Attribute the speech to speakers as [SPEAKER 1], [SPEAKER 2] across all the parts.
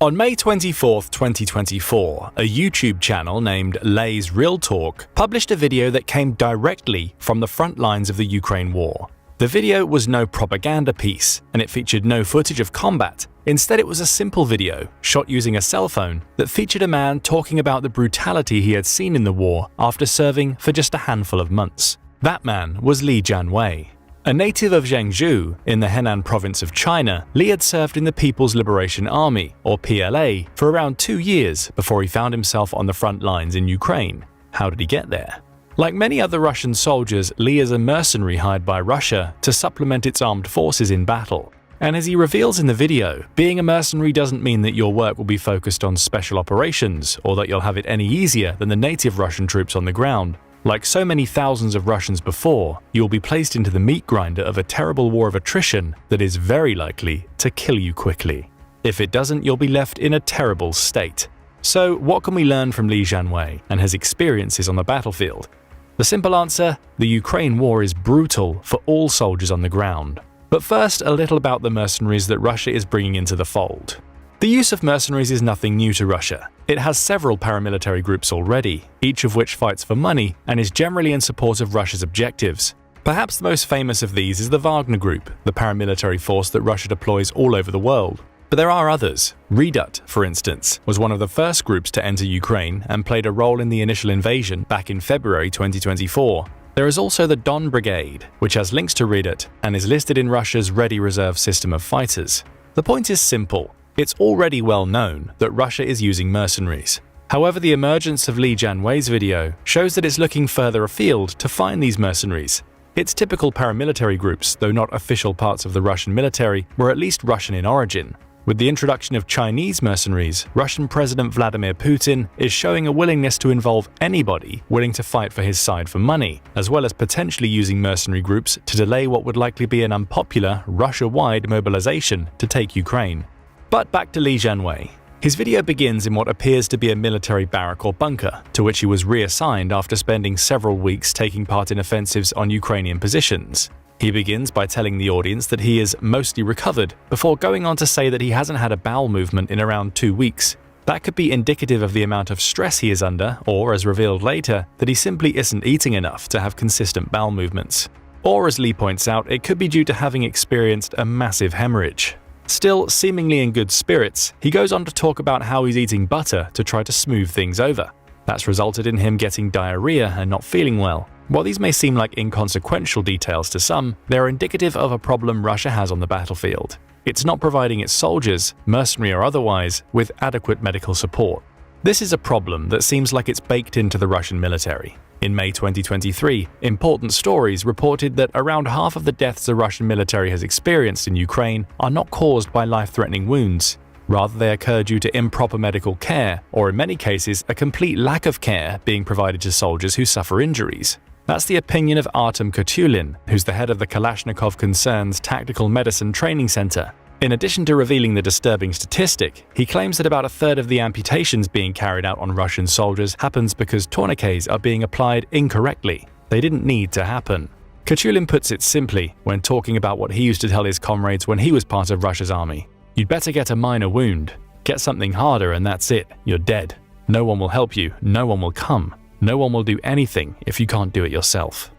[SPEAKER 1] On May 24, 2024, a YouTube channel named Lay's Real Talk published a video that came directly from the front lines of the Ukraine war. The video was no propaganda piece, and it featured no footage of combat. Instead, it was a simple video, shot using a cell phone, that featured a man talking about the brutality he had seen in the war after serving for just a handful of months. That man was Li Jianwei. A native of Zhengzhou in the Henan province of China, Li had served in the People's Liberation Army, or PLA, for around 2 years before he found himself on the front lines in Ukraine. How did he get there? Like many other Russian soldiers, Li is a mercenary hired by Russia to supplement its armed forces in battle. And as he reveals in the video, being a mercenary doesn't mean that your work will be focused on special operations or that you'll have it any easier than the native Russian troops on the ground. Like so many thousands of Russians before, you'll be placed into the meat grinder of a terrible war of attrition that is very likely to kill you quickly. If it doesn't, you'll be left in a terrible state. So what can we learn from Li Jianwei and his experiences on the battlefield? The simple answer: the Ukraine war is brutal for all soldiers on the ground. But first, a little about the mercenaries that Russia is bringing into the fold. The use of mercenaries is nothing new to Russia. It has several paramilitary groups already, each of which fights for money and is generally in support of Russia's objectives. Perhaps the most famous of these is the Wagner Group, the paramilitary force that Russia deploys all over the world. But there are others. Redut, for instance, was one of the first groups to enter Ukraine and played a role in the initial invasion back in February 2024. There is also the Don Brigade, which has links to Redut and is listed in Russia's Ready Reserve system of fighters. The point is simple. It's already well known that Russia is using mercenaries. However, the emergence of Li Jianwei's video shows that it's looking further afield to find these mercenaries. Its typical paramilitary groups, though not official parts of the Russian military, were at least Russian in origin. With the introduction of Chinese mercenaries, Russian President Vladimir Putin is showing a willingness to involve anybody willing to fight for his side for money, as well as potentially using mercenary groups to delay what would likely be an unpopular, Russia-wide mobilization to take Ukraine. But back to Li Jianwei. His video begins in what appears to be a military barrack or bunker, to which he was reassigned after spending several weeks taking part in offensives on Ukrainian positions. He begins by telling the audience that he is mostly recovered, before going on to say that he hasn't had a bowel movement in around 2 weeks. That could be indicative of the amount of stress he is under, or, as revealed later, that he simply isn't eating enough to have consistent bowel movements. Or, as Li points out, it could be due to having experienced a massive hemorrhage. Still, seemingly in good spirits, he goes on to talk about how he's eating butter to try to smooth things over. That's resulted in him getting diarrhea and not feeling well. While these may seem like inconsequential details to some, they're indicative of a problem Russia has on the battlefield. It's not providing its soldiers, mercenary or otherwise, with adequate medical support. This is a problem that seems like it's baked into the Russian military. In May 2023, Important Stories reported that around half of the deaths the Russian military has experienced in Ukraine are not caused by life-threatening wounds. Rather, they occur due to improper medical care, or in many cases, a complete lack of care being provided to soldiers who suffer injuries. That's the opinion of Artem Kotulin, who's the head of the Kalashnikov Concern's Tactical Medicine Training Center. In addition to revealing the disturbing statistic, he claims that about a third of the amputations being carried out on Russian soldiers happens because tourniquets are being applied incorrectly. They didn't need to happen. Kotulin puts it simply when talking about what he used to tell his comrades when he was part of Russia's army. You'd better get a minor wound. Get something harder and that's it. You're dead. No one will help you. No one will come. No one will do anything if you can't do it yourself.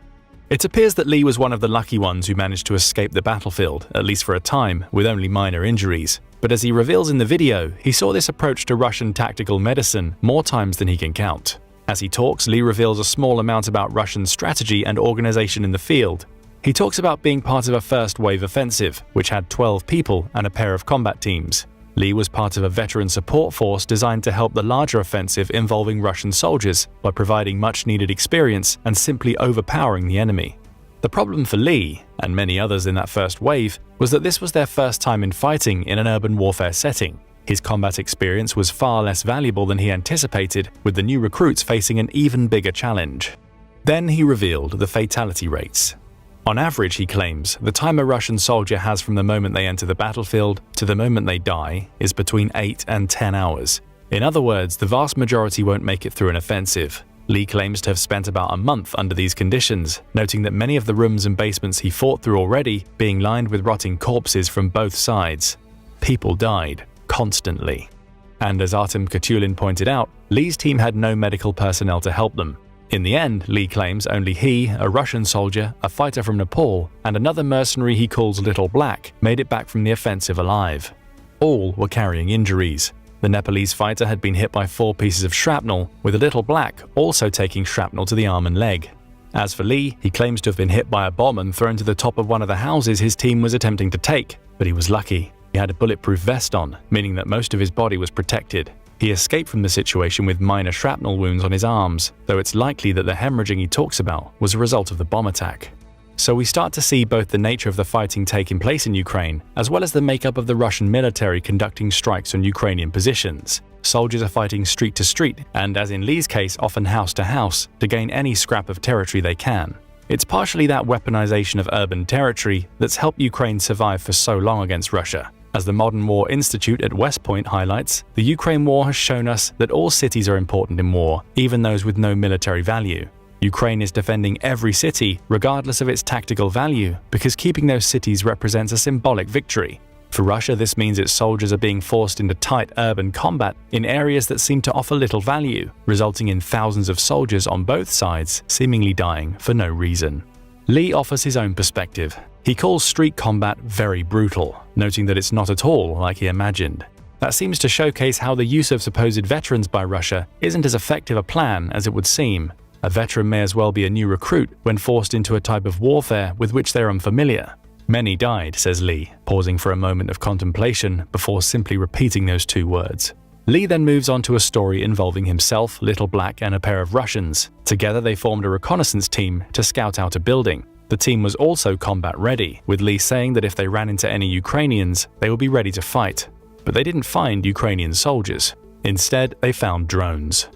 [SPEAKER 1] It appears that Li was one of the lucky ones who managed to escape the battlefield, at least for a time, with only minor injuries. But as he reveals in the video, he saw this approach to Russian tactical medicine more times than he can count. As he talks, Li reveals a small amount about Russian strategy and organization in the field. He talks about being part of a first-wave offensive, which had 12 people and a pair of combat teams. Li was part of a veteran support force designed to help the larger offensive involving Russian soldiers by providing much-needed experience and simply overpowering the enemy. The problem for Li, and many others in that first wave, was that this was their first time in fighting in an urban warfare setting. His combat experience was far less valuable than he anticipated, with the new recruits facing an even bigger challenge. Then he revealed the fatality rates. On average, he claims, the time a Russian soldier has from the moment they enter the battlefield to the moment they die is between 8 and 10 hours. In other words, the vast majority won't make it through an offensive. Li claims to have spent about a month under these conditions, noting that many of the rooms and basements he fought through already being lined with rotting corpses from both sides. People died, constantly. and as Artem Kutulin pointed out, Lee's team had no medical personnel to help them. In the end, Lee claims only he, a Russian soldier, a fighter from Nepal, and another mercenary he calls Little Black made it back from the offensive alive. All were carrying injuries. The Nepalese fighter had been hit by 4 pieces of shrapnel, with a Little Black also taking shrapnel to the arm and leg. As for Lee, he claims to have been hit by a bomb and thrown to the top of one of the houses his team was attempting to take, but he was lucky. He had a bulletproof vest on, meaning that most of his body was protected. He escaped from the situation with minor shrapnel wounds on his arms, though it's likely that the hemorrhaging he talks about was a result of the bomb attack. So we start to see both the nature of the fighting taking place in Ukraine, as well as the makeup of the Russian military conducting strikes on Ukrainian positions. Soldiers are fighting street to street, and as in Lee's case, often house to house, to gain any scrap of territory they can. It's partially that weaponization of urban territory that's helped Ukraine survive for so long against Russia. As the Modern War Institute at West Point highlights, the Ukraine war has shown us that all cities are important in war, even those with no military value. Ukraine is defending every city, regardless of its tactical value, because keeping those cities represents a symbolic victory. For Russia, this means its soldiers are being forced into tight urban combat in areas that seem to offer little value, resulting in thousands of soldiers on both sides seemingly dying for no reason. Lee offers his own perspective. He calls street combat very brutal, noting that it's not at all like he imagined. That seems to showcase how the use of supposed veterans by Russia isn't as effective a plan as it would seem. A veteran may as well be a new recruit when forced into a type of warfare with which they're unfamiliar. Many died, says Lee, pausing for a moment of contemplation before simply repeating those 2 words. Lee then moves on to a story involving himself, Little Black, and a pair of Russians. Together they formed a reconnaissance team to scout out a building. The team was also combat ready, with Lee saying that if they ran into any Ukrainians, they would be ready to fight. But they didn't find Ukrainian soldiers. Instead, they found drones.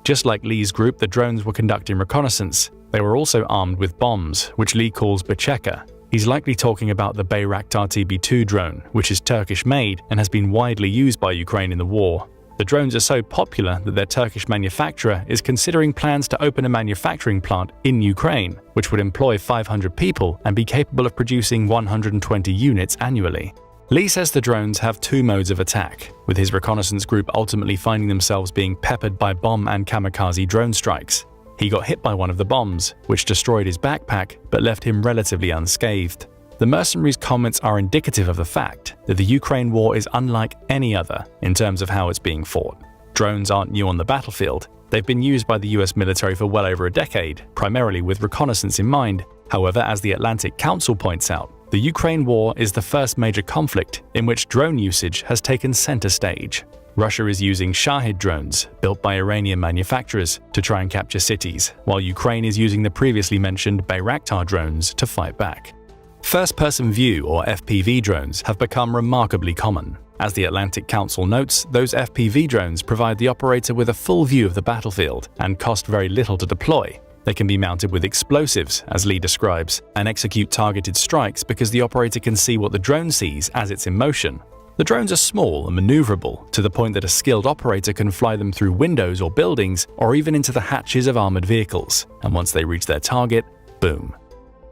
[SPEAKER 1] Just like Lee's group, the drones were conducting reconnaissance. They were also armed with bombs, which Lee calls Becheka. He's likely talking about the Bayraktar TB2 drone, which is Turkish-made and has been widely used by Ukraine in the war. The drones are so popular that their Turkish manufacturer is considering plans to open a manufacturing plant in Ukraine, which would employ 500 people and be capable of producing 120 units annually. Lee says the drones have 2 modes of attack, with his reconnaissance group ultimately finding themselves being peppered by bomb and kamikaze drone strikes. He got hit by one of the bombs, which destroyed his backpack but left him relatively unscathed. The mercenaries' comments are indicative of the fact that the Ukraine war is unlike any other in terms of how it's being fought. Drones aren't new on the battlefield. They've been used by the US military for well over a decade, primarily with reconnaissance in mind. However, as the Atlantic Council points out, the Ukraine war is the first major conflict in which drone usage has taken center stage. Russia is using Shahid drones, built by Iranian manufacturers, to try and capture cities, while Ukraine is using the previously mentioned Bayraktar drones to fight back. First-person view, or FPV drones, have become remarkably common. As the Atlantic Council notes, those FPV drones provide the operator with a full view of the battlefield and cost very little to deploy. They can be mounted with explosives, as Lee describes, and execute targeted strikes because the operator can see what the drone sees as it's in motion. The drones are small and maneuverable, to the point that a skilled operator can fly them through windows or buildings, or even into the hatches of armored vehicles, and once they reach their target, boom.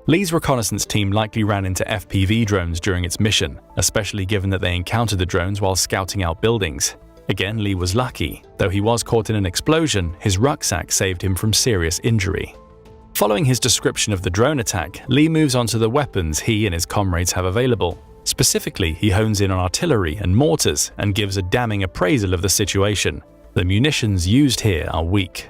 [SPEAKER 1] Lee's reconnaissance team likely ran into FPV drones during its mission, especially given that they encountered the drones while scouting out buildings. Again, Lee was lucky. Though he was caught in an explosion, his rucksack saved him from serious injury. Following his description of the drone attack, Lee moves on to the weapons he and his comrades have available. Specifically, he hones in on artillery and mortars and gives a damning appraisal of the situation. The munitions used here are weak.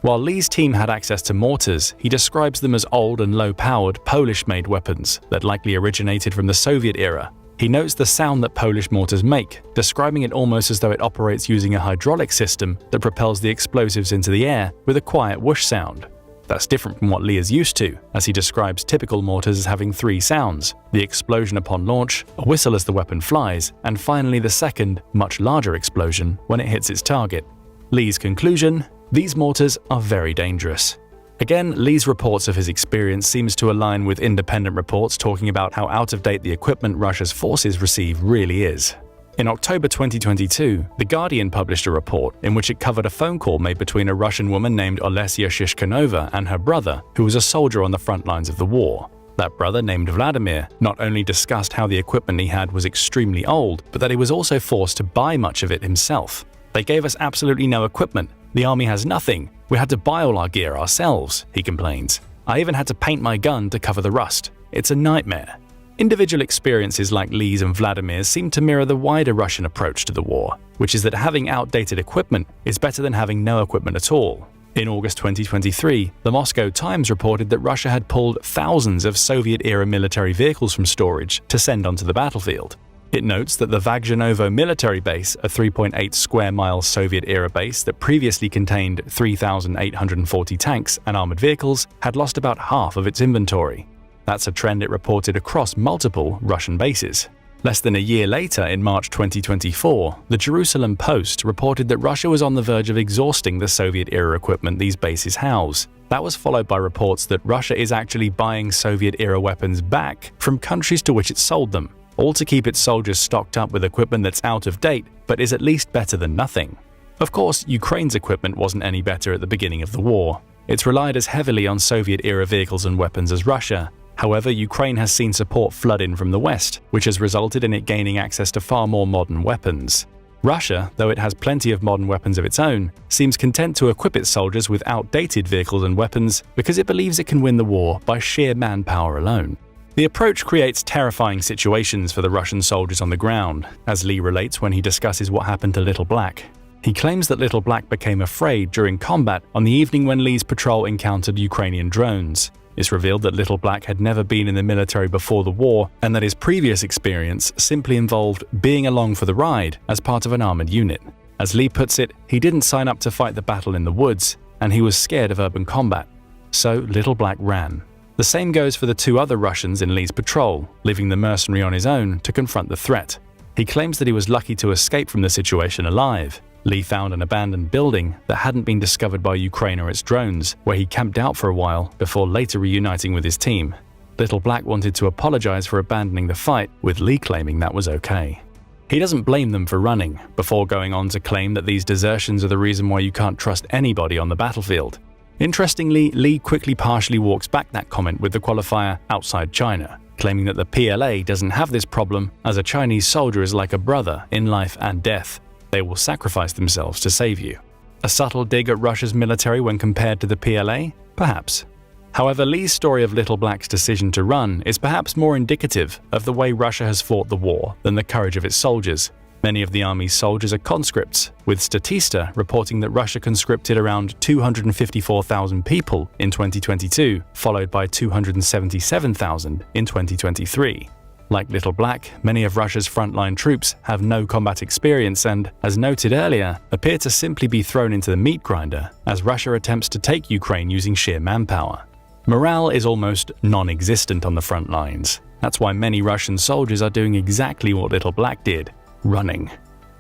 [SPEAKER 1] While Lee's team had access to mortars, he describes them as old and low-powered Polish-made weapons that likely originated from the Soviet era. He notes the sound that Polish mortars make, describing it almost as though it operates using a hydraulic system that propels the explosives into the air with a quiet whoosh sound. That's different from what Lee is used to, as he describes typical mortars as having 3 sounds: the explosion upon launch, a whistle as the weapon flies, and finally the second, much larger explosion when it hits its target. Lee's conclusion: these mortars are very dangerous. Again, Lee's reports of his experience seems to align with independent reports talking about how out-of-date the equipment Russia's forces receive really is. In October 2022, The Guardian published a report in which it covered a phone call made between a Russian woman named Olesya Shishkanova and her brother, who was a soldier on the front lines of the war. That brother, named Vladimir, not only discussed how the equipment he had was extremely old, but that he was also forced to buy much of it himself. They gave us absolutely no equipment. The army has nothing. We had to buy all our gear ourselves, he complains. I even had to paint my gun to cover the rust. It's a nightmare. Individual experiences like Lee's and Vladimir's seem to mirror the wider Russian approach to the war, which is that having outdated equipment is better than having no equipment at all. In August 2023, the Moscow Times reported that Russia had pulled thousands of Soviet-era military vehicles from storage to send onto the battlefield. It notes that the Vagzhanovo military base, a 3.8 square mile Soviet-era base that previously contained 3,840 tanks and armored vehicles, had lost about half of its inventory. That's a trend it reported across multiple Russian bases. Less than a year later, in March 2024, the Jerusalem Post reported that Russia was on the verge of exhausting the Soviet-era equipment these bases house. That was followed by reports that Russia is actually buying Soviet-era weapons back from countries to which it sold them, all to keep its soldiers stocked up with equipment that's out of date but is at least better than nothing. Of course, Ukraine's equipment wasn't any better at the beginning of the war. It's relied as heavily on Soviet-era vehicles and weapons as Russia. However, Ukraine has seen support flood in from the West, which has resulted in it gaining access to far more modern weapons. Russia, though it has plenty of modern weapons of its own, seems content to equip its soldiers with outdated vehicles and weapons because it believes it can win the war by sheer manpower alone. The approach creates terrifying situations for the Russian soldiers on the ground, as Lee relates when he discusses what happened to Little Black. He claims that Little Black became afraid during combat on the evening when Lee's patrol encountered Ukrainian drones. It's revealed that Little Black had never been in the military before the war and that his previous experience simply involved being along for the ride as part of an armored unit. As Lee puts it, he didn't sign up to fight the battle in the woods, and he was scared of urban combat. So Little Black ran. The same goes for the two other Russians in Lee's patrol, leaving the mercenary on his own to confront the threat. He claims that he was lucky to escape from the situation alive. Lee found an abandoned building that hadn't been discovered by Ukraine or its drones, where he camped out for a while before later reuniting with his team. Little Black wanted to apologize for abandoning the fight, with Lee claiming that was okay. He doesn't blame them for running, before going on to claim that these desertions are the reason why you can't trust anybody on the battlefield. Interestingly, Lee quickly partially walks back that comment with the qualifier outside China, claiming that the PLA doesn't have this problem as a Chinese soldier is like a brother in life and death. They will sacrifice themselves to save you. A subtle dig at Russia's military when compared to the PLA? Perhaps. However, Lee's story of Little Black's decision to run is perhaps more indicative of the way Russia has fought the war than the courage of its soldiers. Many of the army's soldiers are conscripts, with Statista reporting that Russia conscripted around 254,000 people in 2022, followed by 277,000 in 2023. Like Little Black, many of Russia's frontline troops have no combat experience and, as noted earlier, appear to simply be thrown into the meat grinder as Russia attempts to take Ukraine using sheer manpower. Morale is almost non-existent on the front lines. That's why many Russian soldiers are doing exactly what Little Black did, running.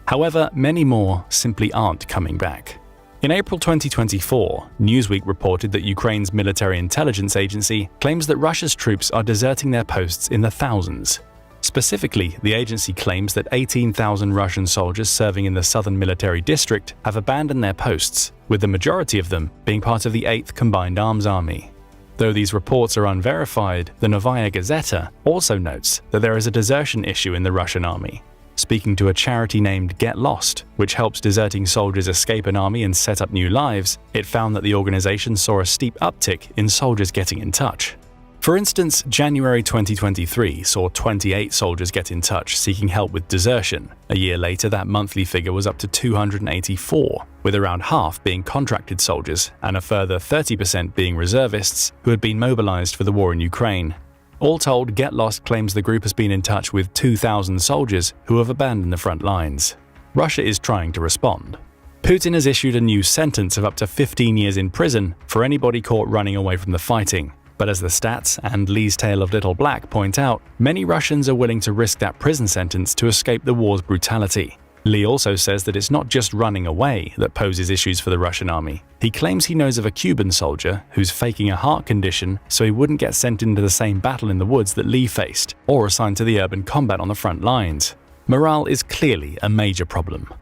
[SPEAKER 1] However, many more simply aren't coming back. In April 2024, Newsweek reported that Ukraine's military intelligence agency claims that Russia's troops are deserting their posts in the thousands. Specifically, the agency claims that 18,000 Russian soldiers serving in the southern military district have abandoned their posts, with the majority of them being part of the 8th Combined Arms Army. Though these reports are unverified, the Novaya Gazeta also notes that there is a desertion issue in the Russian army. Speaking to a charity named Get Lost, which helps deserting soldiers escape an army and set up new lives, it found that the organization saw a steep uptick in soldiers getting in touch. For instance, January 2023 saw 28 soldiers get in touch seeking help with desertion. A year later, that monthly figure was up to 284, with around half being contracted soldiers and a further 30% being reservists who had been mobilized for the war in Ukraine. All told, Get Lost claims the group has been in touch with 2,000 soldiers who have abandoned the front lines. Russia is trying to respond. Putin has issued a new sentence of up to 15 years in prison for anybody caught running away from the fighting. But as the stats and Lee's tale of Little Black point out, many Russians are willing to risk that prison sentence to escape the war's brutality. Lee also says that it's not just running away that poses issues for the Russian army. He claims he knows of a Cuban soldier who's faking a heart condition so he wouldn't get sent into the same battle in the woods that Lee faced, or assigned to the urban combat on the front lines. Morale is clearly a major problem.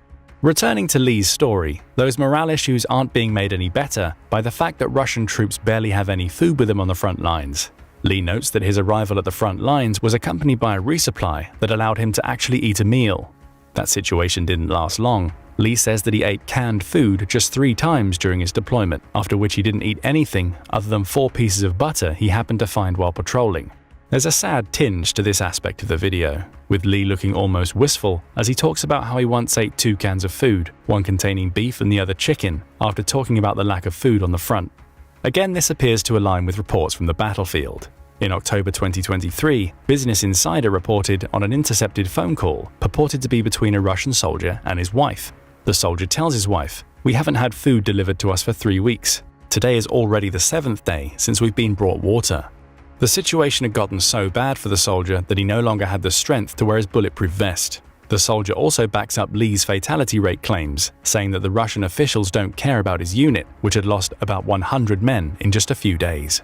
[SPEAKER 1] Returning to Lee's story, those morale issues aren't being made any better by the fact that Russian troops barely have any food with them on the front lines. Lee notes that his arrival at the front lines was accompanied by a resupply that allowed him to actually eat a meal. That situation didn't last long. Lee says that he ate canned food just 3 times during his deployment, after which he didn't eat anything other than 4 pieces of butter he happened to find while patrolling. There's a sad tinge to this aspect of the video, with Lee looking almost wistful as he talks about how he once ate 2 cans of food, one containing beef and the other chicken, after talking about the lack of food on the front. Again, this appears to align with reports from the battlefield. In October 2023, Business Insider reported on an intercepted phone call purported to be between a Russian soldier and his wife. The soldier tells his wife, "We haven't had food delivered to us for 3 weeks. Today is already the 7th day since we've been brought water." The situation had gotten so bad for the soldier that he no longer had the strength to wear his bulletproof vest. The soldier also backs up Lee's fatality rate claims, saying that the Russian officials don't care about his unit, which had lost about 100 men in just a few days.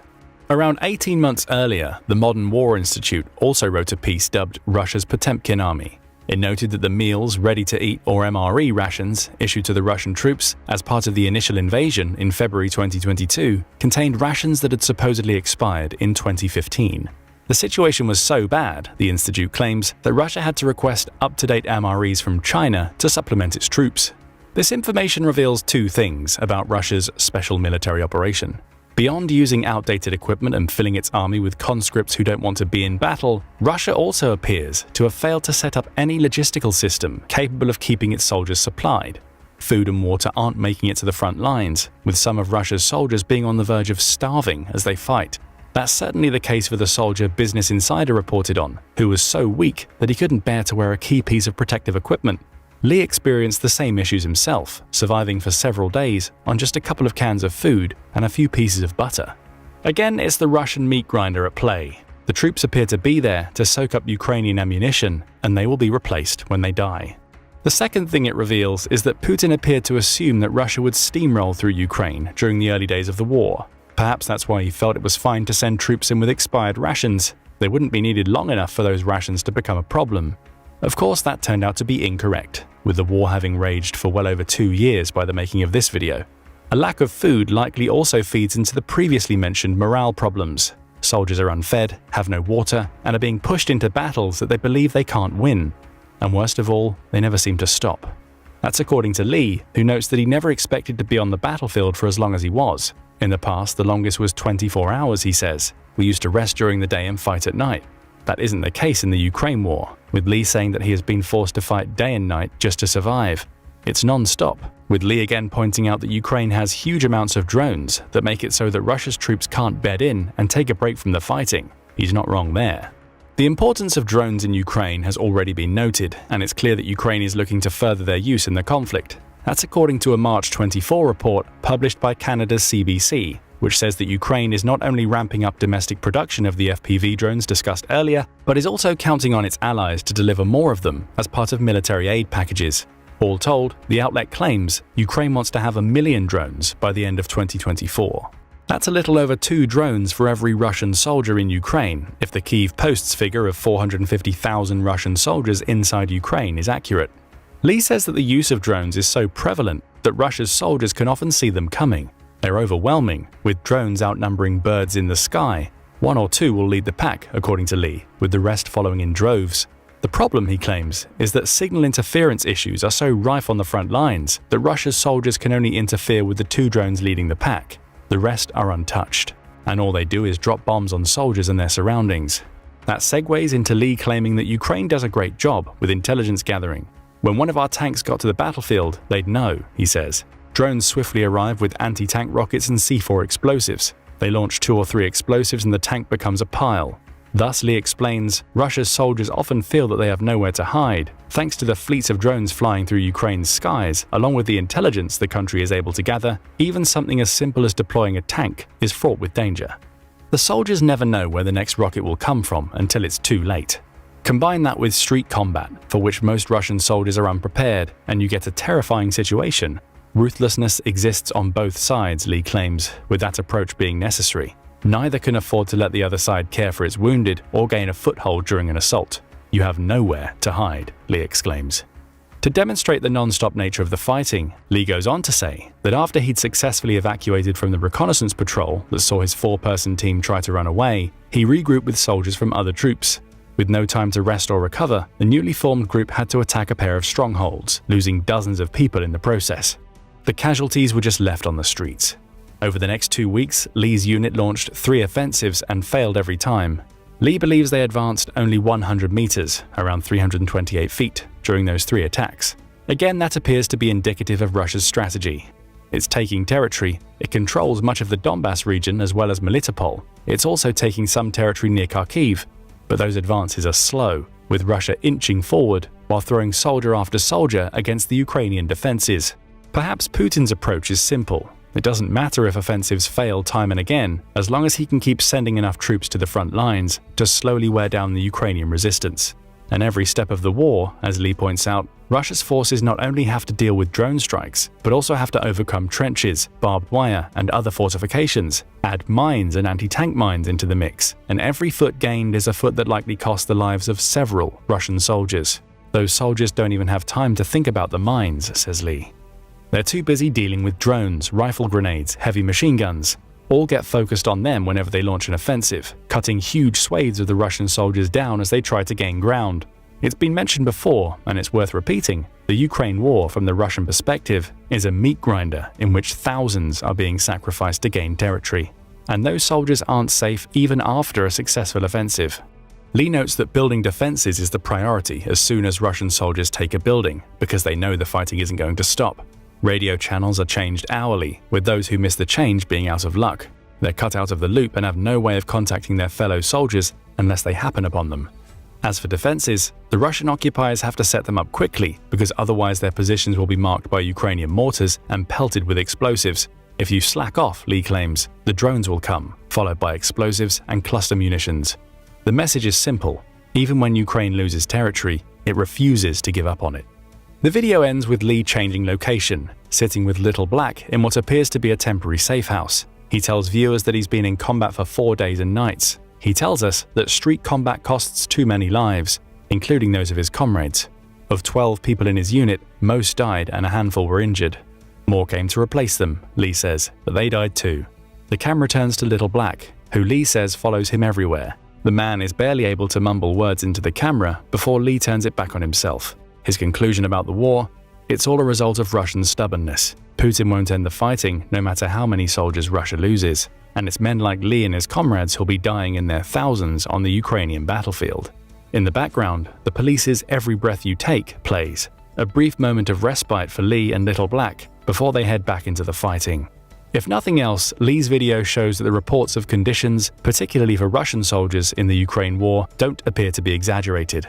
[SPEAKER 1] Around 18 months earlier, the Modern War Institute also wrote a piece dubbed Russia's Potemkin Army. It noted that the meals, ready-to-eat or MRE rations, issued to the Russian troops as part of the initial invasion in February 2022, contained rations that had supposedly expired in 2015. The situation was so bad, the Institute claims, that Russia had to request up-to-date MREs from China to supplement its troops. This information reveals 2 things about Russia's special military operation. Beyond using outdated equipment and filling its army with conscripts who don't want to be in battle, Russia also appears to have failed to set up any logistical system capable of keeping its soldiers supplied. Food and water aren't making it to the front lines, with some of Russia's soldiers being on the verge of starving as they fight. That's certainly the case for the soldier Business Insider reported on, who was so weak that he couldn't bear to wear a key piece of protective equipment. Lee experienced the same issues himself, surviving for several days on just a couple of cans of food and a few pieces of butter. Again, it's the Russian meat grinder at play. The troops appear to be there to soak up Ukrainian ammunition, and they will be replaced when they die. The second thing it reveals is that Putin appeared to assume that Russia would steamroll through Ukraine during the early days of the war. Perhaps that's why he felt it was fine to send troops in with expired rations. They wouldn't be needed long enough for those rations to become a problem. Of course, that turned out to be incorrect, with the war having raged for well over 2 years by the making of this video. A lack of food likely also feeds into the previously mentioned morale problems. Soldiers are unfed, have no water, and are being pushed into battles that they believe they can't win. And worst of all, they never seem to stop. That's according to Lee, who notes that he never expected to be on the battlefield for as long as he was. In the past, the longest was 24 hours, he says. We used to rest during the day and fight at night. That isn't the case in the Ukraine war, with Lee saying that he has been forced to fight day and night just to survive. It's non-stop, with Lee again pointing out that Ukraine has huge amounts of drones that make it so that Russia's troops can't bed in and take a break from the fighting. He's not wrong there. The importance of drones in Ukraine has already been noted, and it's clear that Ukraine is looking to further their use in the conflict. That's according to a March 24 report published by Canada's CBC, which says that Ukraine is not only ramping up domestic production of the FPV drones discussed earlier, but is also counting on its allies to deliver more of them as part of military aid packages. All told, the outlet claims Ukraine wants to have 1 million drones by the end of 2024. That's a little over 2 drones for every Russian soldier in Ukraine, if the Kyiv Post's figure of 450,000 Russian soldiers inside Ukraine is accurate. Lee says that the use of drones is so prevalent that Russia's soldiers can often see them coming. They're overwhelming, with drones outnumbering birds in the sky. 1 or 2 will lead the pack, according to Lee, with the rest following in droves. The problem, he claims, is that signal interference issues are so rife on the front lines that Russia's soldiers can only interfere with the 2 drones leading the pack. The rest are untouched, and all they do is drop bombs on soldiers and their surroundings. That segues into Lee claiming that Ukraine does a great job with intelligence gathering. When one of our tanks got to the battlefield, they'd know, he says. Drones swiftly arrive with anti-tank rockets and C4 explosives. They launch 2 or 3 explosives and the tank becomes a pile. Thus, Lee explains, Russia's soldiers often feel that they have nowhere to hide, thanks to the fleets of drones flying through Ukraine's skies, along with the intelligence the country is able to gather. Even something as simple as deploying a tank is fraught with danger. The soldiers never know where the next rocket will come from until it's too late. Combine that with street combat, for which most Russian soldiers are unprepared, and you get a terrifying situation. Ruthlessness exists on both sides, Lee claims, with that approach being necessary. Neither can afford to let the other side care for its wounded or gain a foothold during an assault. You have nowhere to hide, Lee exclaims. To demonstrate the non-stop nature of the fighting, Lee goes on to say that after he'd successfully evacuated from the reconnaissance patrol that saw his 4-person team try to run away, he regrouped with soldiers from other troops. With no time to rest or recover, the newly formed group had to attack a pair of strongholds, losing dozens of people in the process. The casualties were just left on the streets. Over the next 2 weeks, Lee's unit launched 3 offensives and failed every time. Lee believes they advanced only 100 meters, around 328 feet, during those 3 attacks. Again, that appears to be indicative of Russia's strategy. It's taking territory, it controls much of the Donbass region as well as Melitopol. It's also taking some territory near Kharkiv, but those advances are slow, with Russia inching forward while throwing soldier after soldier against the Ukrainian defenses. Perhaps Putin's approach is simple. It doesn't matter if offensives fail time and again, as long as he can keep sending enough troops to the front lines to slowly wear down the Ukrainian resistance. And every step of the war, as Lee points out, Russia's forces not only have to deal with drone strikes, but also have to overcome trenches, barbed wire, and other fortifications, add mines and anti-tank mines into the mix, and every foot gained is a foot that likely cost the lives of several Russian soldiers. Those soldiers don't even have time to think about the mines, says Lee. They're too busy dealing with drones, rifle grenades, heavy machine guns. All get focused on them whenever they launch an offensive, cutting huge swathes of the Russian soldiers down as they try to gain ground. It's been mentioned before, and it's worth repeating, the Ukraine war from the Russian perspective is a meat grinder in which thousands are being sacrificed to gain territory. And those soldiers aren't safe even after a successful offensive. Lee notes that building defenses is the priority as soon as Russian soldiers take a building, because they know the fighting isn't going to stop. Radio channels are changed hourly, with those who miss the change being out of luck. They're cut out of the loop and have no way of contacting their fellow soldiers unless they happen upon them. As for defenses, the Russian occupiers have to set them up quickly because otherwise their positions will be marked by Ukrainian mortars and pelted with explosives. If you slack off, Lee claims, the drones will come, followed by explosives and cluster munitions. The message is simple. Even when Ukraine loses territory, it refuses to give up on it. The video ends with Lee changing location, sitting with Little Black in what appears to be a temporary safe house. He tells viewers that he's been in combat for 4 days and nights. He tells us that street combat costs too many lives, including those of his comrades. Of 12 people in his unit, most died and a handful were injured. More came to replace them, Lee says, but they died too. The camera turns to Little Black, who Lee says follows him everywhere. The man is barely able to mumble words into the camera before Lee turns it back on himself. His conclusion about the war: it's all a result of Russian stubbornness. Putin won't end the fighting no matter how many soldiers Russia loses, and it's men like Lee and his comrades who'll be dying in their thousands on the Ukrainian battlefield. In the background, the Police's Every Breath You Take plays, a brief moment of respite for Lee and Little Black before they head back into the fighting. If nothing else, Lee's video shows that the reports of conditions, particularly for Russian soldiers in the Ukraine war, don't appear to be exaggerated.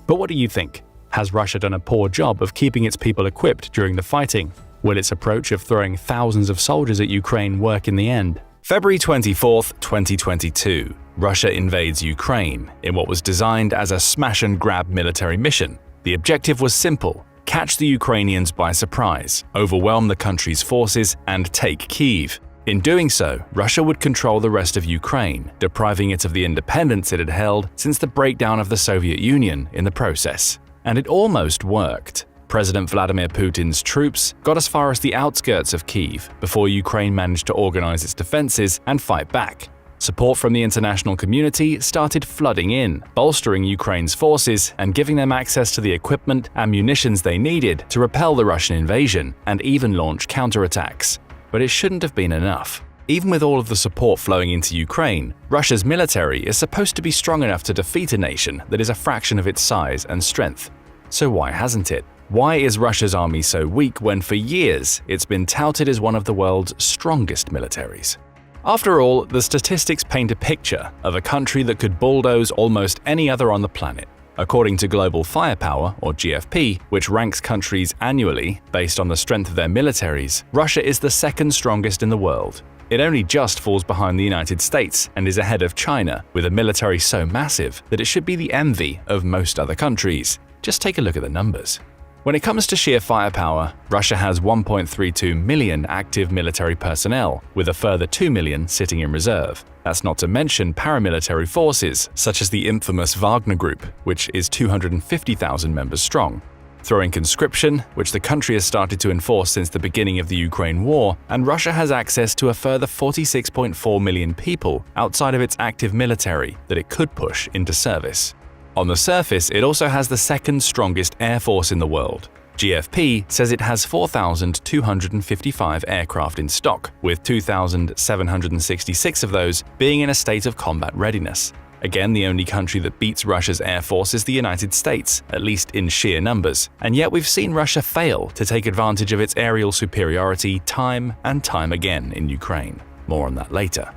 [SPEAKER 1] But what do you think? Has Russia done a poor job of keeping its people equipped during the fighting? Will its approach of throwing thousands of soldiers at Ukraine work in the end? February 24, 2022, Russia invades Ukraine in what was designed as a smash-and-grab military mission. The objective was simple: catch the Ukrainians by surprise, overwhelm the country's forces, and take Kyiv. In doing so, Russia would control the rest of Ukraine, depriving it of the independence it had held since the breakdown of the Soviet Union in the process. And it almost worked. President Vladimir Putin's troops got as far as the outskirts of Kyiv before Ukraine managed to organize its defenses and fight back. Support from the international community started flooding in, bolstering Ukraine's forces and giving them access to the equipment and munitions they needed to repel the Russian invasion and even launch counterattacks. But it shouldn't have been enough. Even with all of the support flowing into Ukraine, Russia's military is supposed to be strong enough to defeat a nation that is a fraction of its size and strength. So why hasn't it? Why is Russia's army so weak when for years it's been touted as one of the world's strongest militaries? After all, the statistics paint a picture of a country that could bulldoze almost any other on the planet. According to Global Firepower, or GFP, which ranks countries annually based on the strength of their militaries, Russia is the second strongest in the world. It only just falls behind the United States and is ahead of China, with a military so massive that it should be the envy of most other countries. Just take a look at the numbers. When it comes to sheer firepower, Russia has 1.32 million active military personnel, with a further 2 million sitting in reserve. That's not to mention paramilitary forces, such as the infamous Wagner Group, which is 250,000 members strong. Throw in conscription, which the country has started to enforce since the beginning of the Ukraine war, and Russia has access to a further 46.4 million people outside of its active military that it could push into service. On the surface, it also has the second strongest air force in the world. GFP says it has 4,255 aircraft in stock, with 2,766 of those being in a state of combat readiness. Again, the only country that beats Russia's air force is the United States, at least in sheer numbers, and yet we've seen Russia fail to take advantage of its aerial superiority time and time again in Ukraine. More on that later.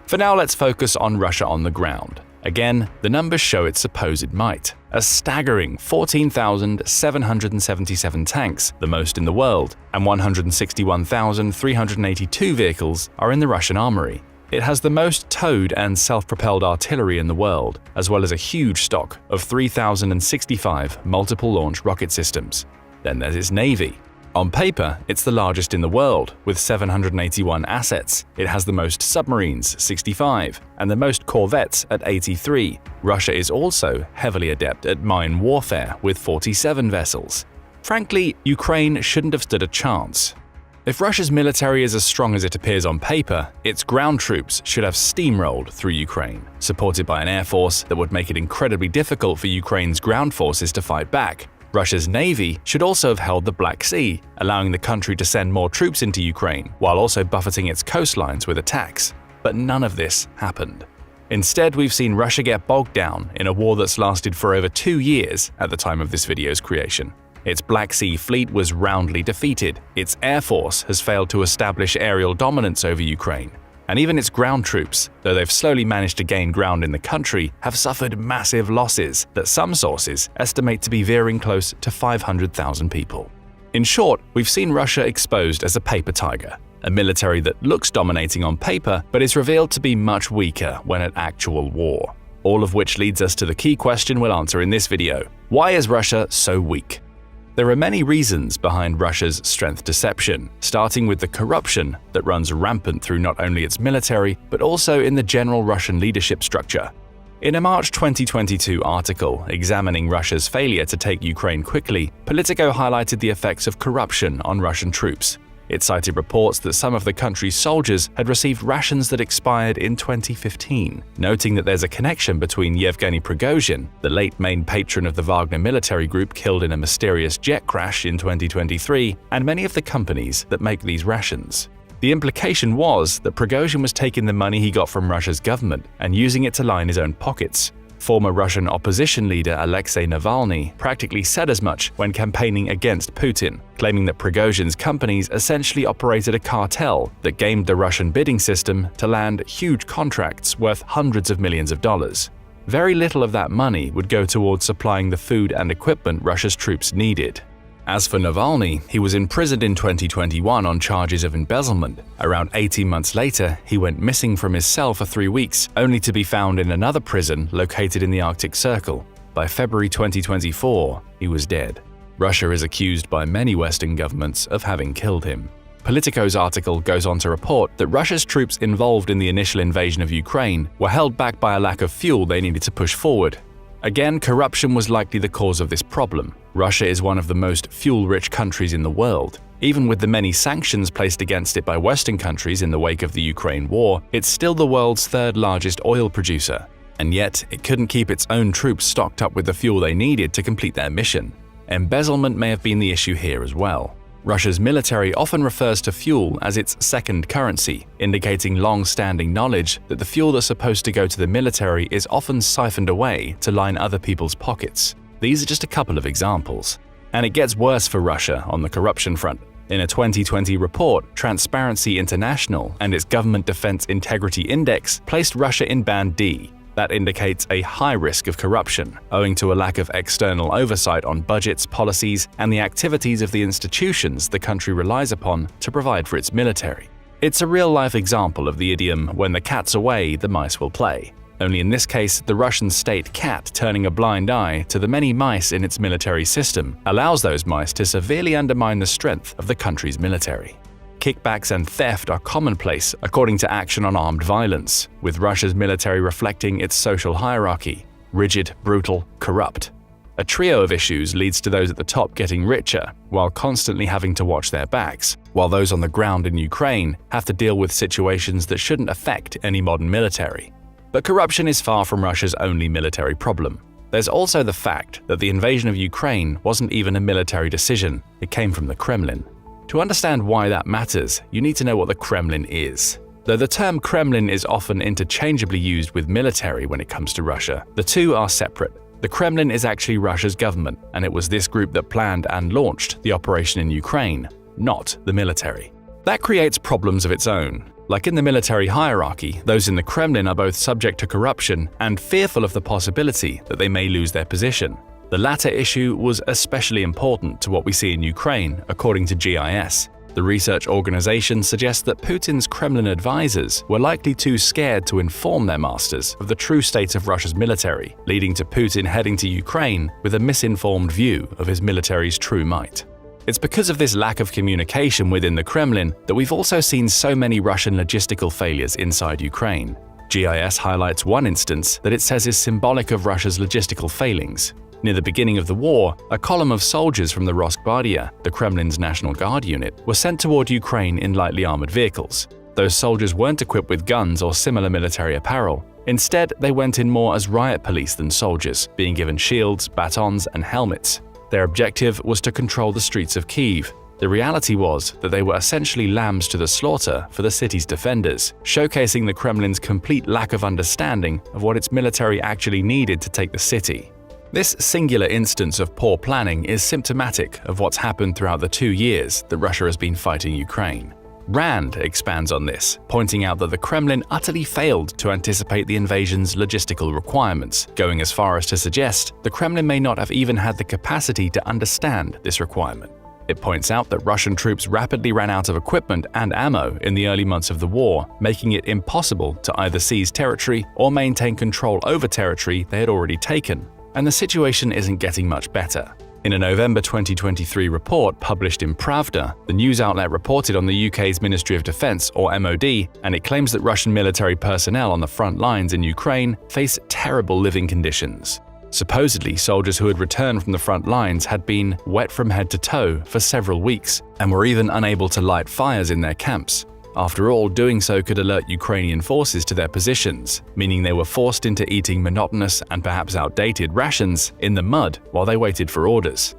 [SPEAKER 1] For now, let's focus on Russia on the ground. Again, the numbers show its supposed might. A staggering 14,777 tanks, the most in the world, and 161,382 vehicles are in the Russian armory. It has the most towed and self-propelled artillery in the world, as well as a huge stock of 3,065 multiple-launch rocket systems. Then there's its navy. On paper, it's the largest in the world, with 781 assets. It has the most submarines, 65, and the most corvettes at 83. Russia is also heavily adept at mine warfare, with 47 vessels. Frankly, Ukraine shouldn't have stood a chance. If Russia's military is as strong as it appears on paper, its ground troops should have steamrolled through Ukraine, supported by an air force that would make it incredibly difficult for Ukraine's ground forces to fight back. Russia's navy should also have held the Black Sea, allowing the country to send more troops into Ukraine, while also buffeting its coastlines with attacks. But none of this happened. Instead, we've seen Russia get bogged down in a war that's lasted for over 2 years at the time of this video's creation. Its Black Sea fleet was roundly defeated, its air force has failed to establish aerial dominance over Ukraine, and even its ground troops, though they've slowly managed to gain ground in the country, have suffered massive losses that some sources estimate to be veering close to 500,000 people. In short, we've seen Russia exposed as a paper tiger, a military that looks dominating on paper but is revealed to be much weaker when at actual war. All of which leads us to the key question we'll answer in this video: why is Russia so weak? There are many reasons behind Russia's strength deception, starting with the corruption that runs rampant through not only its military, but also in the general Russian leadership structure. In a March 2022 article examining Russia's failure to take Ukraine quickly, Politico highlighted the effects of corruption on Russian troops. It cited reports that some of the country's soldiers had received rations that expired in 2015, noting that there's a connection between Yevgeny Prigozhin, the late main patron of the Wagner military group killed in a mysterious jet crash in 2023, and many of the companies that make these rations. The implication was that Prigozhin was taking the money he got from Russia's government and using it to line his own pockets. Former Russian opposition leader Alexei Navalny practically said as much when campaigning against Putin, claiming that Prigozhin's companies essentially operated a cartel that gamed the Russian bidding system to land huge contracts worth hundreds of millions of dollars. Very little of that money would go towards supplying the food and equipment Russia's troops needed. As for Navalny, he was imprisoned in 2021 on charges of embezzlement. Around 18 months later, he went missing from his cell for 3 weeks, only to be found in another prison located in the Arctic Circle. By February 2024, he was dead. Russia is accused by many Western governments of having killed him. Politico's article goes on to report that Russia's troops involved in the initial invasion of Ukraine were held back by a lack of fuel they needed to push forward. Again, corruption was likely the cause of this problem. Russia is one of the most fuel-rich countries in the world. Even with the many sanctions placed against it by Western countries in the wake of the Ukraine war, it's still the world's third-largest oil producer. And yet, it couldn't keep its own troops stocked up with the fuel they needed to complete their mission. Embezzlement may have been the issue here as well. Russia's military often refers to fuel as its second currency, indicating long-standing knowledge that the fuel that's supposed to go to the military is often siphoned away to line other people's pockets. These are just a couple of examples. And it gets worse for Russia on the corruption front. In a 2020 report, Transparency International and its Government Defense Integrity Index placed Russia in Band D. That indicates a high risk of corruption, owing to a lack of external oversight on budgets, policies, and the activities of the institutions the country relies upon to provide for its military. It's a real-life example of the idiom, "when the cat's away, the mice will play." Only in this case, the Russian state cat turning a blind eye to the many mice in its military system allows those mice to severely undermine the strength of the country's military. Kickbacks and theft are commonplace according to Action on Armed Violence, with Russia's military reflecting its social hierarchy: rigid, brutal, corrupt. A trio of issues leads to those at the top getting richer, while constantly having to watch their backs, while those on the ground in Ukraine have to deal with situations that shouldn't affect any modern military. But corruption is far from Russia's only military problem. There's also the fact that the invasion of Ukraine wasn't even a military decision, it came from the Kremlin. To understand why that matters, you need to know what the Kremlin is. Though the term Kremlin is often interchangeably used with military when it comes to Russia, the two are separate. The Kremlin is actually Russia's government, and it was this group that planned and launched the operation in Ukraine, not the military. That creates problems of its own. Like in the military hierarchy, those in the Kremlin are both subject to corruption and fearful of the possibility that they may lose their position. The latter issue was especially important to what we see in Ukraine, according to GIS. The research organization suggests that Putin's Kremlin advisors were likely too scared to inform their masters of the true state of Russia's military, leading to Putin heading to Ukraine with a misinformed view of his military's true might. It's because of this lack of communication within the Kremlin that we've also seen so many Russian logistical failures inside Ukraine. GIS highlights one instance that it says is symbolic of Russia's logistical failings. Near the beginning of the war, a column of soldiers from the Rosgvardia, the Kremlin's National Guard unit, were sent toward Ukraine in lightly armored vehicles. Those soldiers weren't equipped with guns or similar military apparel. Instead, they went in more as riot police than soldiers, being given shields, batons, and helmets. Their objective was to control the streets of Kyiv. The reality was that they were essentially lambs to the slaughter for the city's defenders, showcasing the Kremlin's complete lack of understanding of what its military actually needed to take the city. This singular instance of poor planning is symptomatic of what's happened throughout the 2 years that Russia has been fighting Ukraine. Rand expands on this, pointing out that the Kremlin utterly failed to anticipate the invasion's logistical requirements, going as far as to suggest the Kremlin may not have even had the capacity to understand this requirement. It points out that Russian troops rapidly ran out of equipment and ammo in the early months of the war, making it impossible to either seize territory or maintain control over territory they had already taken. And the situation isn't getting much better. In a November 2023 report published in Pravda, the news outlet reported on the UK's Ministry of Defence, or MOD, and it claims that Russian military personnel on the front lines in Ukraine face terrible living conditions. Supposedly, soldiers who had returned from the front lines had been wet from head to toe for several weeks and were even unable to light fires in their camps. After all, doing so could alert Ukrainian forces to their positions, meaning they were forced into eating monotonous and perhaps outdated rations in the mud while they waited for orders.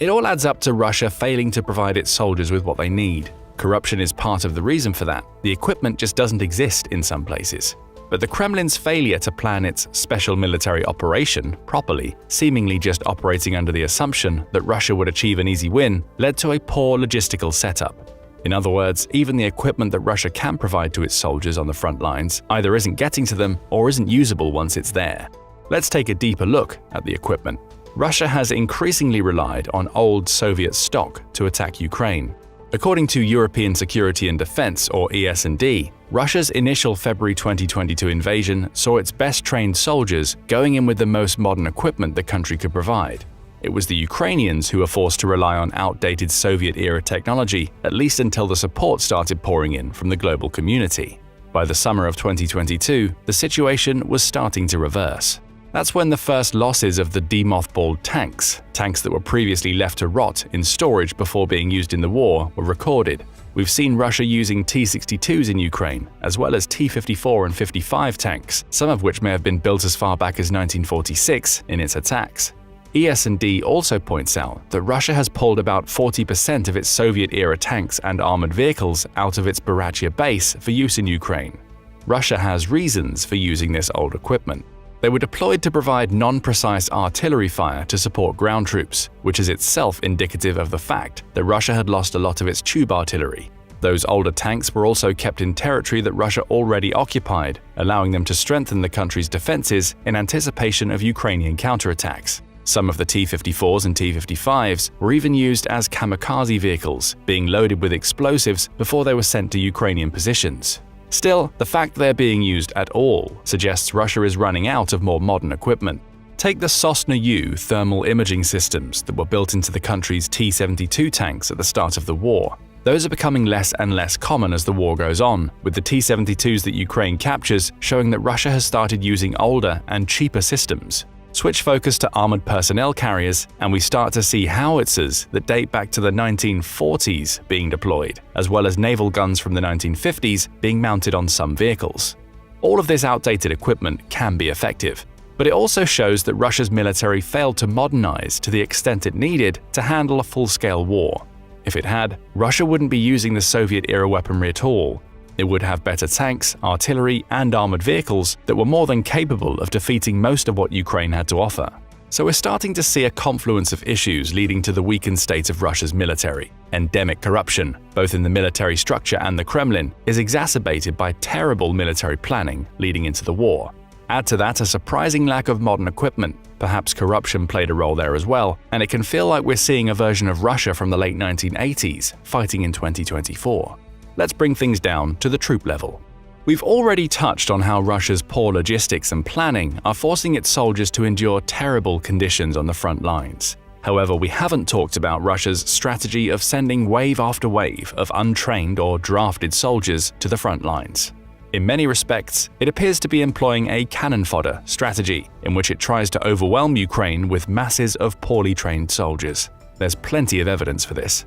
[SPEAKER 1] It all adds up to Russia failing to provide its soldiers with what they need. Corruption is part of the reason for that. The equipment just doesn't exist in some places. But the Kremlin's failure to plan its special military operation properly, seemingly just operating under the assumption that Russia would achieve an easy win, led to a poor logistical setup. In other words, even the equipment that Russia can provide to its soldiers on the front lines either isn't getting to them or isn't usable once it's there. Let's take a deeper look at the equipment. Russia has increasingly relied on old Soviet stock to attack Ukraine. According to European Security and Defense, or ES&D, Russia's initial February 2022 invasion saw its best-trained soldiers going in with the most modern equipment the country could provide. It was the Ukrainians who were forced to rely on outdated Soviet-era technology, at least until the support started pouring in from the global community. By the summer of 2022, the situation was starting to reverse. That's when the first losses of the demothballed tanks that were previously left to rot in storage before being used in the war, were recorded. We've seen Russia using T-62s in Ukraine, as well as T-54 and 55 tanks, some of which may have been built as far back as 1946 in its attacks. ES&D also points out that Russia has pulled about 40% of its Soviet-era tanks and armored vehicles out of its Baratia base for use in Ukraine. Russia has reasons for using this old equipment. They were deployed to provide non-precise artillery fire to support ground troops, which is itself indicative of the fact that Russia had lost a lot of its tube artillery. Those older tanks were also kept in territory that Russia already occupied, allowing them to strengthen the country's defenses in anticipation of Ukrainian counterattacks. Some of the T-54s and T-55s were even used as kamikaze vehicles, being loaded with explosives before they were sent to Ukrainian positions. Still, the fact they're being used at all suggests Russia is running out of more modern equipment. Take the Sosna-U thermal imaging systems that were built into the country's T-72 tanks at the start of the war. Those are becoming less and less common as the war goes on, with the T-72s that Ukraine captures showing that Russia has started using older and cheaper systems. Switch focus to armored personnel carriers, and we start to see howitzers that date back to the 1940s being deployed, as well as naval guns from the 1950s being mounted on some vehicles. All of this outdated equipment can be effective. But it also shows that Russia's military failed to modernize to the extent it needed to handle a full-scale war. If it had, Russia wouldn't be using the Soviet-era weaponry at all. It would have better tanks, artillery, and armored vehicles that were more than capable of defeating most of what Ukraine had to offer. So we're starting to see a confluence of issues leading to the weakened state of Russia's military. Endemic corruption, both in the military structure and the Kremlin, is exacerbated by terrible military planning leading into the war. Add to that a surprising lack of modern equipment, perhaps corruption played a role there as well, and it can feel like we're seeing a version of Russia from the late 1980s fighting in 2024. Let's bring things down to the troop level. We've already touched on how Russia's poor logistics and planning are forcing its soldiers to endure terrible conditions on the front lines. However, we haven't talked about Russia's strategy of sending wave after wave of untrained or drafted soldiers to the front lines. In many respects, it appears to be employing a cannon fodder strategy in which it tries to overwhelm Ukraine with masses of poorly trained soldiers. There's plenty of evidence for this.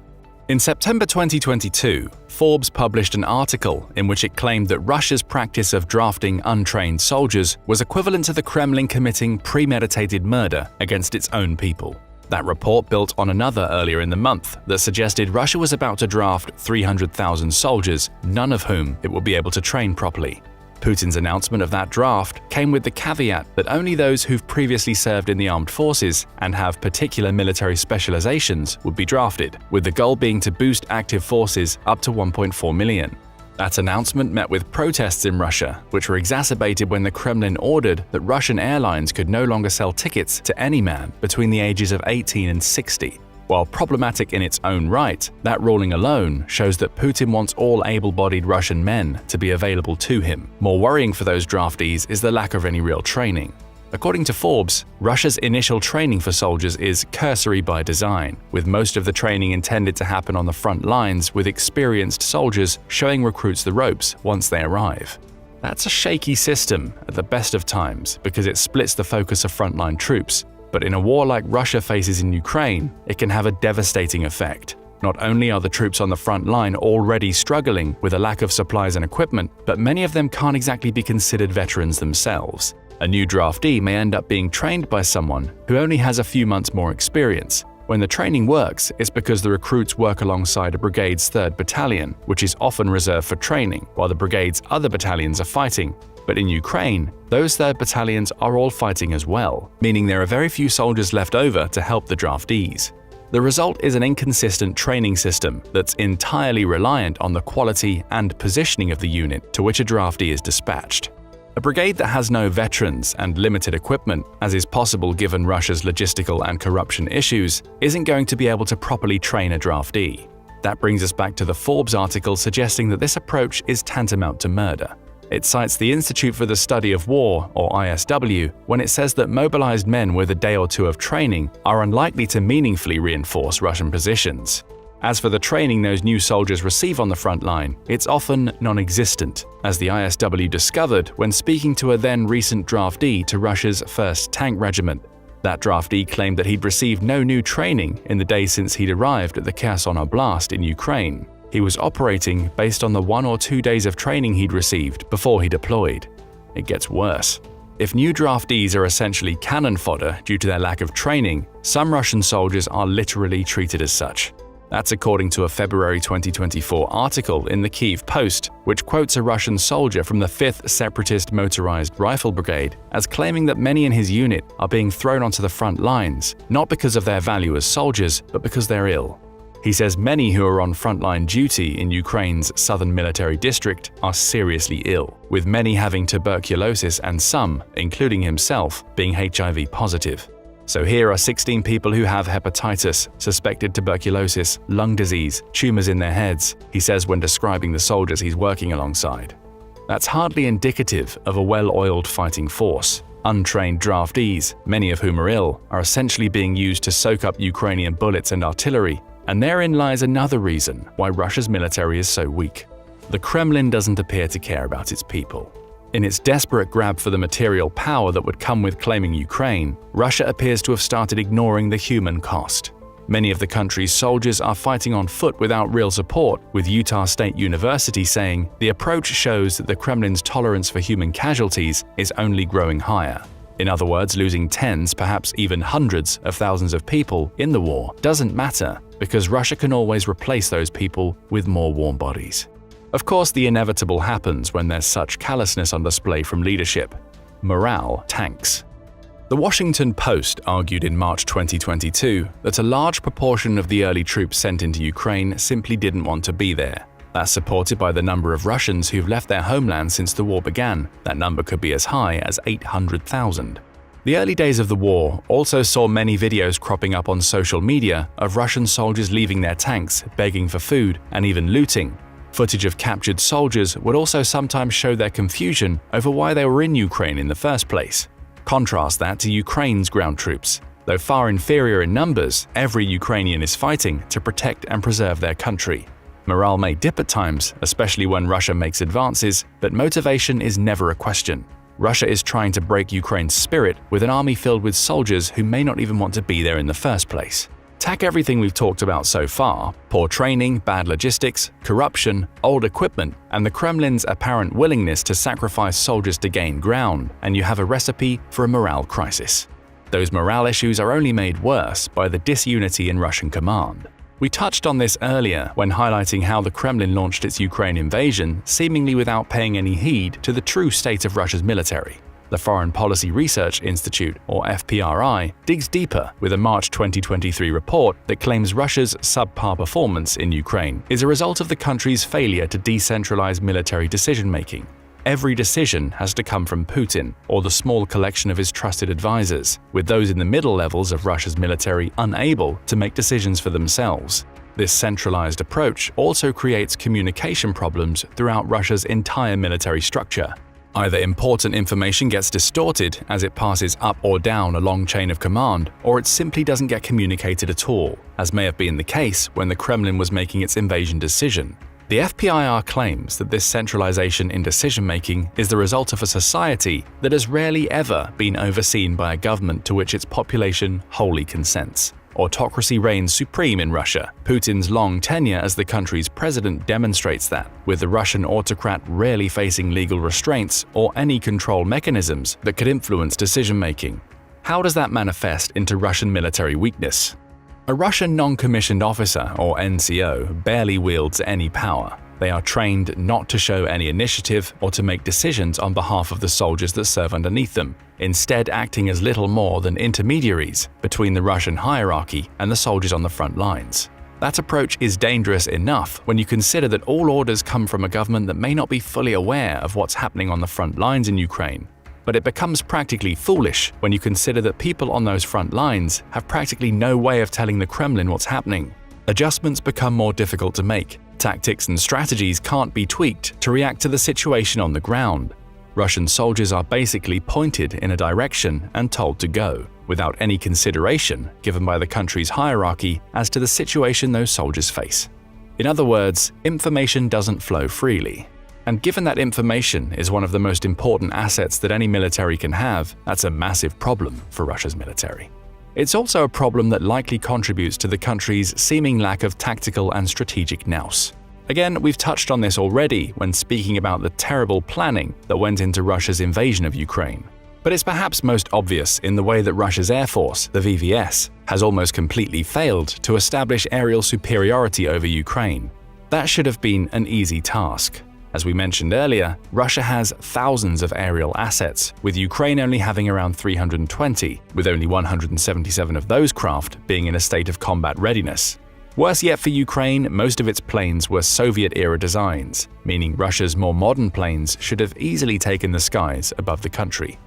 [SPEAKER 1] In September 2022, Forbes published an article in which it claimed that Russia's practice of drafting untrained soldiers was equivalent to the Kremlin committing premeditated murder against its own people. That report built on another earlier in the month that suggested Russia was about to draft 300,000 soldiers, none of whom it would be able to train properly. Putin's announcement of that draft came with the caveat that only those who've previously served in the armed forces and have particular military specializations would be drafted, with the goal being to boost active forces up to 1.4 million. That announcement met with protests in Russia, which were exacerbated when the Kremlin ordered that Russian airlines could no longer sell tickets to any man between the ages of 18 and 60. While problematic in its own right, that ruling alone shows that Putin wants all able-bodied Russian men to be available to him. More worrying for those draftees is the lack of any real training. According to Forbes, Russia's initial training for soldiers is cursory by design, with most of the training intended to happen on the front lines with experienced soldiers showing recruits the ropes once they arrive. That's a shaky system at the best of times because it splits the focus of frontline troops. But in a war like Russia faces in Ukraine, it can have a devastating effect. Not only are the troops on the front line already struggling with a lack of supplies and equipment, but many of them can't exactly be considered veterans themselves. A new draftee may end up being trained by someone who only has a few months more experience. When the training works, it's because the recruits work alongside a brigade's 3rd Battalion, which is often reserved for training, while the brigade's other battalions are fighting. But in Ukraine, those 3rd battalions are all fighting as well, meaning there are very few soldiers left over to help the draftees. The result is an inconsistent training system that's entirely reliant on the quality and positioning of the unit to which a draftee is dispatched. A brigade that has no veterans and limited equipment, as is possible given Russia's logistical and corruption issues, isn't going to be able to properly train a draftee. That brings us back to the Forbes article suggesting that this approach is tantamount to murder. It cites the Institute for the Study of War, or ISW, when it says that mobilized men with a day or two of training are unlikely to meaningfully reinforce Russian positions. As for the training those new soldiers receive on the front line, it's often non-existent, as the ISW discovered when speaking to a then recent draftee to Russia's 1st Tank Regiment. That draftee claimed that he'd received no new training in the days since he'd arrived at the Kherson Oblast in Ukraine. He was operating based on the 1 or 2 days of training he'd received before he deployed. It gets worse. If new draftees are essentially cannon fodder due to their lack of training, some Russian soldiers are literally treated as such. That's according to a February 2024 article in the Kyiv Post, which quotes a Russian soldier from the 5th Separatist Motorized Rifle Brigade as claiming that many in his unit are being thrown onto the front lines, not because of their value as soldiers, but because they're ill. He says many who are on frontline duty in Ukraine's southern military district are seriously ill, with many having tuberculosis and some, including himself, being HIV positive. So here are 16 people who have hepatitis, suspected tuberculosis, lung disease, tumors in their heads, he says when describing the soldiers he's working alongside. That's hardly indicative of a well-oiled fighting force. Untrained draftees, many of whom are ill, are essentially being used to soak up Ukrainian bullets and artillery. And therein lies another reason why Russia's military is so weak. The Kremlin doesn't appear to care about its people. In its desperate grab for the material power that would come with claiming Ukraine, Russia appears to have started ignoring the human cost. Many of the country's soldiers are fighting on foot without real support, with Utah State University saying the approach shows that the Kremlin's tolerance for human casualties is only growing higher. In other words, losing tens, perhaps even hundreds of thousands of people in the war doesn't matter because Russia can always replace those people with more warm bodies. Of course, the inevitable happens when there's such callousness on display from leadership. Morale tanks. The Washington Post argued in March 2022 that a large proportion of the early troops sent into Ukraine simply didn't want to be there. That's supported by the number of Russians who've left their homeland since the war began. That number could be as high as 800,000. The early days of the war also saw many videos cropping up on social media of Russian soldiers leaving their tanks, begging for food, and even looting. Footage of captured soldiers would also sometimes show their confusion over why they were in Ukraine in the first place. Contrast that to Ukraine's ground troops. Though far inferior in numbers, every Ukrainian is fighting to protect and preserve their country. Morale may dip at times, especially when Russia makes advances, but motivation is never a question. Russia is trying to break Ukraine's spirit with an army filled with soldiers who may not even want to be there in the first place. Tack everything we've talked about so far – poor training, bad logistics, corruption, old equipment, and the Kremlin's apparent willingness to sacrifice soldiers to gain ground, and you have a recipe for a morale crisis. Those morale issues are only made worse by the disunity in Russian command. We touched on this earlier when highlighting how the Kremlin launched its Ukraine invasion seemingly without paying any heed to the true state of Russia's military. The Foreign Policy Research Institute, or FPRI, digs deeper with a March 2023 report that claims Russia's subpar performance in Ukraine is a result of the country's failure to decentralize military decision-making. Every decision has to come from Putin or the small collection of his trusted advisors, with those in the middle levels of Russia's military unable to make decisions for themselves. This centralized approach also creates communication problems throughout Russia's entire military structure. Either important information gets distorted as it passes up or down a long chain of command, or it simply doesn't get communicated at all, as may have been the case when the Kremlin was making its invasion decision. The FPIR claims that this centralization in decision-making is the result of a society that has rarely ever been overseen by a government to which its population wholly consents. Autocracy reigns supreme in Russia. Putin's long tenure as the country's president demonstrates that, with the Russian autocrat rarely facing legal restraints or any control mechanisms that could influence decision-making. How does that manifest into Russian military weakness? A Russian non-commissioned officer, or NCO, barely wields any power. They are trained not to show any initiative or to make decisions on behalf of the soldiers that serve underneath them, instead acting as little more than intermediaries between the Russian hierarchy and the soldiers on the front lines. That approach is dangerous enough when you consider that all orders come from a government that may not be fully aware of what's happening on the front lines in Ukraine. But it becomes practically foolish when you consider that people on those front lines have practically no way of telling the Kremlin what's happening. Adjustments become more difficult to make. Tactics and strategies can't be tweaked to react to the situation on the ground. Russian soldiers are basically pointed in a direction and told to go, without any consideration given by the country's hierarchy as to the situation those soldiers face. In other words, information doesn't flow freely. And given that information is one of the most important assets that any military can have, that's a massive problem for Russia's military. It's also a problem that likely contributes to the country's seeming lack of tactical and strategic nous. Again, we've touched on this already when speaking about the terrible planning that went into Russia's invasion of Ukraine. But it's perhaps most obvious in the way that Russia's Air Force, the VVS, has almost completely failed to establish aerial superiority over Ukraine. That should have been an easy task. As we mentioned earlier, Russia has thousands of aerial assets, with Ukraine only having around 320, with only 177 of those craft being in a state of combat readiness. Worse yet for Ukraine, most of its planes were Soviet-era designs, meaning Russia's more modern planes should have easily taken the skies above the country.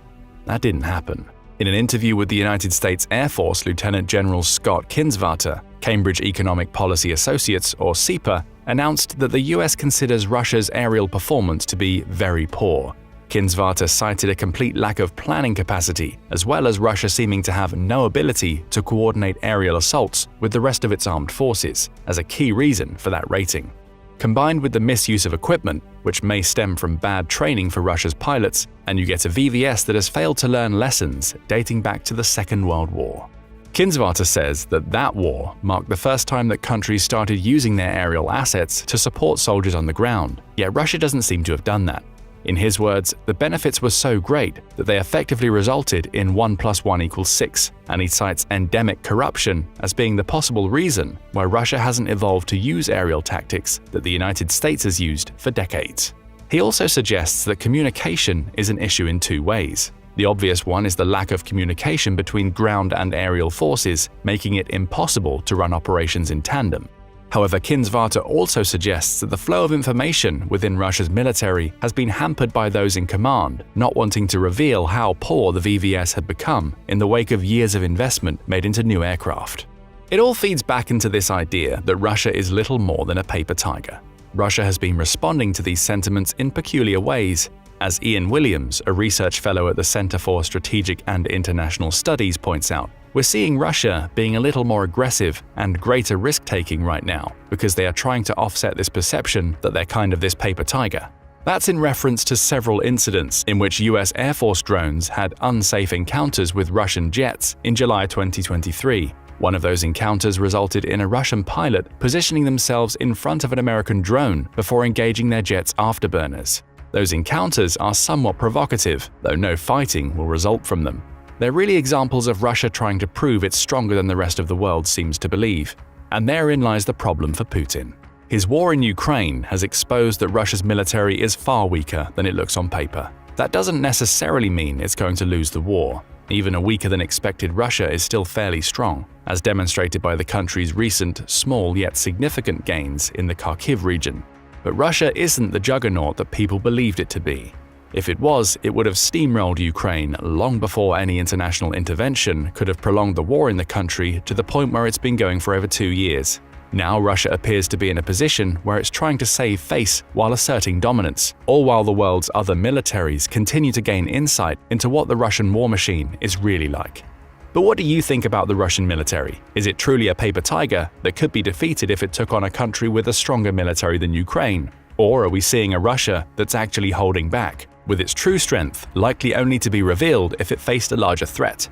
[SPEAKER 1] That didn't happen. In an interview with the United States Air Force Lieutenant General Scott Kinsvater, Cambridge Economic Policy Associates, or CEPA, announced that the US considers Russia's aerial performance to be very poor. Kinsvater cited a complete lack of planning capacity, as well as Russia seeming to have no ability to coordinate aerial assaults with the rest of its armed forces, as a key reason for that rating. Combined with the misuse of equipment, which may stem from bad training for Russia's pilots, and you get a VVS that has failed to learn lessons dating back to the Second World War. Kinsvater says that war marked the first time that countries started using their aerial assets to support soldiers on the ground, yet Russia doesn't seem to have done that. In his words, the benefits were so great that they effectively resulted in 1 + 1 = 6, and he cites endemic corruption as being the possible reason why Russia hasn't evolved to use aerial tactics that the United States has used for decades. He also suggests that communication is an issue in two ways. The obvious one is the lack of communication between ground and aerial forces, making it impossible to run operations in tandem. However, Kinsvater also suggests that the flow of information within Russia's military has been hampered by those in command, not wanting to reveal how poor the VVS had become in the wake of years of investment made into new aircraft. It all feeds back into this idea that Russia is little more than a paper tiger. Russia has been responding to these sentiments in peculiar ways. As Ian Williams, a research fellow at the Center for Strategic and International Studies, points out, we're seeing Russia being a little more aggressive and greater risk-taking right now because they are trying to offset this perception that they're kind of this paper tiger. That's in reference to several incidents in which US Air Force drones had unsafe encounters with Russian jets in July 2023. One of those encounters resulted in a Russian pilot positioning themselves in front of an American drone before engaging their jet's afterburners. Those encounters are somewhat provocative, though no fighting will result from them. They're really examples of Russia trying to prove it's stronger than the rest of the world seems to believe. And therein lies the problem for Putin. His war in Ukraine has exposed that Russia's military is far weaker than it looks on paper. That doesn't necessarily mean it's going to lose the war. Even a weaker than expected Russia is still fairly strong, as demonstrated by the country's recent, small yet significant gains in the Kharkiv region. But Russia isn't the juggernaut that people believed it to be. If it was, it would have steamrolled Ukraine long before any international intervention could have prolonged the war in the country to the point where it's been going for over 2 years. Now Russia appears to be in a position where it's trying to save face while asserting dominance, all while the world's other militaries continue to gain insight into what the Russian war machine is really like. But what do you think about the Russian military? Is it truly a paper tiger that could be defeated if it took on a country with a stronger military than Ukraine? Or are we seeing a Russia that's actually holding back, with its true strength likely only to be revealed if it faced a larger threat?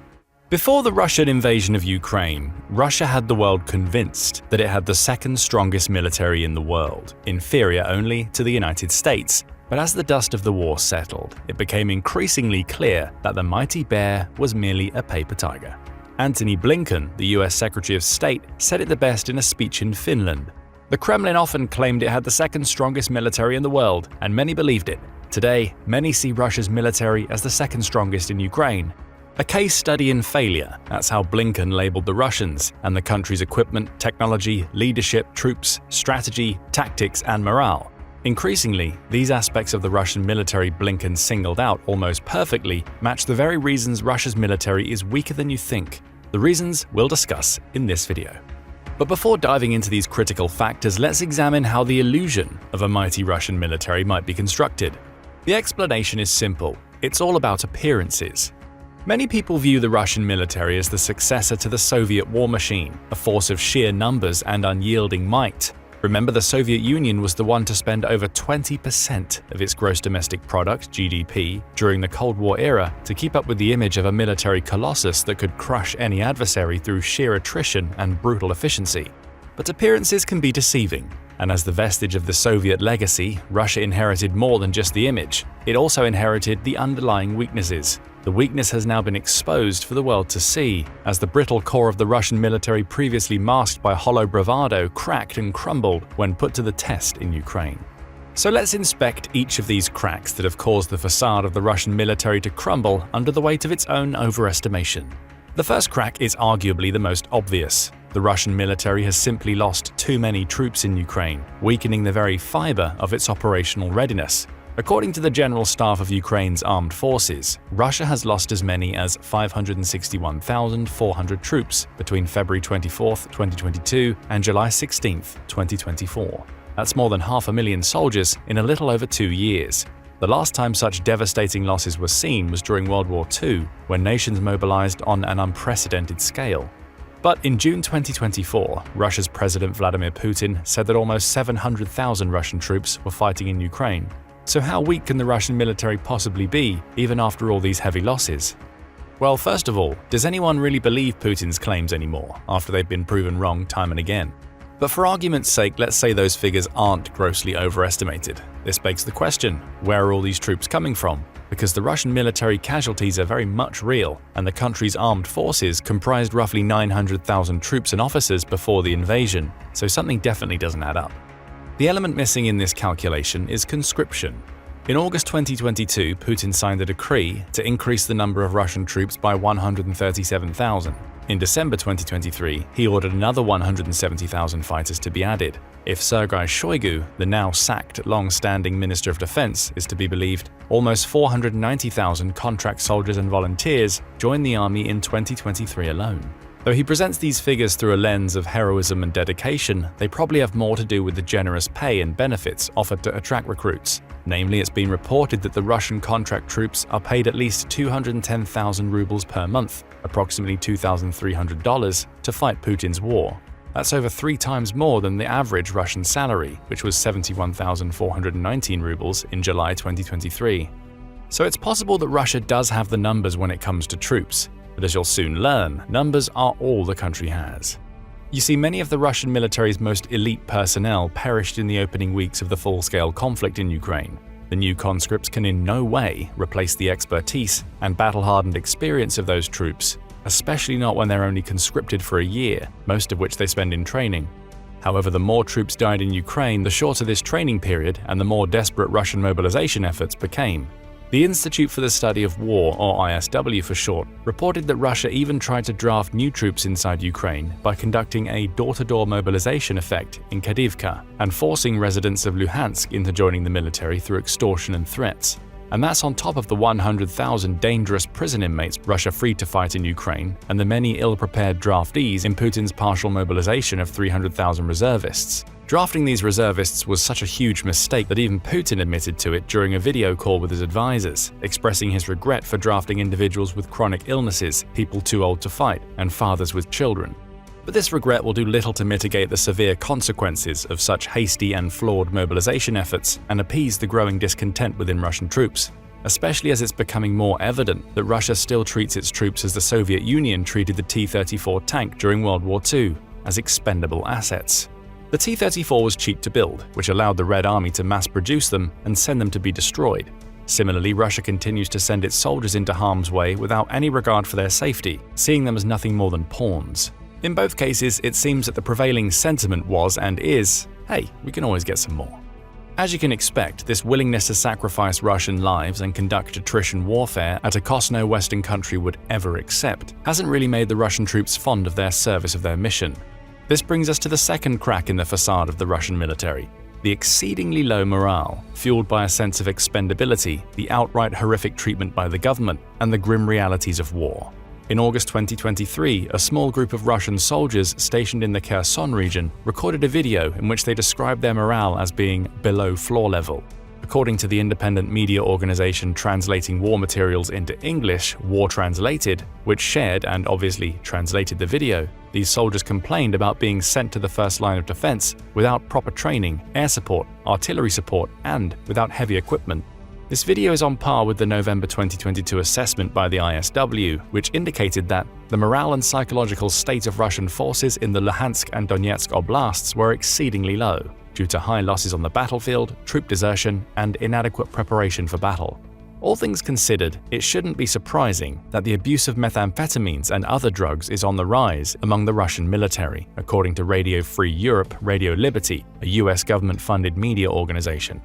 [SPEAKER 1] Before the Russian invasion of Ukraine, Russia had the world convinced that it had the second strongest military in the world, inferior only to the United States. But as the dust of the war settled, it became increasingly clear that the mighty bear was merely a paper tiger. Antony Blinken, the US Secretary of State, said it the best in a speech in Finland. The Kremlin often claimed it had the second strongest military in the world, and many believed it. Today, many see Russia's military as the second strongest in Ukraine. A case study in failure, that's how Blinken labeled the Russians, and the country's equipment, technology, leadership, troops, strategy, tactics, and morale. Increasingly, these aspects of the Russian military Blinken singled out almost perfectly match the very reasons Russia's military is weaker than you think. The reasons we'll discuss in this video. But before diving into these critical factors, let's examine how the illusion of a mighty Russian military might be constructed. The explanation is simple. It's all about appearances. Many people view the Russian military as the successor to the Soviet war machine, a force of sheer numbers and unyielding might. Remember, the Soviet Union was the one to spend over 20% of its gross domestic product, GDP, during the Cold War era to keep up with the image of a military colossus that could crush any adversary through sheer attrition and brutal efficiency. But appearances can be deceiving, and as the vestige of the Soviet legacy, Russia inherited more than just the image. It also inherited the underlying weaknesses. The weakness has now been exposed for the world to see, as the brittle core of the Russian military previously masked by hollow bravado cracked and crumbled when put to the test in Ukraine. So let's inspect each of these cracks that have caused the facade of the Russian military to crumble under the weight of its own overestimation. The first crack is arguably the most obvious. The Russian military has simply lost too many troops in Ukraine, weakening the very fiber of its operational readiness. According to the General Staff of Ukraine's armed forces, Russia has lost as many as 561,400 troops between February 24, 2022 and July 16, 2024. That's more than 500,000 soldiers in a little over 2 years. The last time such devastating losses were seen was during World War II, when nations mobilized on an unprecedented scale. But in June 2024, Russia's President Vladimir Putin said that almost 700,000 Russian troops were fighting in Ukraine. So how weak can the Russian military possibly be, even after all these heavy losses? Well, first of all, does anyone really believe Putin's claims anymore, after they've been proven wrong time and again? But for argument's sake, let's say those figures aren't grossly overestimated. This begs the question, where are all these troops coming from? Because the Russian military casualties are very much real, and the country's armed forces comprised roughly 900,000 troops and officers before the invasion, so something definitely doesn't add up. The element missing in this calculation is conscription. In August 2022, Putin signed a decree to increase the number of Russian troops by 137,000. In December 2023, he ordered another 170,000 fighters to be added. If Sergei Shoigu, the now sacked long-standing Minister of Defense, is to be believed, almost 490,000 contract soldiers and volunteers joined the army in 2023 alone. Though he presents these figures through a lens of heroism and dedication, they probably have more to do with the generous pay and benefits offered to attract recruits. Namely, it's been reported that the Russian contract troops are paid at least 210,000 rubles per month, approximately $2,300, to fight Putin's war. That's over 3 times more than the average Russian salary, which was 71,419 rubles in July 2023. So it's possible that Russia does have the numbers when it comes to troops. But as you'll soon learn, numbers are all the country has. You see, many of the Russian military's most elite personnel perished in the opening weeks of the full-scale conflict in Ukraine. The new conscripts can in no way replace the expertise and battle-hardened experience of those troops, especially not when they're only conscripted for a year, most of which they spend in training. However, the more troops died in Ukraine, the shorter this training period and the more desperate Russian mobilization efforts became. The Institute for the Study of War, or ISW for short, reported that Russia even tried to draft new troops inside Ukraine by conducting a door-to-door mobilization effect in Kadivka and forcing residents of Luhansk into joining the military through extortion and threats. And that's on top of the 100,000 dangerous prison inmates Russia freed to fight in Ukraine and the many ill-prepared draftees in Putin's partial mobilization of 300,000 reservists. Drafting these reservists was such a huge mistake that even Putin admitted to it during a video call with his advisors, expressing his regret for drafting individuals with chronic illnesses, people too old to fight, and fathers with children. But this regret will do little to mitigate the severe consequences of such hasty and flawed mobilization efforts and appease the growing discontent within Russian troops, especially as it's becoming more evident that Russia still treats its troops as the Soviet Union treated the T-34 tank during World War II, as expendable assets. The T-34 was cheap to build, which allowed the Red Army to mass-produce them and send them to be destroyed. Similarly, Russia continues to send its soldiers into harm's way without any regard for their safety, seeing them as nothing more than pawns. In both cases, it seems that the prevailing sentiment was and is, hey, we can always get some more. As you can expect, this willingness to sacrifice Russian lives and conduct attrition warfare at a cost no Western country would ever accept hasn't really made the Russian troops fond of their service of their mission. This brings us to the second crack in the facade of the Russian military: the exceedingly low morale, fueled by a sense of expendability, the outright horrific treatment by the government, and the grim realities of war. In August 2023, a small group of Russian soldiers stationed in the Kherson region recorded a video in which they described their morale as being below floor level. According to the independent media organization translating war materials into English, War Translated, which shared and obviously translated the video, these soldiers complained about being sent to the first line of defense without proper training, air support, artillery support, and without heavy equipment. This video is on par with the November 2022 assessment by the ISW, which indicated that the morale and psychological state of Russian forces in the Luhansk and Donetsk oblasts were exceedingly low, due to high losses on the battlefield, troop desertion, and inadequate preparation for battle. All things considered, it shouldn't be surprising that the abuse of methamphetamines and other drugs is on the rise among the Russian military, according to Radio Free Europe, Radio Liberty, a US government-funded media organization.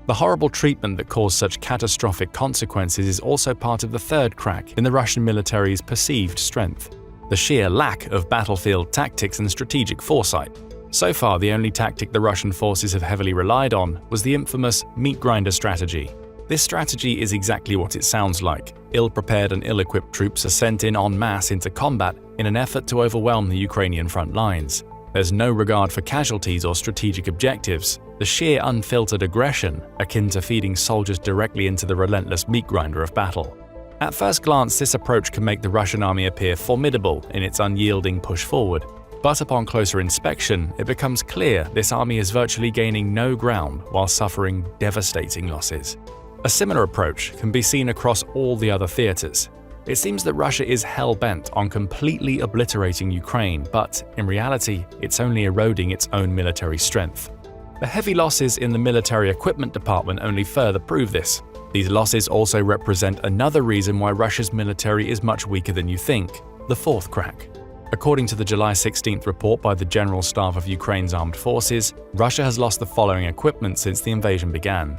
[SPEAKER 1] The horrible treatment that caused such catastrophic consequences is also part of the third crack in the Russian military's perceived strength: the sheer lack of battlefield tactics and strategic foresight. So far, the only tactic the Russian forces have heavily relied on was the infamous meat grinder strategy. This strategy is exactly what it sounds like. Ill-prepared and ill-equipped troops are sent in en masse into combat in an effort to overwhelm the Ukrainian front lines. There's no regard for casualties or strategic objectives. The sheer unfiltered aggression, akin to feeding soldiers directly into the relentless meat grinder of battle. At first glance, this approach can make the Russian army appear formidable in its unyielding push forward. But upon closer inspection, it becomes clear this army is virtually gaining no ground while suffering devastating losses. A similar approach can be seen across all the other theaters. It seems that Russia is hell-bent on completely obliterating Ukraine, but in reality, it's only eroding its own military strength. The heavy losses in the military equipment department only further prove this. These losses also represent another reason why Russia's military is much weaker than you think: the fourth crack. According to the July 16th report by the General Staff of Ukraine's armed forces, Russia has lost the following equipment since the invasion began: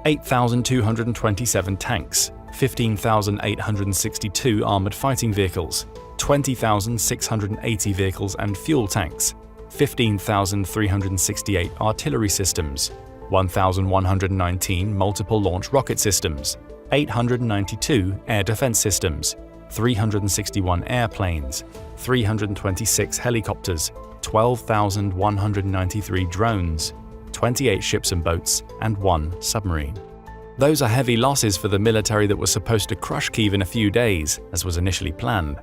[SPEAKER 1] 8,227 tanks, 15,862 armored fighting vehicles, 20,680 vehicles and fuel tanks, 15,368 artillery systems, 1,119 multiple launch rocket systems, 892 air defense systems, 361 airplanes, 326 helicopters, 12,193 drones, 28 ships and boats, and 1 submarine. Those are heavy losses for the military that was supposed to crush Kyiv in a few days, as was initially planned.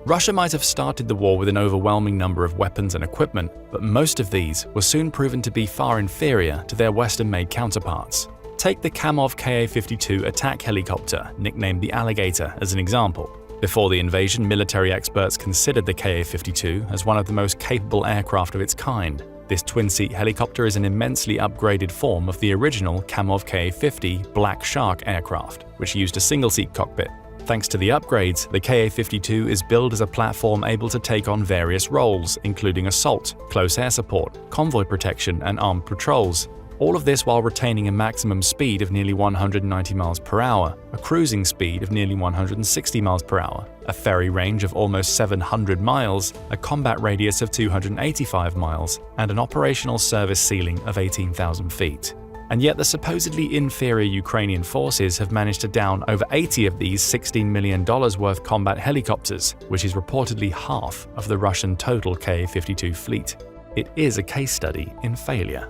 [SPEAKER 1] Russia might have started the war with an overwhelming number of weapons and equipment, but most of these were soon proven to be far inferior to their Western-made counterparts. Take the Kamov Ka-52 attack helicopter, nicknamed the Alligator, as an example. Before the invasion, military experts considered the Ka-52 as one of the most capable aircraft of its kind. This twin-seat helicopter is an immensely upgraded form of the original Kamov Ka-50 Black Shark aircraft, which used a single-seat cockpit. Thanks to the upgrades, the Ka-52 is billed as a platform able to take on various roles, including assault, close air support, convoy protection, and armed patrols. All of this while retaining a maximum speed of nearly 190 miles per hour, a cruising speed of nearly 160 miles per hour, a ferry range of almost 700 miles, a combat radius of 285 miles, and an operational service ceiling of 18,000 feet. And yet the supposedly inferior Ukrainian forces have managed to down over 80 of these $16 million worth combat helicopters, which is reportedly half of the Russian total Ka-52 fleet. It is a case study in failure.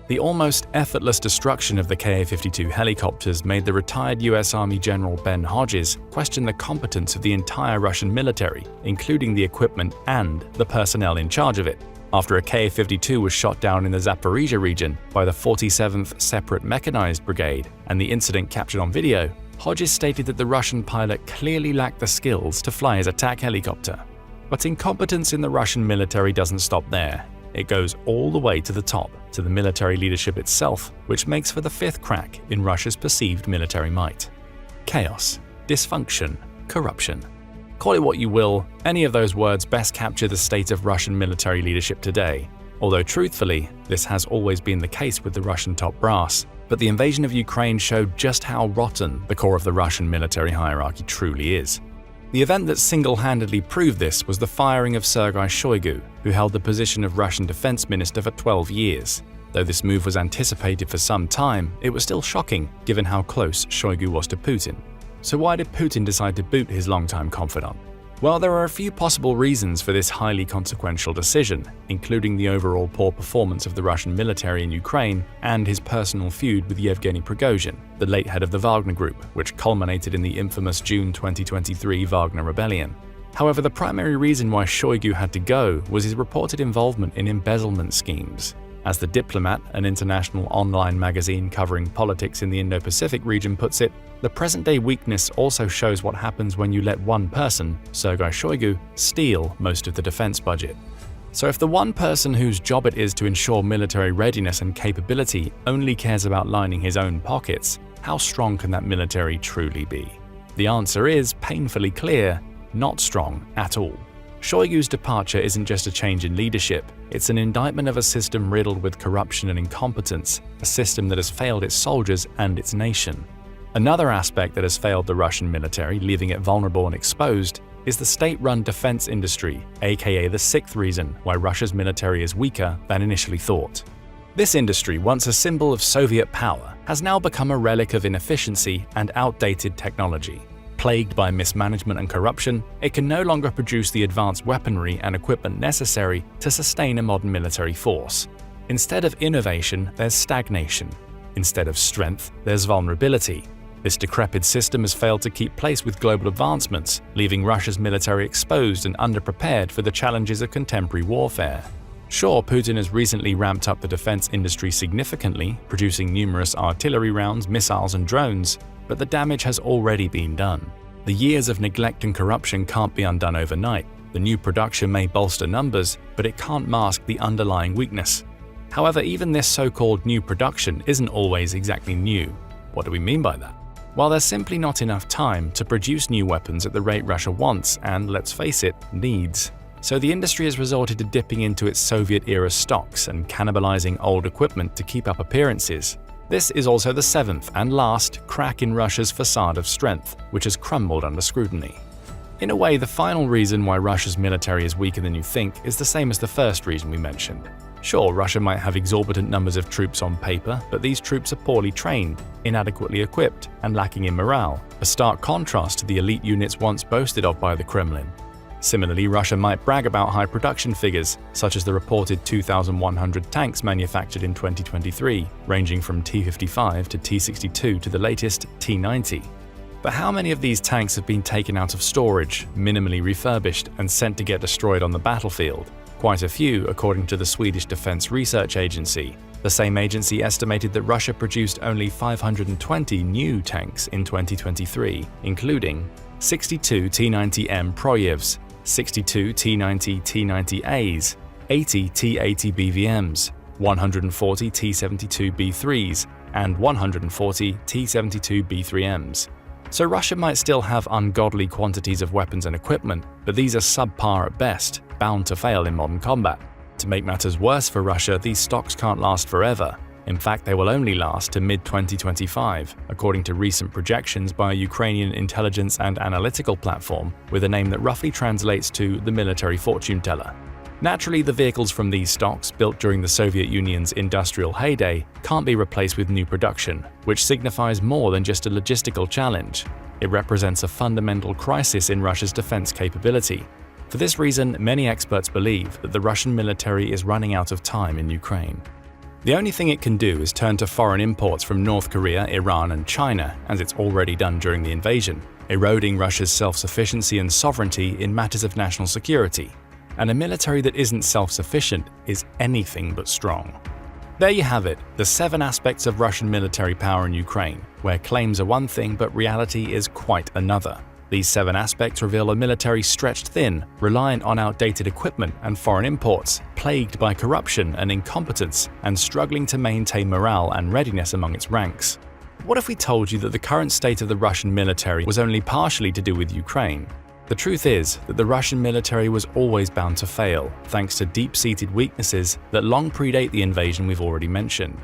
[SPEAKER 1] The almost effortless destruction of the Ka-52 helicopters made the retired US Army General Ben Hodges question the competence of the entire Russian military, including the equipment and the personnel in charge of it. After a Ka-52 was shot down in the Zaporizhia region by the 47th Separate Mechanized Brigade and the incident captured on video, Hodges stated that the Russian pilot clearly lacked the skills to fly his attack helicopter. But incompetence in the Russian military doesn't stop there. It goes all the way to the top, to the military leadership itself, which makes for the fifth crack in Russia's perceived military might: chaos, dysfunction, corruption. Call it what you will, any of those words best capture the state of Russian military leadership today. Although truthfully, this has always been the case with the Russian top brass, but the invasion of Ukraine showed just how rotten the core of the Russian military hierarchy truly is. The event that single-handedly proved this was the firing of Sergei Shoigu, who held the position of Russian defense minister for 12 years. Though this move was anticipated for some time, it was still shocking given how close Shoigu was to Putin. So why did Putin decide to boot his longtime confidant? Well, there are a few possible reasons for this highly consequential decision, including the overall poor performance of the Russian military in Ukraine and his personal feud with Yevgeny Prigozhin, the late head of the Wagner Group, which culminated in the infamous June 2023 Wagner rebellion. However, the primary reason why Shoigu had to go was his reported involvement in embezzlement schemes. As The Diplomat, an international online magazine covering politics in the Indo-Pacific region, puts it, the present-day weakness also shows what happens when you let one person, Sergei Shoigu, steal most of the defense budget. So if the one person whose job it is to ensure military readiness and capability only cares about lining his own pockets, how strong can that military truly be? The answer is painfully clear: not strong at all. Shoigu's departure isn't just a change in leadership, it's an indictment of a system riddled with corruption and incompetence, a system that has failed its soldiers and its nation. Another aspect that has failed the Russian military, leaving it vulnerable and exposed, is the state-run defense industry, aka the sixth reason why Russia's military is weaker than initially thought. This industry, once a symbol of Soviet power, has now become a relic of inefficiency and outdated technology. Plagued by mismanagement and corruption, it can no longer produce the advanced weaponry and equipment necessary to sustain a modern military force. Instead of innovation, there's stagnation. Instead of strength, there's vulnerability. This decrepit system has failed to keep pace with global advancements, leaving Russia's military exposed and underprepared for the challenges of contemporary warfare. Sure, Putin has recently ramped up the defense industry significantly, producing numerous artillery rounds, missiles, and drones, but the damage has already been done. The years of neglect and corruption can't be undone overnight. The new production may bolster numbers, but it can't mask the underlying weakness. However, even this so-called new production isn't always exactly new. What do we mean by that? Well, there's simply not enough time to produce new weapons at the rate Russia wants and, let's face it, needs. So the industry has resorted to dipping into its Soviet-era stocks and cannibalizing old equipment to keep up appearances. This is also the seventh and last crack in Russia's facade of strength, which has crumbled under scrutiny. In a way, the final reason why Russia's military is weaker than you think is the same as the first reason we mentioned. Sure, Russia might have exorbitant numbers of troops on paper, but these troops are poorly trained, inadequately equipped, and lacking in morale, a stark contrast to the elite units once boasted of by the Kremlin. Similarly, Russia might brag about high production figures, such as the reported 2,100 tanks manufactured in 2023, ranging from T-55 to T-62 to the latest T-90. But how many of these tanks have been taken out of storage, minimally refurbished, and sent to get destroyed on the battlefield? Quite a few, according to the Swedish Defense Research Agency. The same agency estimated that Russia produced only 520 new tanks in 2023, including 62 T-90M Proyevs, 62 T-90 T-90As, 80 T-80 BVMs, 140 T-72 B3s, and 140 T-72 B3Ms. So Russia might still have ungodly quantities of weapons and equipment, but these are subpar at best, bound to fail in modern combat. To make matters worse for Russia, these stocks can't last forever. In fact, they will only last to mid-2025, according to recent projections by a Ukrainian intelligence and analytical platform with a name that roughly translates to the military fortune teller. Naturally, the vehicles from these stocks, built during the Soviet Union's industrial heyday, can't be replaced with new production, which signifies more than just a logistical challenge. It represents a fundamental crisis in Russia's defense capability. For this reason, many experts believe that the Russian military is running out of time in Ukraine. The only thing it can do is turn to foreign imports from North Korea, Iran, and China, as it's already done during the invasion, eroding Russia's self-sufficiency and sovereignty in matters of national security. And a military that isn't self-sufficient is anything but strong. There you have it, the 7 aspects of Russian military power in Ukraine, where claims are one thing but reality is quite another. These 7 aspects reveal a military stretched thin, reliant on outdated equipment and foreign imports, plagued by corruption and incompetence, and struggling to maintain morale and readiness among its ranks. What if we told you that the current state of the Russian military was only partially to do with Ukraine? The truth is that the Russian military was always bound to fail, thanks to deep-seated weaknesses that long predate the invasion we've already mentioned.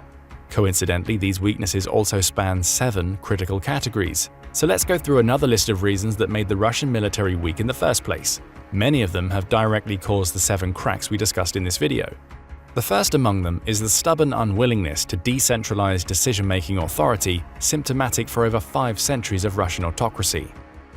[SPEAKER 1] Coincidentally, these weaknesses also span 7 critical categories. So let's go through another list of reasons that made the Russian military weak in the first place. Many of them have directly caused the 7 cracks we discussed in this video. The first among them is the stubborn unwillingness to decentralize decision-making authority, symptomatic for over 5 centuries of Russian autocracy.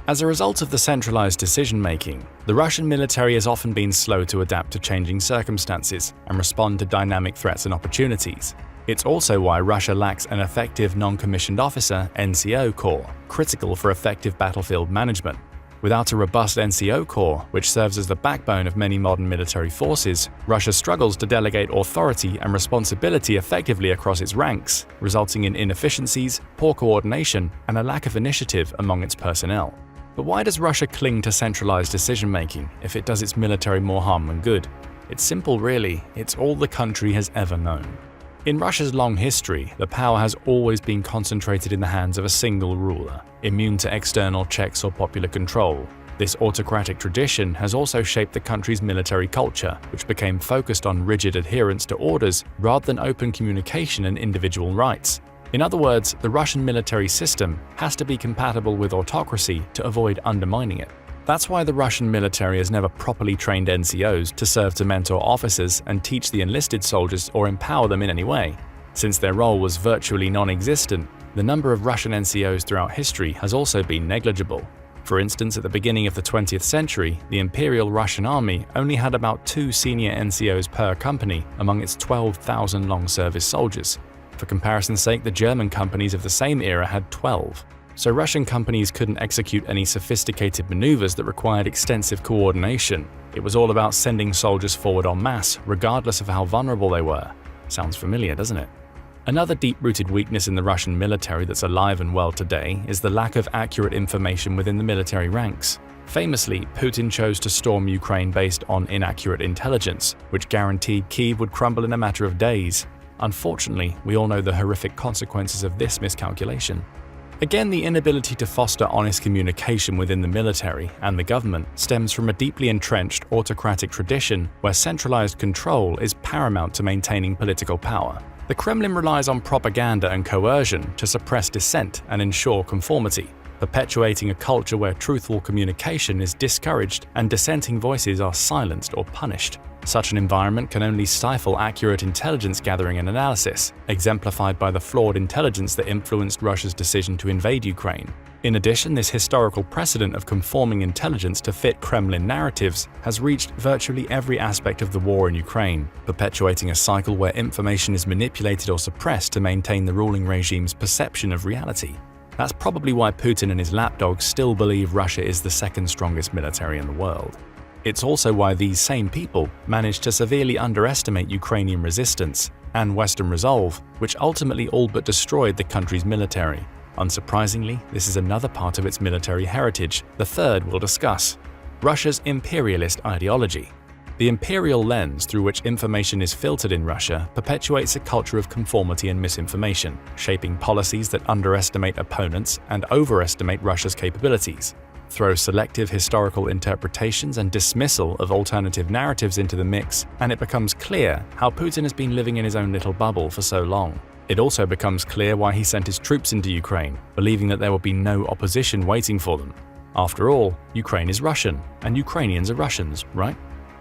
[SPEAKER 1] As a result of the centralized decision-making, the Russian military has often been slow to adapt to changing circumstances and respond to dynamic threats and opportunities. It's also why Russia lacks an effective non-commissioned officer (NCO) corps, critical for effective battlefield management. Without a robust NCO corps, which serves as the backbone of many modern military forces, Russia struggles to delegate authority and responsibility effectively across its ranks, resulting in inefficiencies, poor coordination, and a lack of initiative among its personnel. But why does Russia cling to centralized decision-making if it does its military more harm than good? It's simple really, it's all the country has ever known. In Russia's long history, the power has always been concentrated in the hands of a single ruler, immune to external checks or popular control. This autocratic tradition has also shaped the country's military culture, which became focused on rigid adherence to orders rather than open communication and individual rights. In other words, the Russian military system has to be compatible with autocracy to avoid undermining it. That's why the Russian military has never properly trained NCOs to serve to mentor officers and teach the enlisted soldiers or empower them in any way. Since their role was virtually non-existent, the number of Russian NCOs throughout history has also been negligible. For instance, at the beginning of the 20th century, the Imperial Russian Army only had about 2 senior NCOs per company among its 12,000 long-service soldiers. For comparison's sake, the German companies of the same era had 12. So Russian companies couldn't execute any sophisticated maneuvers that required extensive coordination. It was all about sending soldiers forward en masse, regardless of how vulnerable they were. Sounds familiar, doesn't it? Another deep-rooted weakness in the Russian military that's alive and well today is the lack of accurate information within the military ranks. Famously, Putin chose to storm Ukraine based on inaccurate intelligence, which guaranteed Kyiv would crumble in a matter of days. Unfortunately, we all know the horrific consequences of this miscalculation. Again, the inability to foster honest communication within the military and the government stems from a deeply entrenched autocratic tradition where centralized control is paramount to maintaining political power. The Kremlin relies on propaganda and coercion to suppress dissent and ensure conformity, perpetuating a culture where truthful communication is discouraged and dissenting voices are silenced or punished. Such an environment can only stifle accurate intelligence gathering and analysis, exemplified by the flawed intelligence that influenced Russia's decision to invade Ukraine. In addition, this historical precedent of conforming intelligence to fit Kremlin narratives has reached virtually every aspect of the war in Ukraine, perpetuating a cycle where information is manipulated or suppressed to maintain the ruling regime's perception of reality. That's probably why Putin and his lapdogs still believe Russia is the second strongest military in the world. It's also why these same people managed to severely underestimate Ukrainian resistance and Western resolve, which ultimately all but destroyed the country's military. Unsurprisingly, this is another part of its military heritage, the third we'll discuss: Russia's imperialist ideology. The imperial lens through which information is filtered in Russia perpetuates a culture of conformity and misinformation, shaping policies that underestimate opponents and overestimate Russia's capabilities. Throw selective historical interpretations and dismissal of alternative narratives into the mix, and it becomes clear how Putin has been living in his own little bubble for so long. It also becomes clear why he sent his troops into Ukraine, believing that there would be no opposition waiting for them. After all, Ukraine is Russian, and Ukrainians are Russians, right?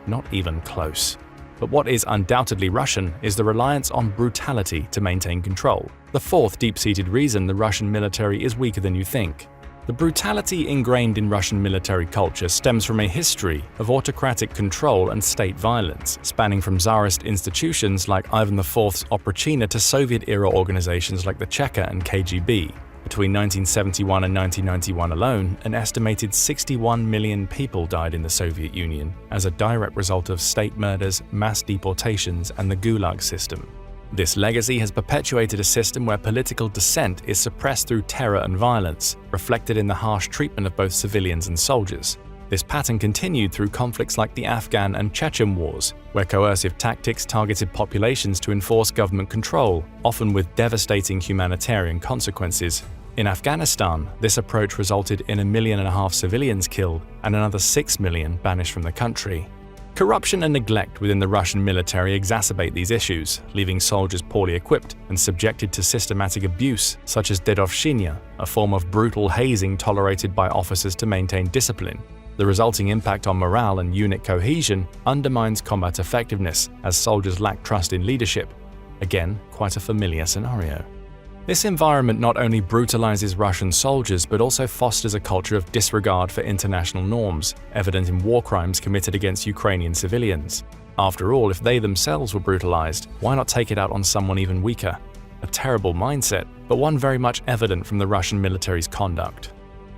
[SPEAKER 1] Not even close. But what is undoubtedly Russian is the reliance on brutality to maintain control. The fourth deep-seated reason the Russian military is weaker than you think. The brutality ingrained in Russian military culture stems from a history of autocratic control and state violence, spanning from Tsarist institutions like Ivan IV's Oprichnina to Soviet-era organizations like the Cheka and KGB. Between 1971 and 1991 alone, an estimated 61 million people died in the Soviet Union as a direct result of state murders, mass deportations, and the Gulag system. This legacy has perpetuated a system where political dissent is suppressed through terror and violence, reflected in the harsh treatment of both civilians and soldiers. This pattern continued through conflicts like the Afghan and Chechen wars, where coercive tactics targeted populations to enforce government control, often with devastating humanitarian consequences. In Afghanistan, this approach resulted in 1.5 million civilians killed and another 6 million banished from the country. Corruption and neglect within the Russian military exacerbate these issues, leaving soldiers poorly equipped and subjected to systematic abuse, such as dedovshchina, a form of brutal hazing tolerated by officers to maintain discipline. The resulting impact on morale and unit cohesion undermines combat effectiveness, as soldiers lack trust in leadership. Again, quite a familiar scenario. This environment not only brutalizes Russian soldiers but also fosters a culture of disregard for international norms, evident in war crimes committed against Ukrainian civilians. After all, if they themselves were brutalized, why not take it out on someone even weaker? A terrible mindset, but one very much evident from the Russian military's conduct.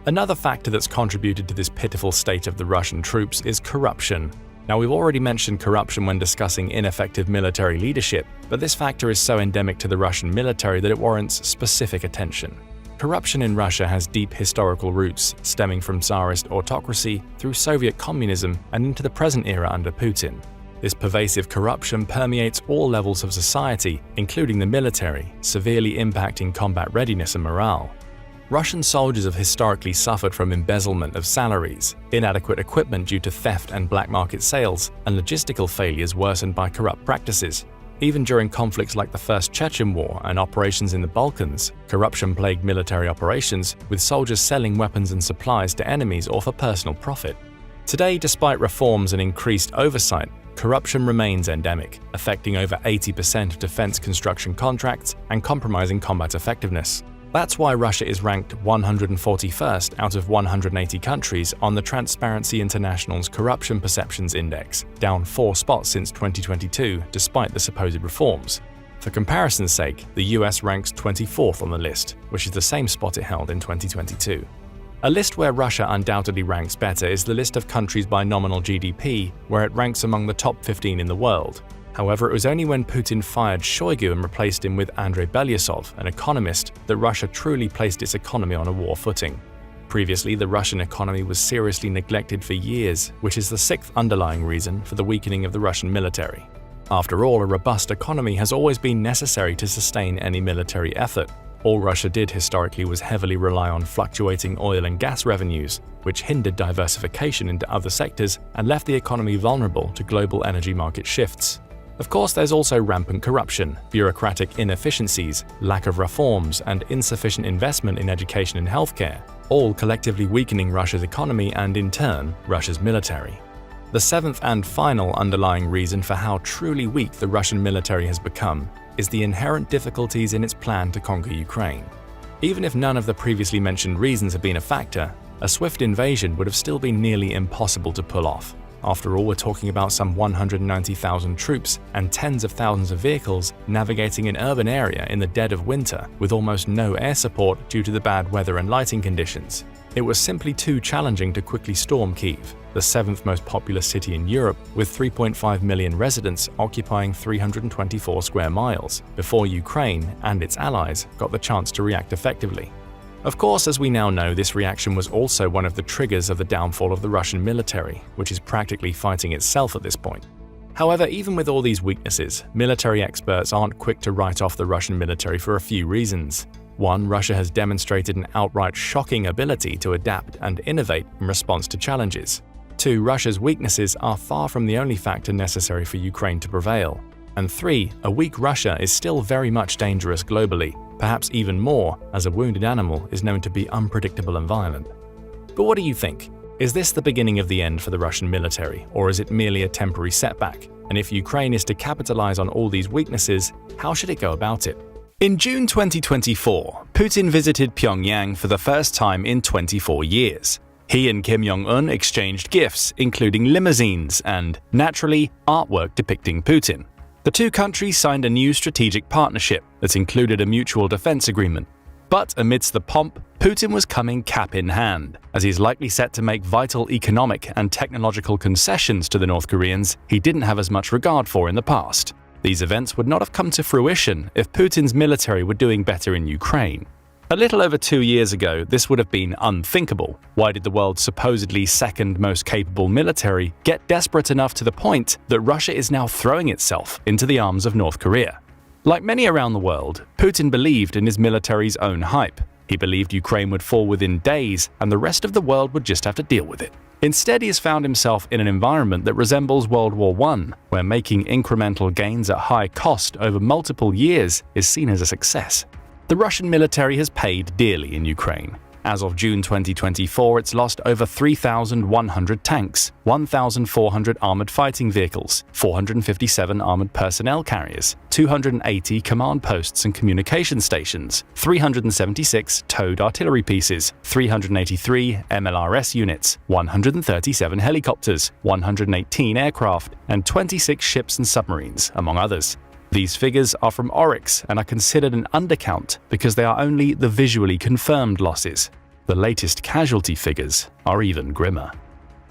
[SPEAKER 1] Another factor that's contributed to this pitiful state of the Russian troops is corruption. Now, we've already mentioned corruption when discussing ineffective military leadership, but this factor is so endemic to the Russian military that it warrants specific attention. Corruption in Russia has deep historical roots, stemming from Tsarist autocracy through Soviet communism and into the present era under Putin. This pervasive corruption permeates all levels of society, including the military, severely impacting combat readiness and morale. Russian soldiers have historically suffered from embezzlement of salaries, inadequate equipment due to theft and black market sales, and logistical failures worsened by corrupt practices. Even during conflicts like the First Chechen War and operations in the Balkans, corruption plagued military operations, with soldiers selling weapons and supplies to enemies or for personal profit. Today, despite reforms and increased oversight, corruption remains endemic, affecting over 80% of defense construction contracts and compromising combat effectiveness. That's why Russia is ranked 141st out of 180 countries on the Transparency International's Corruption Perceptions Index, down 4 spots since 2022 despite the supposed reforms. For comparison's sake, the US ranks 24th on the list, which is the same spot it held in 2022. A list where Russia undoubtedly ranks better is the list of countries by nominal GDP, where it ranks among the top 15 in the world. However, it was only when Putin fired Shoigu and replaced him with Andrei Belyusov, an economist, that Russia truly placed its economy on a war footing. Previously, the Russian economy was seriously neglected for years, which is the sixth underlying reason for the weakening of the Russian military. After all, a robust economy has always been necessary to sustain any military effort. All Russia did historically was heavily rely on fluctuating oil and gas revenues, which hindered diversification into other sectors and left the economy vulnerable to global energy market shifts. Of course, there's also rampant corruption, bureaucratic inefficiencies, lack of reforms, and insufficient investment in education and healthcare, all collectively weakening Russia's economy and, in turn, Russia's military. The seventh and final underlying reason for how truly weak the Russian military has become is the inherent difficulties in its plan to conquer Ukraine. Even if none of the previously mentioned reasons had been a factor, a swift invasion would have still been nearly impossible to pull off. After all, we're talking about some 190,000 troops and tens of thousands of vehicles navigating an urban area in the dead of winter with almost no air support due to the bad weather and lighting conditions. It was simply too challenging to quickly storm Kyiv, the seventh most populous city in Europe, with 3.5 million residents occupying 324 square miles, before Ukraine and its allies got the chance to react effectively. Of course, as we now know, this reaction was also one of the triggers of the downfall of the Russian military, which is practically fighting itself at this point. However, even with all these weaknesses, military experts aren't quick to write off the Russian military for a few reasons. One, Russia has demonstrated an outright shocking ability to adapt and innovate in response to challenges. Two, Russia's weaknesses are far from the only factor necessary for Ukraine to prevail. And three, a weak Russia is still very much dangerous globally, perhaps even more, as a wounded animal is known to be unpredictable and violent. But what do you think? Is this the beginning of the end for the Russian military, or is it merely a temporary setback? And if Ukraine is to capitalize on all these weaknesses, how should it go about it? In June 2024, Putin visited Pyongyang for the first time in 24 years. He and Kim Jong-un exchanged gifts, including limousines and, naturally, artwork depicting Putin. The two countries signed a new strategic partnership that included a mutual defense agreement. But amidst the pomp, Putin was coming cap in hand, as he's likely set to make vital economic and technological concessions to the North Koreans he didn't have as much regard for in the past. These events would not have come to fruition if Putin's military were doing better in Ukraine. A little over 2 years ago, this would have been unthinkable. Why did the world's supposedly second most capable military get desperate enough to the point that Russia is now throwing itself into the arms of North Korea? Like many around the world, Putin believed in his military's own hype. He believed Ukraine would fall within days and the rest of the world would just have to deal with it. Instead, he has found himself in an environment that resembles World War I, where making incremental gains at high cost over multiple years is seen as a success. The Russian military has paid dearly in Ukraine. As of June 2024, it's lost over 3,100 tanks, 1,400 armored fighting vehicles, 457 armored personnel carriers, 280 command posts and communication stations, 376 towed artillery pieces, 383 MLRS units, 137 helicopters, 118 aircraft, and 26 ships and submarines, among others. These figures are from Oryx and are considered an undercount because they are only the visually confirmed losses. The latest casualty figures are even grimmer.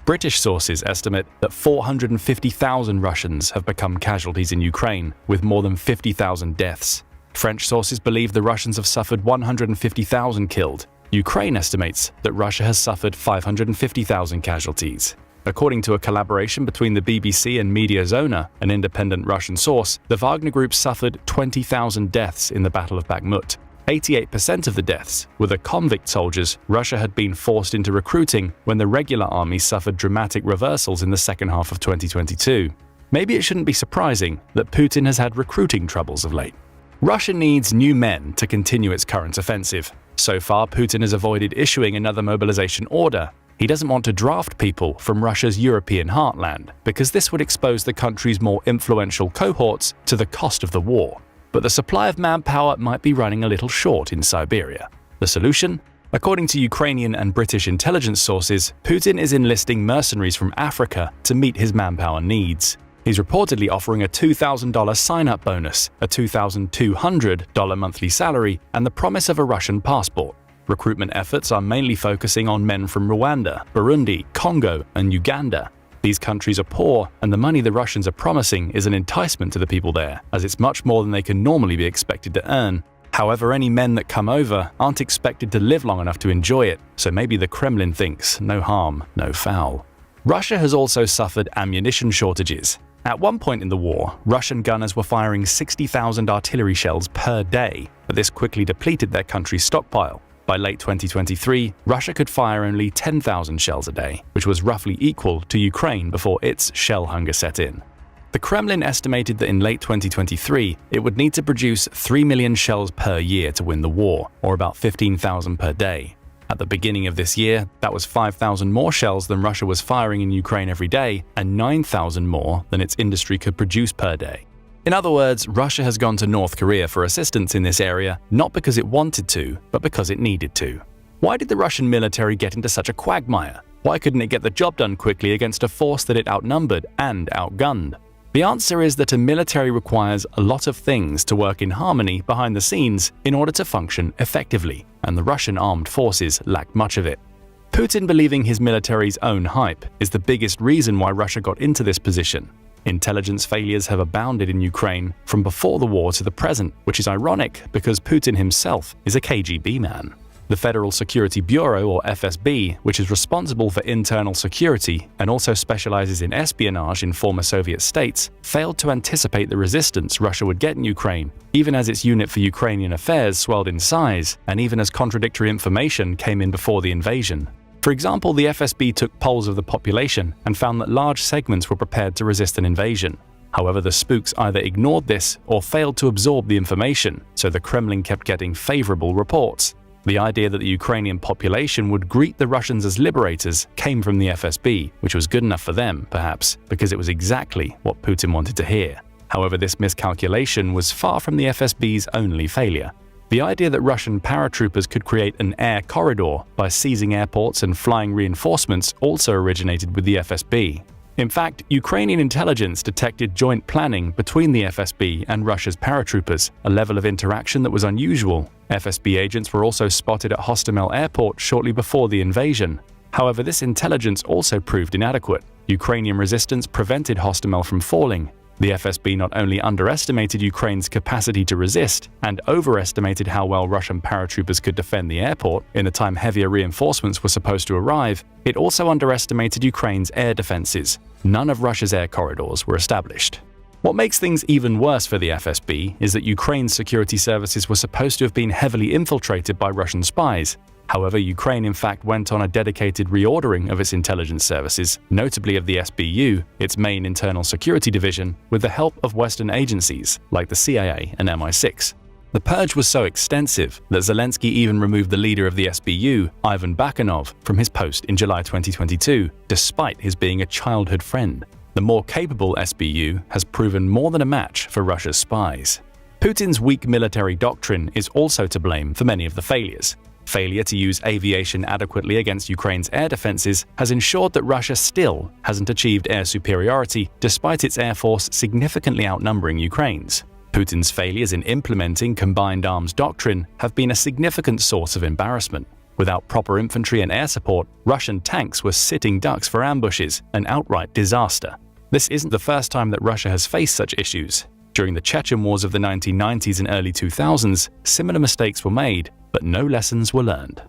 [SPEAKER 1] British sources estimate that 450,000 Russians have become casualties in Ukraine, with more than 50,000 deaths. French sources believe the Russians have suffered 150,000 killed. Ukraine estimates that Russia has suffered 550,000 casualties. According to a collaboration between the BBC and Mediazona, an independent Russian source, the Wagner Group suffered 20,000 deaths in the Battle of Bakhmut. 88% of the deaths were the convict soldiers Russia had been forced into recruiting when the regular army suffered dramatic reversals in the second half of 2022. Maybe it shouldn't be surprising that Putin has had recruiting troubles of late. Russia needs new men to continue its current offensive. So far, Putin has avoided issuing another mobilization order. He doesn't want to draft people from Russia's European heartland, because this would expose the country's more influential cohorts to the cost of the war. But the supply of manpower might be running a little short in Siberia. The solution? According to Ukrainian and British intelligence sources, Putin is enlisting mercenaries from Africa to meet his manpower needs. He's reportedly offering a $2,000 sign-up bonus, a $2,200 monthly salary, and the promise of a Russian passport. Recruitment efforts are mainly focusing on men from Rwanda, Burundi, Congo, and Uganda. These countries are poor, and the money the Russians are promising is an enticement to the people there, as it's much more than they can normally be expected to earn. However, any men that come over aren't expected to live long enough to enjoy it, so maybe the Kremlin thinks no harm, no foul. Russia has also suffered ammunition shortages. At one point in the war, Russian gunners were firing 60,000 artillery shells per day, but this quickly depleted their country's stockpile. By late 2023, Russia could fire only 10,000 shells a day, which was roughly equal to Ukraine before its shell hunger set in. The Kremlin estimated that in late 2023, it would need to produce 3 million shells per year to win the war, or about 15,000 per day. At the beginning of this year, that was 5,000 more shells than Russia was firing in Ukraine every day, and 9,000 more than its industry could produce per day. In other words, Russia has gone to North Korea for assistance in this area, not because it wanted to, but because it needed to. Why did the Russian military get into such a quagmire? Why couldn't it get the job done quickly against a force that it outnumbered and outgunned? The answer is that a military requires a lot of things to work in harmony behind the scenes in order to function effectively, and the Russian armed forces lacked much of it. Putin believing his military's own hype is the biggest reason why Russia got into this position. Intelligence failures have abounded in Ukraine from before the war to the present, which is ironic because Putin himself is a KGB man. The Federal Security Bureau, or FSB, which is responsible for internal security and also specializes in espionage in former Soviet states, failed to anticipate the resistance Russia would get in Ukraine, even as its unit for Ukrainian affairs swelled in size, and even as contradictory information came in before the invasion. For example, the FSB took polls of the population and found that large segments were prepared to resist an invasion. However, the spooks either ignored this or failed to absorb the information, so the Kremlin kept getting favorable reports. The idea that the Ukrainian population would greet the Russians as liberators came from the FSB, which was good enough for them, perhaps, because it was exactly what Putin wanted to hear. However, this miscalculation was far from the FSB's only failure. The idea that Russian paratroopers could create an air corridor by seizing airports and flying reinforcements also originated with the FSB. In fact, Ukrainian intelligence detected joint planning between the FSB and Russia's paratroopers, a level of interaction that was unusual. FSB agents were also spotted at Hostomel Airport shortly before the invasion. However, this intelligence also proved inadequate. Ukrainian resistance prevented Hostomel from falling. The FSB not only underestimated Ukraine's capacity to resist and overestimated how well Russian paratroopers could defend the airport in the time heavier reinforcements were supposed to arrive, it also underestimated Ukraine's air defenses. None of Russia's air corridors were established. What makes things even worse for the FSB is that Ukraine's security services were supposed to have been heavily infiltrated by Russian spies. However, Ukraine in fact went on a dedicated reordering of its intelligence services, notably of the SBU, its main internal security division, with the help of Western agencies like the CIA and MI6. The purge was so extensive that Zelensky even removed the leader of the SBU, Ivan Bakanov, from his post in July 2022, despite his being a childhood friend. The more capable SBU has proven more than a match for Russia's spies. Putin's weak military doctrine is also to blame for many of the failures. Failure to use aviation adequately against Ukraine's air defenses has ensured that Russia still hasn't achieved air superiority despite its air force significantly outnumbering Ukraine's. Putin's failures in implementing combined arms doctrine have been a significant source of embarrassment. Without proper infantry and air support, Russian tanks were sitting ducks for ambushes, an outright disaster. This isn't the first time that Russia has faced such issues. During the Chechen wars of the 1990s and early 2000s, similar mistakes were made, but no lessons were learned.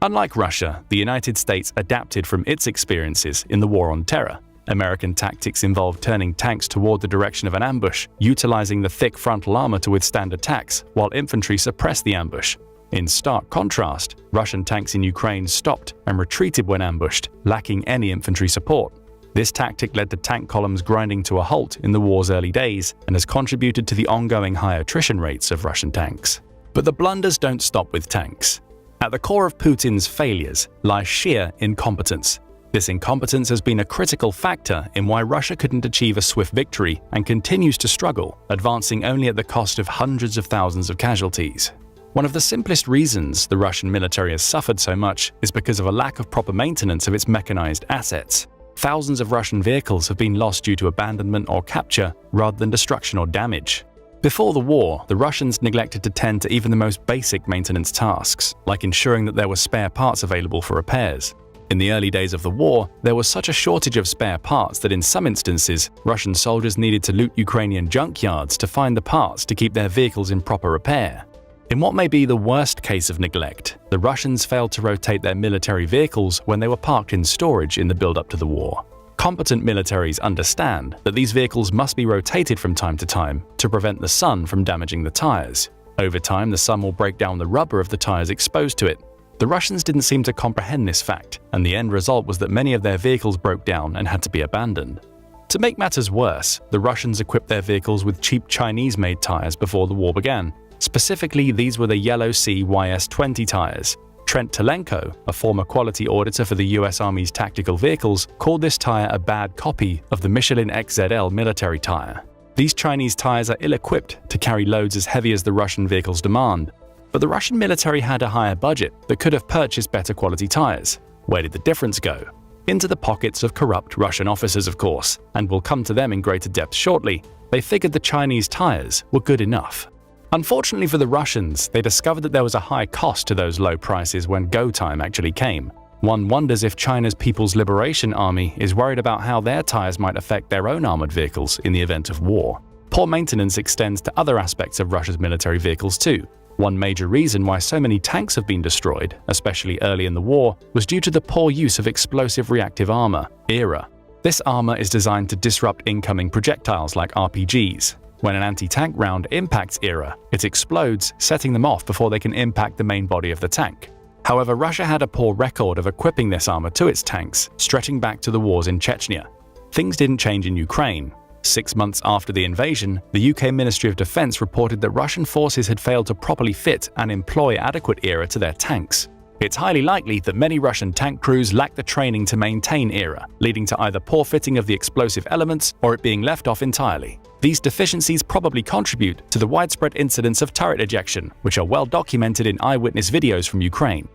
[SPEAKER 1] Unlike Russia, the United States adapted from its experiences in the War on Terror. American tactics involved turning tanks toward the direction of an ambush, utilizing the thick frontal armor to withstand attacks, while infantry suppressed the ambush. In stark contrast, Russian tanks in Ukraine stopped and retreated when ambushed, lacking any infantry support. This tactic led to tank columns grinding to a halt in the war's early days and has contributed to the ongoing high attrition rates of Russian tanks. But the blunders don't stop with tanks. At the core of Putin's failures lies sheer incompetence. This incompetence has been a critical factor in why Russia couldn't achieve a swift victory and continues to struggle, advancing only at the cost of hundreds of thousands of casualties. One of the simplest reasons the Russian military has suffered so much is because of a lack of proper maintenance of its mechanized assets. Thousands of Russian vehicles have been lost due to abandonment or capture rather than destruction or damage. Before the war, the Russians neglected to tend to even the most basic maintenance tasks, like ensuring that there were spare parts available for repairs. In the early days of the war, there was such a shortage of spare parts that in some instances, Russian soldiers needed to loot Ukrainian junkyards to find the parts to keep their vehicles in proper repair. In what may be the worst case of neglect, the Russians failed to rotate their military vehicles when they were parked in storage in the build-up to the war. Competent militaries understand that these vehicles must be rotated from time to time to prevent the sun from damaging the tires. Over time, the sun will break down the rubber of the tires exposed to it. The Russians didn't seem to comprehend this fact, and the end result was that many of their vehicles broke down and had to be abandoned. To make matters worse, the Russians equipped their vehicles with cheap Chinese-made tires before the war began. Specifically, these were the Yellow Sea YS-20 tires. Trent Telenko, a former quality auditor for the US Army's tactical vehicles, called this tire a bad copy of the Michelin XZL military tire. These Chinese tires are ill-equipped to carry loads as heavy as the Russian vehicles demand. But the Russian military had a higher budget that could have purchased better quality tires. Where did the difference go? Into the pockets of corrupt Russian officers, of course, and we'll come to them in greater depth shortly. They figured the Chinese tires were good enough. Unfortunately for the Russians, they discovered that there was a high cost to those low prices when go time actually came. One wonders if China's People's Liberation Army is worried about how their tires might affect their own armored vehicles in the event of war. Poor maintenance extends to other aspects of Russia's military vehicles too. One major reason why so many tanks have been destroyed, especially early in the war, was due to the poor use of explosive reactive armor, ERA. This armor is designed to disrupt incoming projectiles like RPGs. When an anti-tank round impacts ERA, it explodes, setting them off before they can impact the main body of the tank. However, Russia had a poor record of equipping this armor to its tanks, stretching back to the wars in Chechnya. Things didn't change in Ukraine. 6 months after the invasion, the UK Ministry of Defense reported that Russian forces had failed to properly fit and employ adequate ERA to their tanks. It's highly likely that many Russian tank crews lacked the training to maintain ERA, leading to either poor fitting of the explosive elements or it being left off entirely. These deficiencies probably contribute to the widespread incidents of turret ejection, which are well documented in eyewitness videos from Ukraine.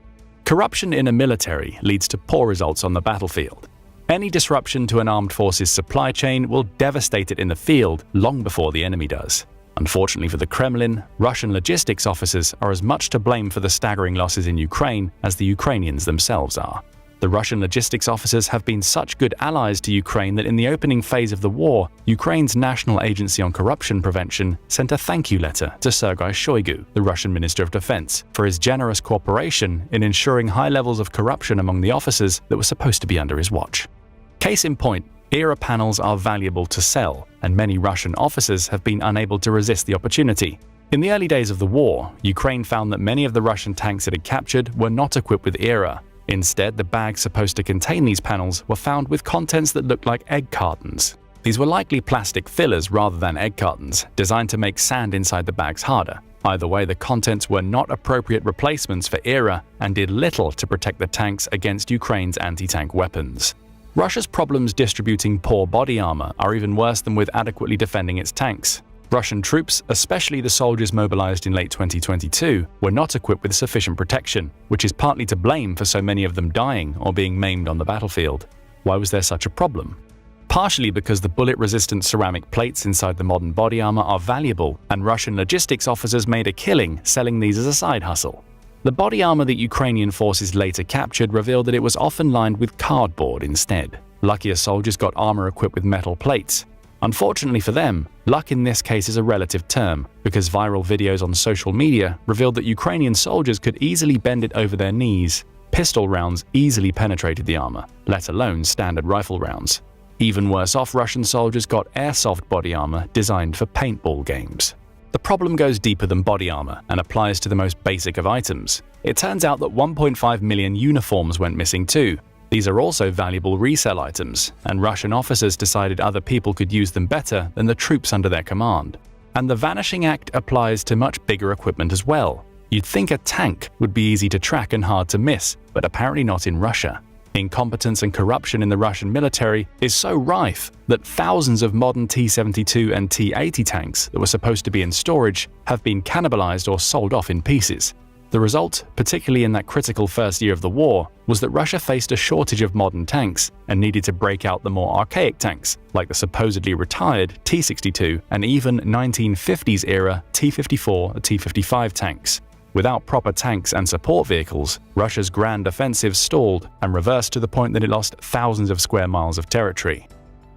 [SPEAKER 1] Corruption in a military leads to poor results on the battlefield. Any disruption to an armed force's supply chain will devastate it in the field long before the enemy does. Unfortunately for the Kremlin, Russian logistics officers are as much to blame for the staggering losses in Ukraine as the Ukrainians themselves are. The Russian logistics officers have been such good allies to Ukraine that in the opening phase of the war, Ukraine's National Agency on Corruption Prevention sent a thank you letter to Sergei Shoigu, the Russian Minister of Defense, for his generous cooperation in ensuring high levels of corruption among the officers that were supposed to be under his watch. Case in point, ERA panels are valuable to sell, and many Russian officers have been unable to resist the opportunity. In the early days of the war, Ukraine found that many of the Russian tanks it had captured were not equipped with ERA. Instead, the bags supposed to contain these panels were found with contents that looked like egg cartons. These were likely plastic fillers rather than egg cartons, designed to make sand inside the bags harder. Either way, the contents were not appropriate replacements for ERA and did little to protect the tanks against Ukraine's anti-tank weapons. Russia's problems distributing poor body armor are even worse than with adequately defending its tanks. Russian troops, especially the soldiers mobilized in late 2022, were not equipped with sufficient protection, which is partly to blame for so many of them dying or being maimed on the battlefield. Why was there such a problem? Partially because the bullet-resistant ceramic plates inside the modern body armor are valuable, and Russian logistics officers made a killing selling these as a side hustle. The body armor that Ukrainian forces later captured revealed that it was often lined with cardboard instead. Luckier soldiers got armor equipped with metal plates. Unfortunately for them, luck in this case is a relative term, because viral videos on social media revealed that Ukrainian soldiers could easily bend it over their knees. Pistol rounds easily penetrated the armor, let alone standard rifle rounds. Even worse off, Russian soldiers got airsoft body armor designed for paintball games. The problem goes deeper than body armor and applies to the most basic of items. It turns out that 1.5 million uniforms went missing too. These are also valuable resale items, and Russian officers decided other people could use them better than the troops under their command. And the Vanishing Act applies to much bigger equipment as well. You'd think a tank would be easy to track and hard to miss, but apparently not in Russia. Incompetence and corruption in the Russian military is so rife that thousands of modern T-72 and T-80 tanks that were supposed to be in storage have been cannibalized or sold off in pieces. The result, particularly in that critical first year of the war, was that Russia faced a shortage of modern tanks and needed to break out the more archaic tanks, like the supposedly retired T-62 and even 1950s-era T-54 or T-55 tanks. Without proper tanks and support vehicles, Russia's grand offensive stalled and reversed to the point that it lost thousands of square miles of territory.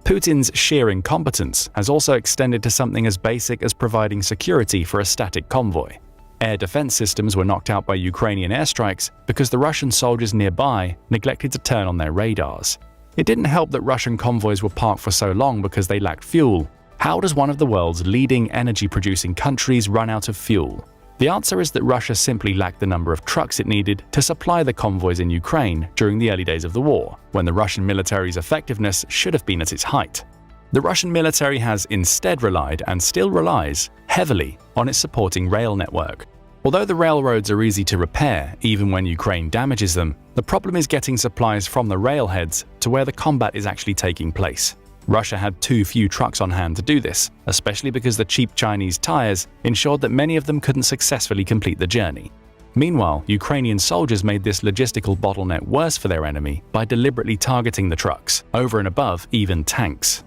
[SPEAKER 1] Putin's sheer incompetence has also extended to something as basic as providing security for a static convoy. Air defense systems were knocked out by Ukrainian airstrikes because the Russian soldiers nearby neglected to turn on their radars. It didn't help that Russian convoys were parked for so long because they lacked fuel. How does one of the world's leading energy-producing countries run out of fuel? The answer is that Russia simply lacked the number of trucks it needed to supply the convoys in Ukraine during the early days of the war, when the Russian military's effectiveness should have been at its height. The Russian military has instead relied, and still relies, heavily on its supporting rail network. Although the railroads are easy to repair even when Ukraine damages them, the problem is getting supplies from the railheads to where the combat is actually taking place. Russia had too few trucks on hand to do this, especially because the cheap Chinese tires ensured that many of them couldn't successfully complete the journey. Meanwhile, Ukrainian soldiers made this logistical bottleneck worse for their enemy by deliberately targeting the trucks, over and above even tanks.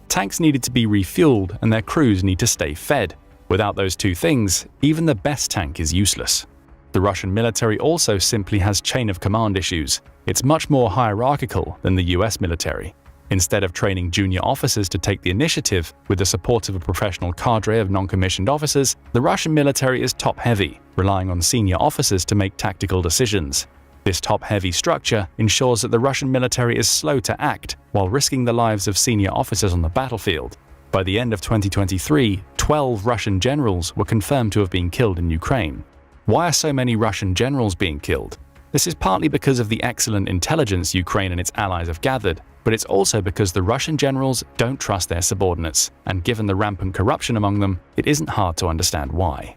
[SPEAKER 1] Tanks needed to be refueled and their crews need to stay fed. Without those two things, even the best tank is useless. The Russian military also simply has chain of command issues. It's much more hierarchical than the US military. Instead of training junior officers to take the initiative with the support of a professional cadre of non-commissioned officers, the Russian military is top-heavy, relying on senior officers to make tactical decisions. This top-heavy structure ensures that the Russian military is slow to act while risking the lives of senior officers on the battlefield. By the end of 2023, 12 Russian generals were confirmed to have been killed in Ukraine. Why are so many Russian generals being killed? This is partly because of the excellent intelligence Ukraine and its allies have gathered, but it's also because the Russian generals don't trust their subordinates, and given the rampant corruption among them, it isn't hard to understand why.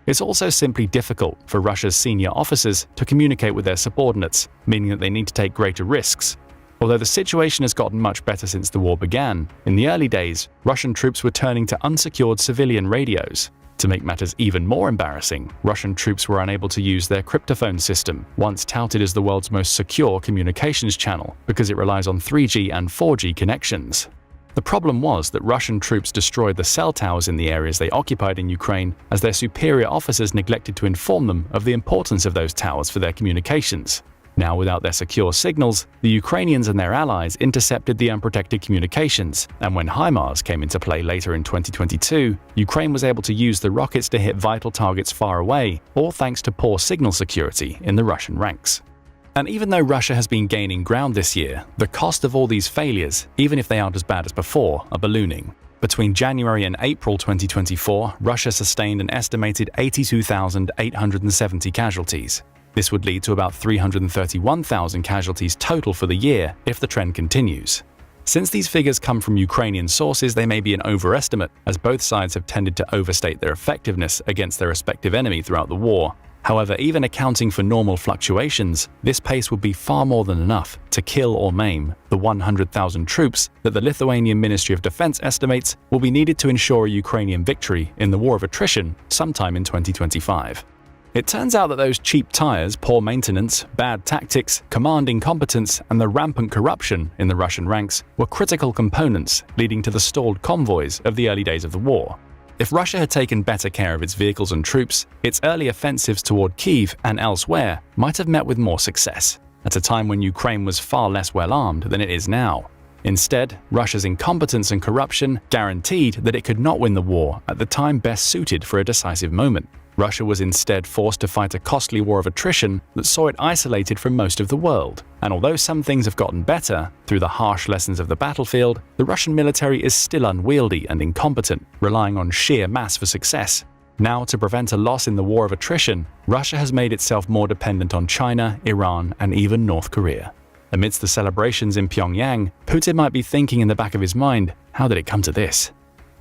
[SPEAKER 1] It's also simply difficult for Russia's senior officers to communicate with their subordinates, meaning that they need to take greater risks. Although the situation has gotten much better since the war began, in the early days, Russian troops were turning to unsecured civilian radios. To make matters even more embarrassing, Russian troops were unable to use their cryptophone system, once touted as the world's most secure communications channel, because it relies on 3G and 4G connections. The problem was that Russian troops destroyed the cell towers in the areas they occupied in Ukraine, as their superior officers neglected to inform them of the importance of those towers for their communications. Now, without their secure signals, the Ukrainians and their allies intercepted the unprotected communications, and when HIMARS came into play later in 2022, Ukraine was able to use the rockets to hit vital targets far away, all thanks to poor signal security in the Russian ranks. And even though Russia has been gaining ground this year, the cost of all these failures, even if they aren't as bad as before, are ballooning. Between January and April 2024, Russia sustained an estimated 82,870 casualties. This would lead to about 331,000 casualties total for the year if the trend continues. Since these figures come from Ukrainian sources, they may be an overestimate, as both sides have tended to overstate their effectiveness against their respective enemy throughout the war. However, even accounting for normal fluctuations, this pace would be far more than enough to kill or maim the 100,000 troops that the Lithuanian Ministry of Defense estimates will be needed to ensure a Ukrainian victory in the war of attrition sometime in 2025. It turns out that those cheap tires, poor maintenance, bad tactics, command incompetence, and the rampant corruption in the Russian ranks were critical components leading to the stalled convoys of the early days of the war. If Russia had taken better care of its vehicles and troops, its early offensives toward Kyiv and elsewhere might have met with more success, at a time when Ukraine was far less well-armed than it is now. Instead, Russia's incompetence and corruption guaranteed that it could not win the war at the time best suited for a decisive moment. Russia was instead forced to fight a costly war of attrition that saw it isolated from most of the world. And although some things have gotten better through the harsh lessons of the battlefield, the Russian military is still unwieldy and incompetent, relying on sheer mass for success. Now, to prevent a loss in the war of attrition, Russia has made itself more dependent on China, Iran, and even North Korea. Amidst the celebrations in Pyongyang, Putin might be thinking in the back of his mind, how did it come to this?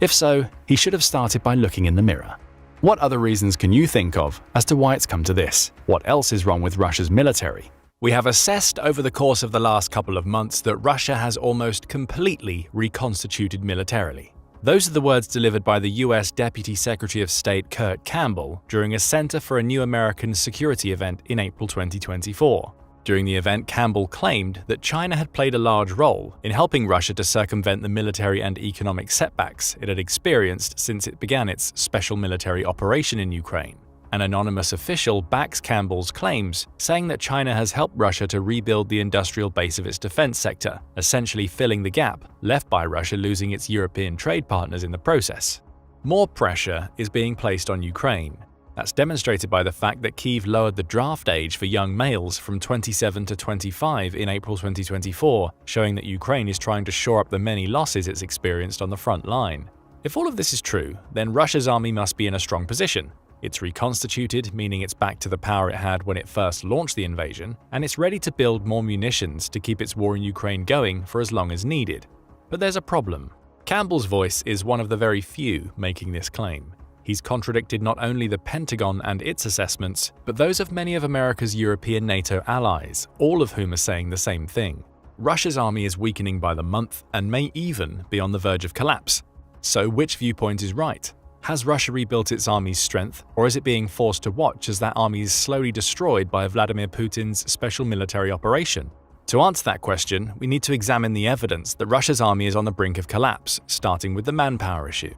[SPEAKER 1] If so, he should have started by looking in the mirror. What other reasons can you think of as to why it's come to this? What else is wrong with Russia's military? We have assessed over the course of the last couple of months that Russia has almost completely reconstituted militarily. Those are the words delivered by the US Deputy Secretary of State Kurt Campbell during a Center for a New American Security event in April 2024. During the event, Campbell claimed that China had played a large role in helping Russia to circumvent the military and economic setbacks it had experienced since it began its special military operation in Ukraine. An anonymous official backs Campbell's claims, saying that China has helped Russia to rebuild the industrial base of its defense sector, essentially filling the gap left by Russia losing its European trade partners in the process. More pressure is being placed on Ukraine. That's demonstrated by the fact that Kyiv lowered the draft age for young males from 27 to 25 in April 2024, showing that Ukraine is trying to shore up the many losses it's experienced on the front line. If all of this is true, then Russia's army must be in a strong position. It's reconstituted, meaning it's back to the power it had when it first launched the invasion, and it's ready to build more munitions to keep its war in Ukraine going for as long as needed. But there's a problem. Campbell's voice is one of the very few making this claim. He's contradicted not only the Pentagon and its assessments, but those of many of America's European NATO allies, all of whom are saying the same thing. Russia's army is weakening by the month and may even be on the verge of collapse. So which viewpoint is right? Has Russia rebuilt its army's strength, or is it being forced to watch as that army is slowly destroyed by Vladimir Putin's special military operation? To answer that question, we need to examine the evidence that Russia's army is on the brink of collapse, starting with the manpower issue.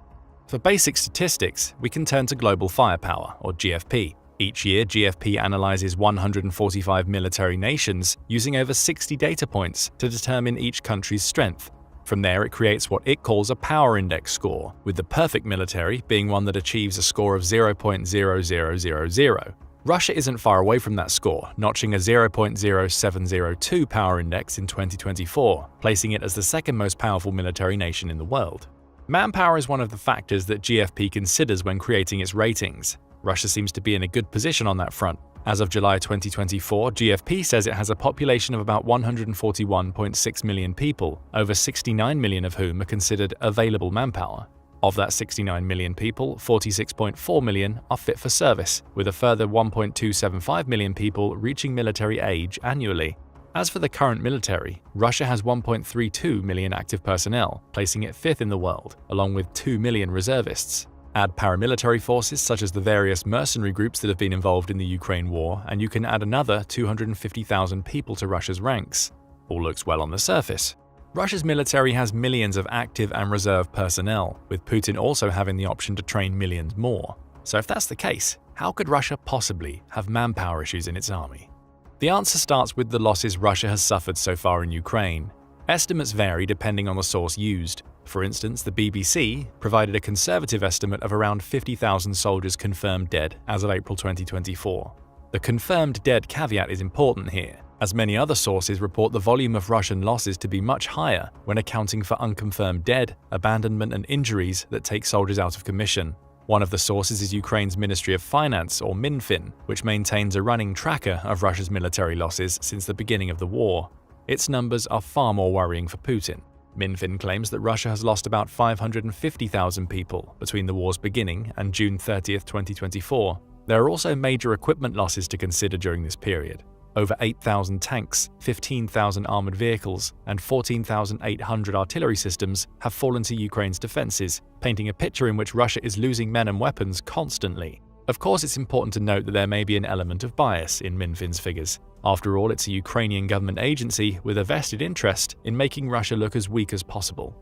[SPEAKER 1] For basic statistics, we can turn to global firepower, or GFP. Each year, GFP analyzes 145 military nations using over 60 data points to determine each country's strength. From there, it creates what it calls a power index score, with the perfect military being one that achieves a score of 0.0000. Russia isn't far away from that score, notching a 0.0702 power index in 2024, placing it as the second most powerful military nation in the world. Manpower is one of the factors that GFP considers when creating its ratings. Russia seems to be in a good position on that front. As of July 2024, GFP says it has a population of about 141.6 million people, over 69 million of whom are considered available manpower. Of that 69 million people, 46.4 million are fit for service, with a further 1.275 million people reaching military age annually. As for the current military, Russia has 1.32 million active personnel, placing it fifth in the world, along with 2 million reservists. Add paramilitary forces such as the various mercenary groups that have been involved in the Ukraine war, and you can add another 250,000 people to Russia's ranks. All looks well on the surface. Russia's military has millions of active and reserve personnel, with Putin also having the option to train millions more. So if that's the case, how could Russia possibly have manpower issues in its army? The answer starts with the losses Russia has suffered so far in Ukraine. Estimates vary depending on the source used. For instance, the BBC provided a conservative estimate of around 50,000 soldiers confirmed dead as of April 2024. The confirmed dead caveat is important here, as many other sources report the volume of Russian losses to be much higher when accounting for unconfirmed dead, abandonment and injuries that take soldiers out of commission. One of the sources is Ukraine's Ministry of Finance, or Minfin, which maintains a running tracker of Russia's military losses since the beginning of the war. Its numbers are far more worrying for Putin. Minfin claims that Russia has lost about 550,000 people between the war's beginning and June 30, 2024. There are also major equipment losses to consider during this period. Over 8,000 tanks, 15,000 armored vehicles, and 14,800 artillery systems have fallen to Ukraine's defenses, painting a picture in which Russia is losing men and weapons constantly. Of course, it's important to note that there may be an element of bias in Minfin's figures. After all, it's a Ukrainian government agency with a vested interest in making Russia look as weak as possible.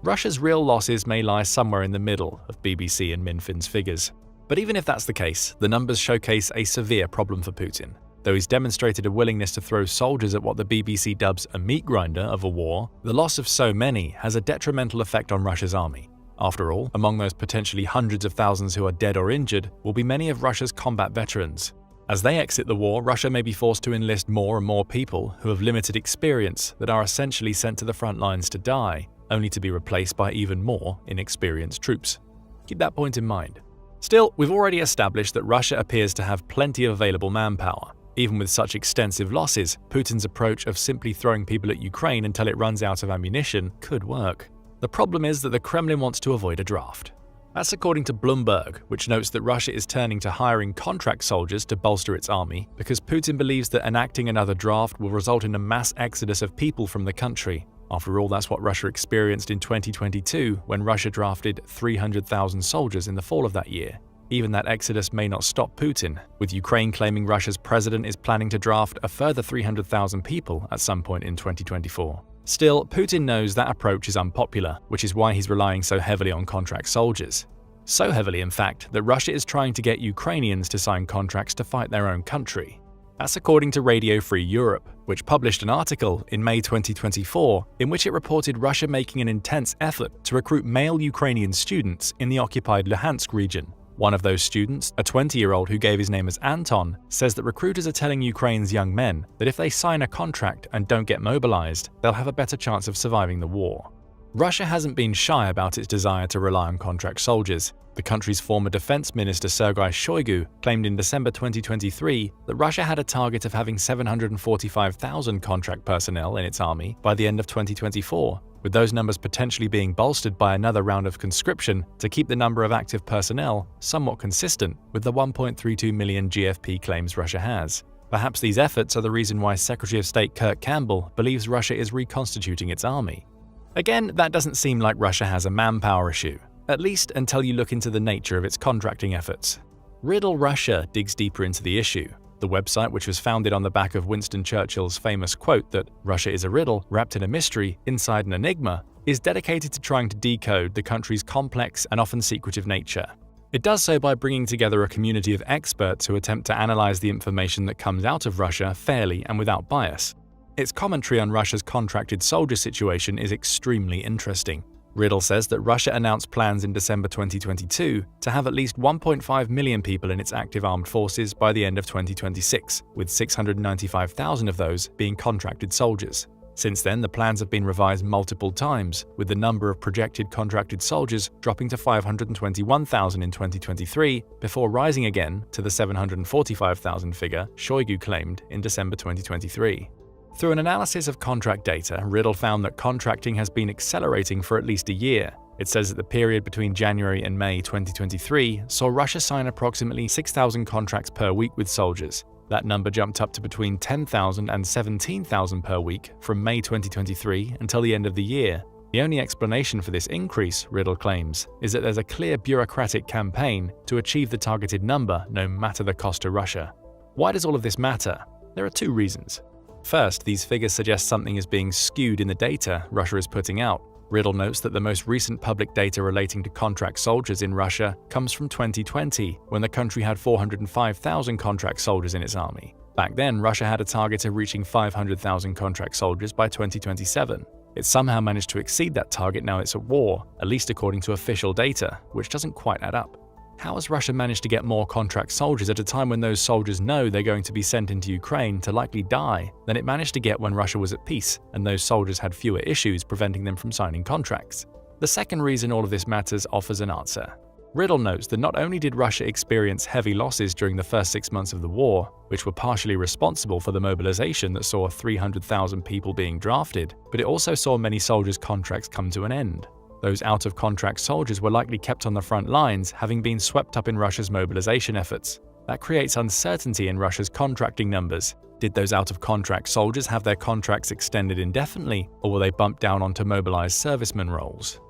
[SPEAKER 1] Russia's real losses may lie somewhere in the middle of BBC and Minfin's figures. But even if that's the case, the numbers showcase a severe problem for Putin. Though he's demonstrated a willingness to throw soldiers at what the BBC dubs a meat grinder of a war, the loss of so many has a detrimental effect on Russia's army. After all, among those potentially hundreds of thousands who are dead or injured will be many of Russia's combat veterans. As they exit the war, Russia may be forced to enlist more and more people who have limited experience that are essentially sent to the front lines to die, only to be replaced by even more inexperienced troops. Keep that point in mind. Still, we've already established that Russia appears to have plenty of available manpower. Even with such extensive losses, Putin's approach of simply throwing people at Ukraine until it runs out of ammunition could work. The problem is that the Kremlin wants to avoid a draft. That's according to Bloomberg, which notes that Russia is turning to hiring contract soldiers to bolster its army because Putin believes that enacting another draft will result in a mass exodus of people from the country. After all, that's what Russia experienced in 2022 when Russia drafted 300,000 soldiers in the fall of that year. Even that exodus may not stop Putin, with Ukraine claiming Russia's president is planning to draft a further 300,000 people at some point in 2024. Still, Putin knows that approach is unpopular, which is why he's relying so heavily on contract soldiers. So heavily, in fact, that Russia is trying to get Ukrainians to sign contracts to fight their own country. That's according to Radio Free Europe, which published an article in May 2024 in which it reported Russia making an intense effort to recruit male Ukrainian students in the occupied Luhansk region. One of those students, a 20-year-old who gave his name as Anton, says that recruiters are telling Ukraine's young men that if they sign a contract and don't get mobilized, they'll have a better chance of surviving the war. Russia hasn't been shy about its desire to rely on contract soldiers. The country's former defense minister Sergei Shoigu claimed in December 2023 that Russia had a target of having 745,000 contract personnel in its army by the end of 2024, with those numbers potentially being bolstered by another round of conscription to keep the number of active personnel somewhat consistent with the 1.32 million GFP claims Russia has. Perhaps these efforts are the reason why Secretary of State Kurt Campbell believes Russia is reconstituting its army. Again, that doesn't seem like Russia has a manpower issue, at least until you look into the nature of its contracting efforts. Riddle Russia digs deeper into the issue. The website, which was founded on the back of Winston Churchill's famous quote that Russia is a riddle wrapped in a mystery inside an enigma, is dedicated to trying to decode the country's complex and often secretive nature. It does so by bringing together a community of experts who attempt to analyze the information that comes out of Russia fairly and without bias. Its commentary on Russia's contracted soldier situation is extremely interesting. Riddle says that Russia announced plans in December 2022 to have at least 1.5 million people in its active armed forces by the end of 2026, with 695,000 of those being contracted soldiers. Since then, the plans have been revised multiple times, with the number of projected contracted soldiers dropping to 521,000 in 2023 before rising again to the 745,000 figure Shoigu claimed in December 2023. Through an analysis of contract data, Riddle found that contracting has been accelerating for at least a year. It says that the period between January and May 2023 saw Russia sign approximately 6,000 contracts per week with soldiers. That number jumped up to between 10,000 and 17,000 per week from May 2023 until the end of the year. The only explanation for this increase, Riddle claims, is that there's a clear bureaucratic campaign to achieve the targeted number no matter the cost to Russia. Why does all of this matter? There are two reasons. First, these figures suggest something is being skewed in the data Russia is putting out. Riddle notes that the most recent public data relating to contract soldiers in Russia comes from 2020, when the country had 405,000 contract soldiers in its army. Back then, Russia had a target of reaching 500,000 contract soldiers by 2027. It somehow managed to exceed that target now it's at war, at least according to official data, which doesn't quite add up. How has Russia managed to get more contract soldiers at a time when those soldiers know they're going to be sent into Ukraine to likely die than it managed to get when Russia was at peace and those soldiers had fewer issues preventing them from signing contracts? The second reason all of this matters offers an answer. Riddle notes that not only did Russia experience heavy losses during the first 6 months of the war, which were partially responsible for the mobilization that saw 300,000 people being drafted, but it also saw many soldiers' contracts come to an end. Those out-of-contract soldiers were likely kept on the front lines, having been swept up in Russia's mobilization efforts. That creates uncertainty in Russia's contracting numbers. Did those out-of-contract soldiers have their contracts extended indefinitely, or were they bumped down onto mobilized servicemen roles?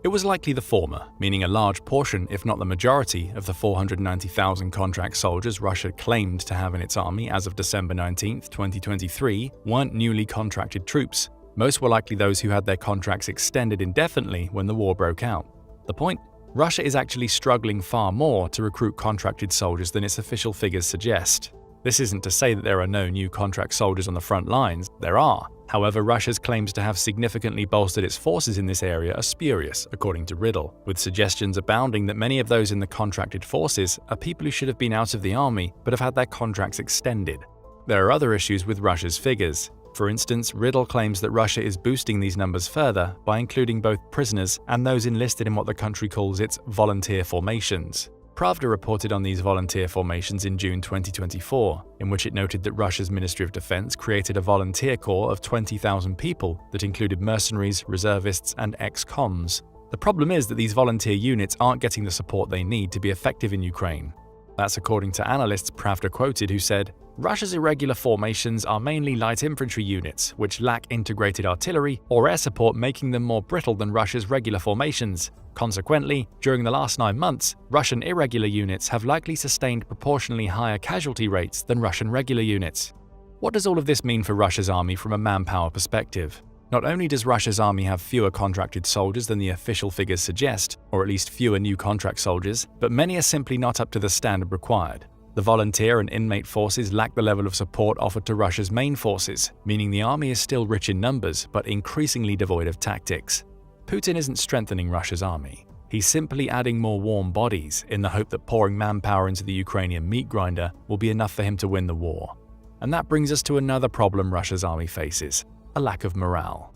[SPEAKER 1] It was likely the former, meaning a large portion, if not the majority, of the 490,000 contract soldiers Russia claimed to have in its army as of December 19, 2023, weren't newly contracted troops. Most were likely those who had their contracts extended indefinitely when the war broke out. The point? Russia is actually struggling far more to recruit contracted soldiers than its official figures suggest. This isn't to say that there are no new contract soldiers on the front lines. There are. However, Russia's claims to have significantly bolstered its forces in this area are spurious, according to Riddle, with suggestions abounding that many of those in the contracted forces are people who should have been out of the army but have had their contracts extended. There are other issues with Russia's figures. For instance, Riddle claims that Russia is boosting these numbers further by including both prisoners and those enlisted in what the country calls its volunteer formations. Pravda reported on these volunteer formations in June 2024, in which it noted that Russia's Ministry of Defense created a volunteer corps of 20,000 people that included mercenaries, reservists, and ex-cons. The problem is that these volunteer units aren't getting the support they need to be effective in Ukraine. That's according to analysts Pravda quoted who said, Russia's irregular formations are mainly light infantry units, which lack integrated artillery or air support, making them more brittle than Russia's regular formations. Consequently, during the last 9 months, Russian irregular units have likely sustained proportionally higher casualty rates than Russian regular units. What does all of this mean for Russia's army from a manpower perspective? Not only does Russia's army have fewer contracted soldiers than the official figures suggest, or at least fewer new contract soldiers, but many are simply not up to the standard required. The volunteer and inmate forces lack the level of support offered to Russia's main forces, meaning the army is still rich in numbers but increasingly devoid of tactics. Putin isn't strengthening Russia's army. He's simply adding more warm bodies in the hope that pouring manpower into the Ukrainian meat grinder will be enough for him to win the war. And that brings us to another problem Russia's army faces: a lack of morale.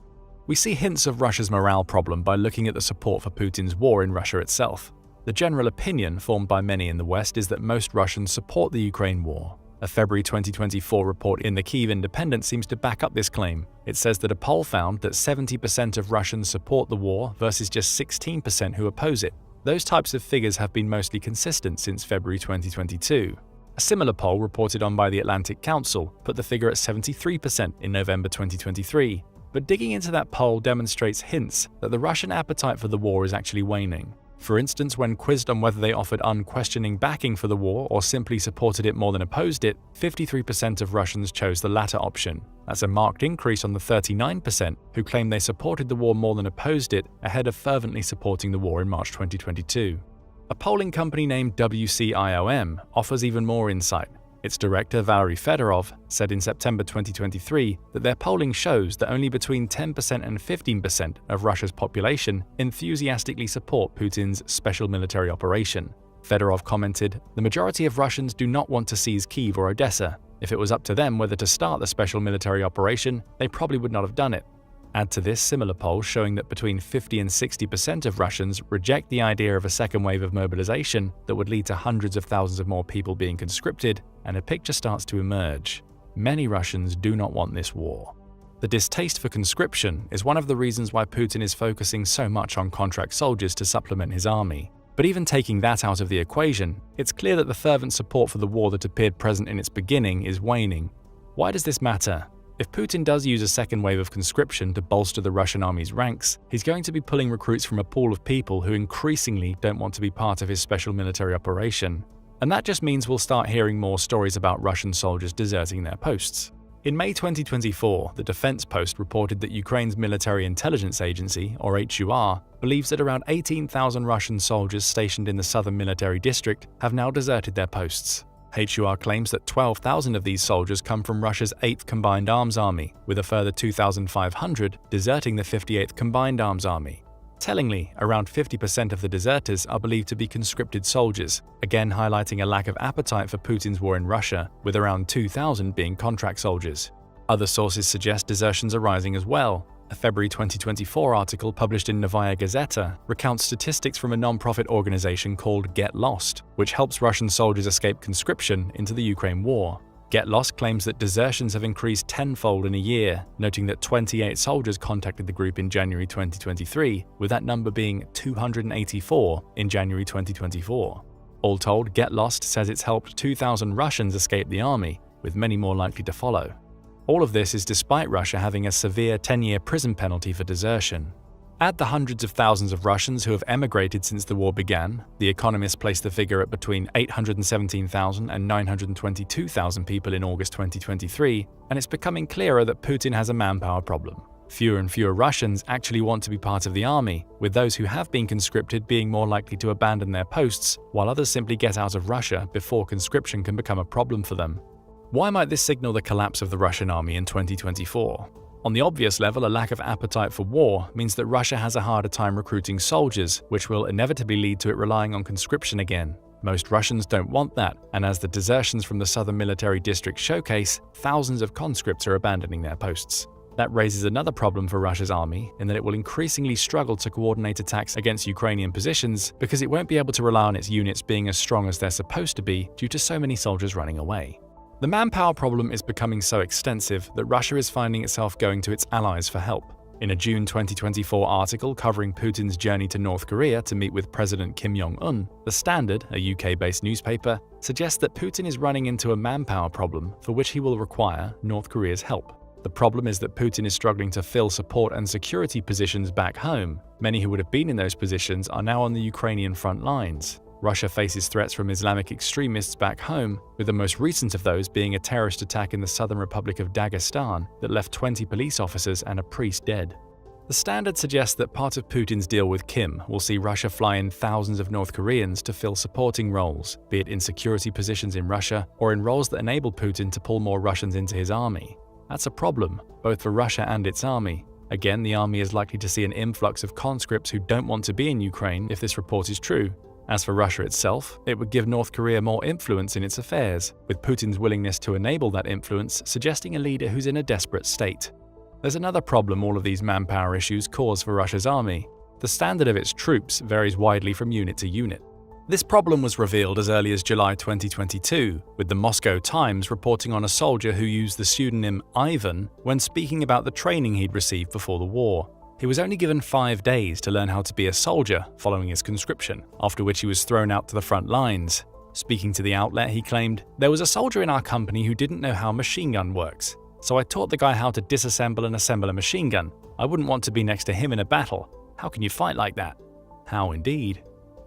[SPEAKER 1] We see hints of Russia's morale problem by looking at the support for Putin's war in Russia itself. The general opinion formed by many in the West is that most Russians support the Ukraine war. A February 2024 report in the Kyiv Independent seems to back up this claim. It says that a poll found that 70% of Russians support the war versus just 16% who oppose it. Those types of figures have been mostly consistent since February 2022. A similar poll reported on by the Atlantic Council put the figure at 73% in November 2023. But digging into that poll demonstrates hints that the Russian appetite for the war is actually waning. For instance, when quizzed on whether they offered unquestioning backing for the war or simply supported it more than opposed it, 53% of Russians chose the latter option. That's a marked increase on the 39% who claimed they supported the war more than opposed it, ahead of fervently supporting the war in March 2022. A polling company named WCIOM offers even more insight. Its director, Valery Fedorov, said in September 2023 that their polling shows that only between 10% and 15% of Russia's population enthusiastically support Putin's special military operation. Fedorov commented, "The majority of Russians do not want to seize Kyiv or Odessa. If it was up to them whether to start the special military operation, they probably would not have done it." Add to this similar polls showing that between 50 and 60% of Russians reject the idea of a second wave of mobilization that would lead to hundreds of thousands of more people being conscripted, and a picture starts to emerge. Many Russians do not want this war. The distaste for conscription is one of the reasons why Putin is focusing so much on contract soldiers to supplement his army. But even taking that out of the equation, it's clear that the fervent support for the war that appeared present in its beginning is waning. Why does this matter? If Putin does use a second wave of conscription to bolster the Russian army's ranks, he's going to be pulling recruits from a pool of people who increasingly don't want to be part of his special military operation. And that just means we'll start hearing more stories about Russian soldiers deserting their posts. In May 2024, the Defense Post reported that Ukraine's Military Intelligence Agency, or HUR, believes that around 18,000 Russian soldiers stationed in the southern military district have now deserted their posts. HUR claims that 12,000 of these soldiers come from Russia's 8th Combined Arms Army, with a further 2,500 deserting the 58th Combined Arms Army. Tellingly, around 50% of the deserters are believed to be conscripted soldiers, again highlighting a lack of appetite for Putin's war in Russia, with around 2,000 being contract soldiers. Other sources suggest desertions are rising as well. A February 2024 article published in Novaya Gazeta recounts statistics from a non-profit organization called Get Lost, which helps Russian soldiers escape conscription into the Ukraine war. Get Lost claims that desertions have increased tenfold in a year, noting that 28 soldiers contacted the group in January 2023, with that number being 284 in January 2024. All told, Get Lost says it's helped 2,000 Russians escape the army, with many more likely to follow. All of this is despite Russia having a severe 10-year prison penalty for desertion. Add the hundreds of thousands of Russians who have emigrated since the war began. The Economist placed the figure at between 817,000 and 922,000 people in August 2023, and it's becoming clearer that Putin has a manpower problem. Fewer and fewer Russians actually want to be part of the army, with those who have been conscripted being more likely to abandon their posts, while others simply get out of Russia before conscription can become a problem for them. Why might this signal the collapse of the Russian army in 2024? On the obvious level, a lack of appetite for war means that Russia has a harder time recruiting soldiers, which will inevitably lead to it relying on conscription again. Most Russians don't want that, and as the desertions from the southern military district showcase, thousands of conscripts are abandoning their posts. That raises another problem for Russia's army in that it will increasingly struggle to coordinate attacks against Ukrainian positions because it won't be able to rely on its units being as strong as they're supposed to be due to so many soldiers running away. The manpower problem is becoming so extensive that Russia is finding itself going to its allies for help. In a June 2024 article covering Putin's journey to North Korea to meet with President Kim Jong-un, The Standard, a UK-based newspaper, suggests that Putin is running into a manpower problem for which he will require North Korea's help. The problem is that Putin is struggling to fill support and security positions back home. Many who would have been in those positions are now on the Ukrainian front lines. Russia faces threats from Islamic extremists back home, with the most recent of those being a terrorist attack in the southern Republic of Dagestan that left 20 police officers and a priest dead. The Standard suggests that part of Putin's deal with Kim will see Russia fly in thousands of North Koreans to fill supporting roles, be it in security positions in Russia or in roles that enable Putin to pull more Russians into his army. That's a problem, both for Russia and its army. Again, the army is likely to see an influx of conscripts who don't want to be in Ukraine if this report is true. As for Russia itself, it would give North Korea more influence in its affairs, with Putin's willingness to enable that influence suggesting a leader who's in a desperate state. There's another problem all of these manpower issues cause for Russia's army. The standard of its troops varies widely from unit to unit. This problem was revealed as early as July 2022, with the Moscow Times reporting on a soldier who used the pseudonym Ivan when speaking about the training he'd received before the war. He was only given 5 days to learn how to be a soldier following his conscription, after which he was thrown out to the front lines. Speaking to the outlet, he claimed, "There was a soldier in our company who didn't know how a machine gun works. So I taught the guy how to disassemble and assemble a machine gun. I wouldn't want to be next to him in a battle. How can you fight like that?" How indeed.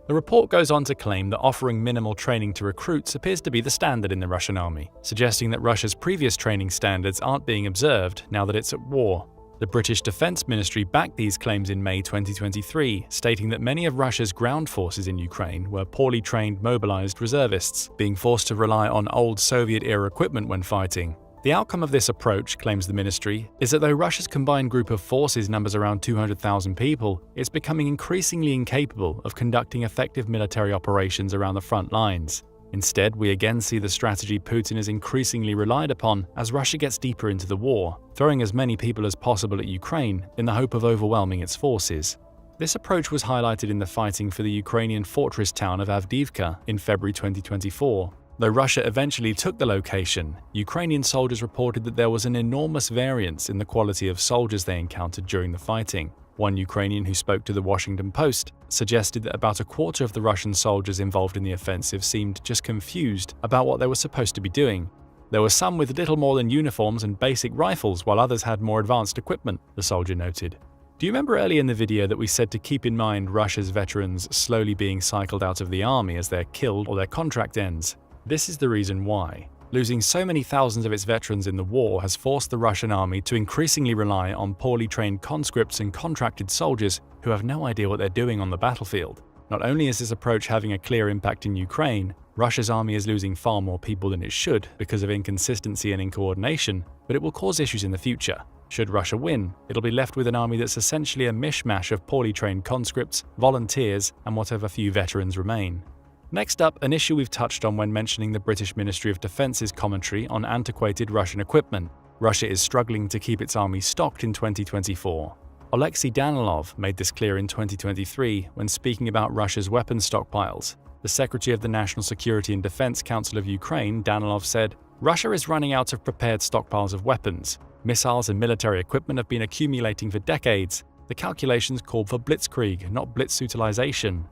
[SPEAKER 1] The report goes on to claim that offering minimal training to recruits appears to be the standard in the Russian army, suggesting that Russia's previous training standards aren't being observed now that it's at war. The British Defense Ministry backed these claims in May 2023, stating that many of Russia's ground forces in Ukraine were poorly trained mobilized reservists, being forced to rely on old Soviet-era equipment when fighting. The outcome of this approach, claims the ministry, is that though Russia's combined group of forces numbers around 200,000 people, it's becoming increasingly incapable of conducting effective military operations around the front lines. Instead, we again see the strategy Putin is increasingly relied upon as Russia gets deeper into the war, throwing as many people as possible at Ukraine in the hope of overwhelming its forces. This approach was highlighted in the fighting for the Ukrainian fortress town of Avdiivka in February 2024. Though Russia eventually took the location, Ukrainian soldiers reported that there was an enormous variance in the quality of soldiers they encountered during the fighting. One Ukrainian who spoke to the Washington Post suggested that about a quarter of the Russian soldiers involved in the offensive seemed just confused about what they were supposed to be doing. There were some with little more than uniforms and basic rifles, while others had more advanced equipment, the soldier noted. Do you remember earlier in the video that we said to keep in mind Russia's veterans slowly being cycled out of the army as they're killed or their contract ends? This is the reason why. Losing so many thousands of its veterans in the war has forced the Russian army to increasingly rely on poorly trained conscripts and contracted soldiers who have no idea what they're doing on the battlefield. Not only is this approach having a clear impact in Ukraine, Russia's army is losing far more people than it should because of inconsistency and incoordination, but it will cause issues in the future. Should Russia win, it'll be left with an army that's essentially a mishmash of poorly trained conscripts, volunteers, and whatever few veterans remain. Next up, an issue we've touched on when mentioning the British Ministry of Defence's commentary on antiquated Russian equipment. Russia is struggling to keep its army stocked in 2024. Alexei Danilov made this clear in 2023 when speaking about Russia's weapons stockpiles. The Secretary of the National Security and Defense Council of Ukraine, Danilov, said, "Russia is running out of prepared stockpiles of weapons. Missiles and military equipment have been accumulating for decades. The calculations called for blitzkrieg, not blitzutilization."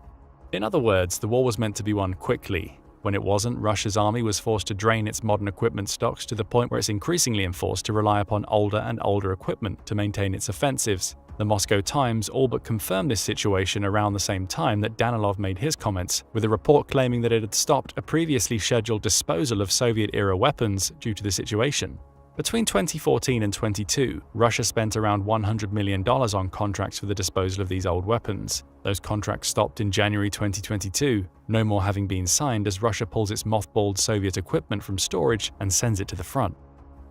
[SPEAKER 1] In other words, the war was meant to be won quickly. When it wasn't, Russia's army was forced to drain its modern equipment stocks to the point where it's increasingly enforced to rely upon older and older equipment to maintain its offensives. The Moscow Times all but confirmed this situation around the same time that Danilov made his comments, with a report claiming that it had stopped a previously scheduled disposal of Soviet-era weapons due to the situation. Between 2014 and 2022, Russia spent around $100 million on contracts for the disposal of these old weapons. Those contracts stopped in January 2022, no more having been signed as Russia pulls its mothballed Soviet equipment from storage and sends it to the front.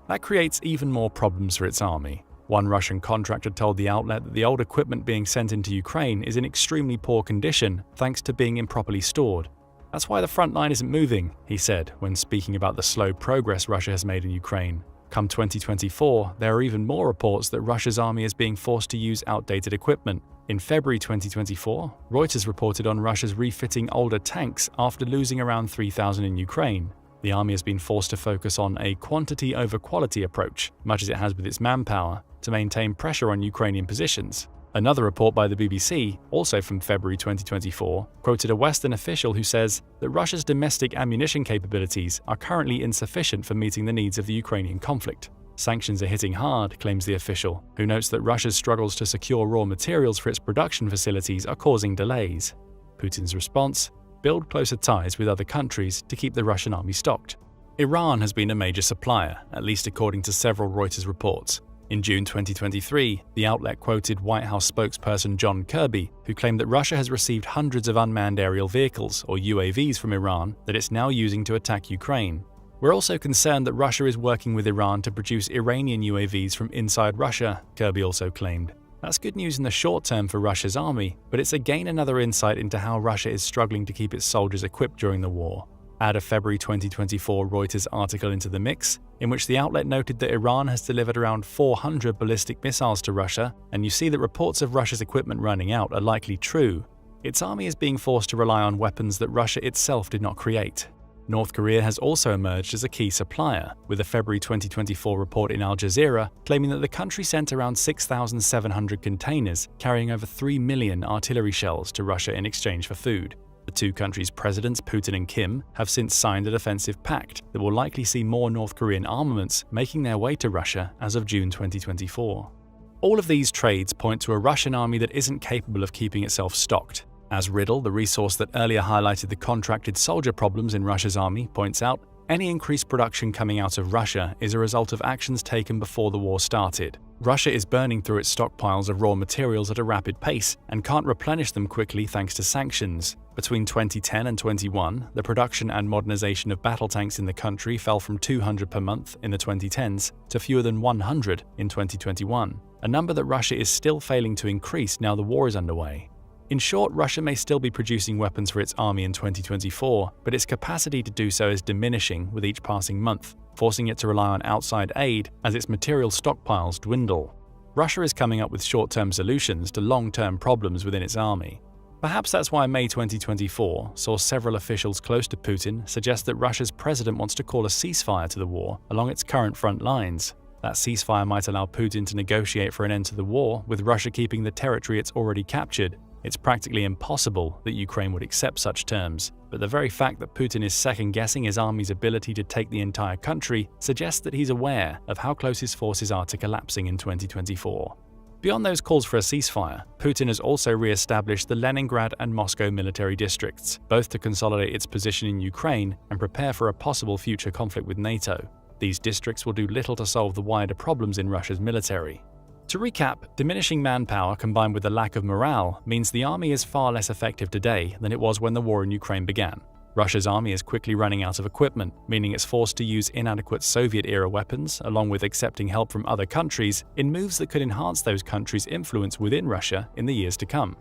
[SPEAKER 1] That creates even more problems for its army. One Russian contractor told the outlet that the old equipment being sent into Ukraine is in extremely poor condition thanks to being improperly stored. "That's why the front line isn't moving," he said when speaking about the slow progress Russia has made in Ukraine. Come 2024, there are even more reports that Russia's army is being forced to use outdated equipment. In February 2024, Reuters reported on Russia's refitting older tanks after losing around 3,000 in Ukraine. The army has been forced to focus on a quantity over quality approach, much as it has with its manpower, to maintain pressure on Ukrainian positions. Another report by the BBC, also from February 2024, quoted a Western official who says that Russia's domestic ammunition capabilities are currently insufficient for meeting the needs of the Ukrainian conflict. Sanctions are hitting hard, claims the official, who notes that Russia's struggles to secure raw materials for its production facilities are causing delays. Putin's response? build closer ties with other countries to keep the Russian army stocked. Iran has been a major supplier, at least according to several Reuters reports. In June 2023, the outlet quoted White House spokesperson John Kirby, who claimed that Russia has received hundreds of unmanned aerial vehicles, or UAVs, from Iran that it's now using to attack Ukraine. We're also concerned that Russia is working with Iran to produce Iranian UAVs from inside Russia, Kirby also claimed. That's good news in the short term for Russia's army, but it's again another insight into how Russia is struggling to keep its soldiers equipped during the war. Add a February 2024 Reuters article into the mix, in which the outlet noted that Iran has delivered around 400 ballistic missiles to Russia, and you see that reports of Russia's equipment running out are likely true. Its army is being forced to rely on weapons that Russia itself did not create. North Korea has also emerged as a key supplier, with a February 2024 report in Al Jazeera claiming that the country sent around 6,700 containers carrying over 3 million artillery shells to Russia in exchange for food. The two countries' presidents, Putin and Kim, have since signed a defensive pact that will likely see more North Korean armaments making their way to Russia as of June 2024. All of these trades point to a Russian army that isn't capable of keeping itself stocked. As Riddle, the resource that earlier highlighted the contracted soldier problems in Russia's army, points out, any increased production coming out of Russia is a result of actions taken before the war started. Russia is burning through its stockpiles of raw materials at a rapid pace and can't replenish them quickly thanks to sanctions. Between 2010 and 21, the production and modernization of battle tanks in the country fell from 200 per month in the 2010s to fewer than 100 in 2021, a number that Russia is still failing to increase now the war is underway. In short, Russia may still be producing weapons for its army in 2024, but its capacity to do so is diminishing with each passing month, forcing it to rely on outside aid as its material stockpiles dwindle. Russia is coming up with short-term solutions to long-term problems within its army. Perhaps that's why May 2024 saw several officials close to Putin suggest that Russia's president wants to call a ceasefire to the war along its current front lines. That ceasefire might allow Putin to negotiate for an end to the war, with Russia keeping the territory it's already captured. It's practically impossible that Ukraine would accept such terms, but the very fact that Putin is second-guessing his army's ability to take the entire country suggests that he's aware of how close his forces are to collapsing in 2024. Beyond those calls for a ceasefire, Putin has also re-established the Leningrad and Moscow military districts, both to consolidate its position in Ukraine and prepare for a possible future conflict with NATO. These districts will do little to solve the wider problems in Russia's military. To recap, diminishing manpower combined with a lack of morale means the army is far less effective today than it was when the war in Ukraine began. Russia's army is quickly running out of equipment, meaning it's forced to use inadequate Soviet-era weapons, along with accepting help from other countries, in moves that could enhance those countries' influence within Russia in the years to come.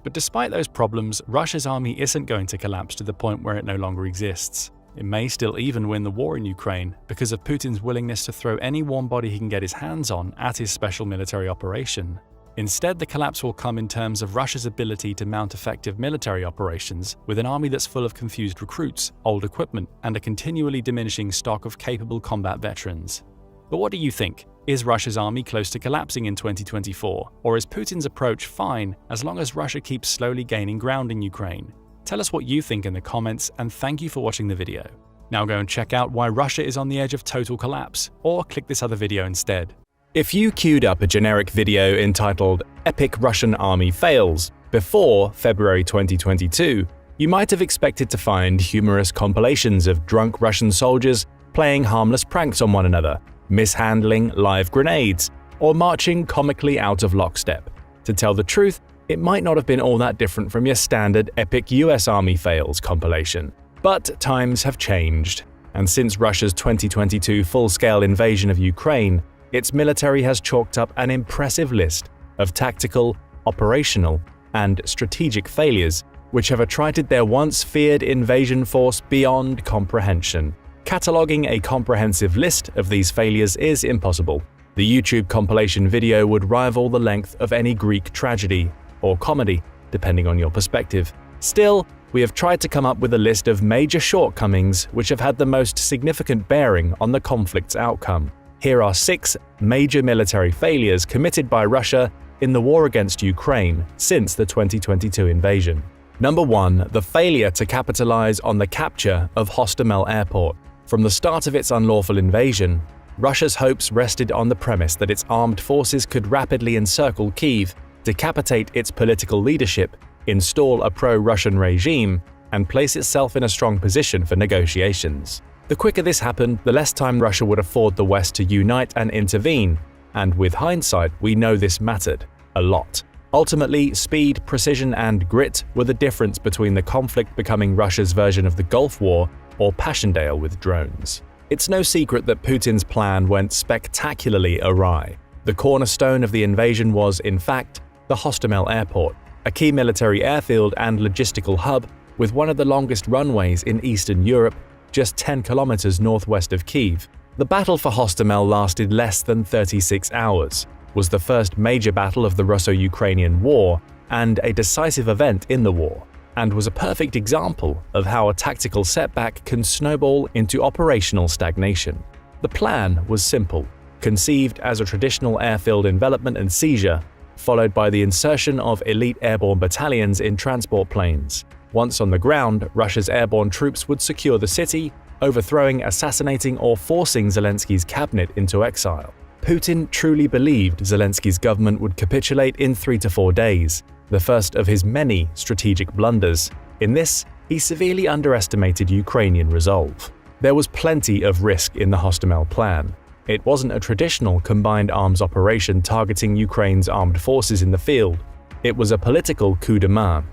[SPEAKER 1] But despite those problems, Russia's army isn't going to collapse to the point where it no longer exists. It may still even win the war in Ukraine because of Putin's willingness to throw any warm body he can get his hands on at his special military operation. Instead, the collapse will come in terms of Russia's ability to mount effective military operations with an army that's full of confused recruits, old equipment, and a continually diminishing stock of capable combat veterans. But what do you think? Is Russia's army close to collapsing in 2024? Or is Putin's approach fine as long as Russia keeps slowly gaining ground in Ukraine? Tell us what you think in the comments, and thank you for watching the video. Now go and check out why Russia is on the edge of total collapse, or click this other video instead. If you queued up a generic video entitled "Epic Russian Army Fails" before February 2022, you might have expected to find humorous compilations of drunk Russian soldiers playing harmless pranks on one another, mishandling live grenades, or marching comically out of lockstep. To tell the truth, it might not have been all that different from your standard epic US Army fails compilation. But times have changed, and since Russia's 2022 full-scale invasion of Ukraine, its military has chalked up an impressive list of tactical, operational, and strategic failures which have attrited their once-feared invasion force beyond comprehension. Cataloging a comprehensive list of these failures is impossible. The YouTube compilation video would rival the length of any Greek tragedy or comedy, depending on your perspective. Still, we have tried to come up with a list of major shortcomings which have had the most significant bearing on the conflict's outcome. Here are 6 major military failures committed by Russia in the war against Ukraine since the 2022 invasion. Number 1. The failure to capitalize on the capture of Hostomel Airport. From the start of its unlawful invasion, Russia's hopes rested on the premise that its armed forces could rapidly encircle Kyiv, decapitate its political leadership, install a pro-Russian regime, and place itself in a strong position for negotiations. The quicker this happened, the less time Russia would afford the West to unite and intervene, and with hindsight, we know this mattered a lot. Ultimately, speed, precision, and grit were the difference between the conflict becoming Russia's version of the Gulf War or Passchendaele with drones. It's no secret that Putin's plan went spectacularly awry. The cornerstone of the invasion was, in fact, the Hostomel airport, a key military airfield and logistical hub with one of the longest runways in Eastern Europe, just 10 kilometers northwest of Kyiv. The battle for Hostomel lasted less than 36 hours, was the first major battle of the Russo-Ukrainian War and a decisive event in the war, and was a perfect example of how a tactical setback can snowball into operational stagnation. The plan was simple, conceived as a traditional airfield envelopment and seizure, followed by the insertion of elite airborne battalions in transport planes. Once on the ground, Russia's airborne troops would secure the city, overthrowing, assassinating, or forcing Zelensky's cabinet into exile. Putin truly believed Zelensky's government would capitulate in 3 to 4 days, the first of his many strategic blunders. In this, he severely underestimated Ukrainian resolve. There was plenty of risk in the Hostomel plan. It wasn't a traditional combined arms operation targeting Ukraine's armed forces in the field. It was a political coup de main,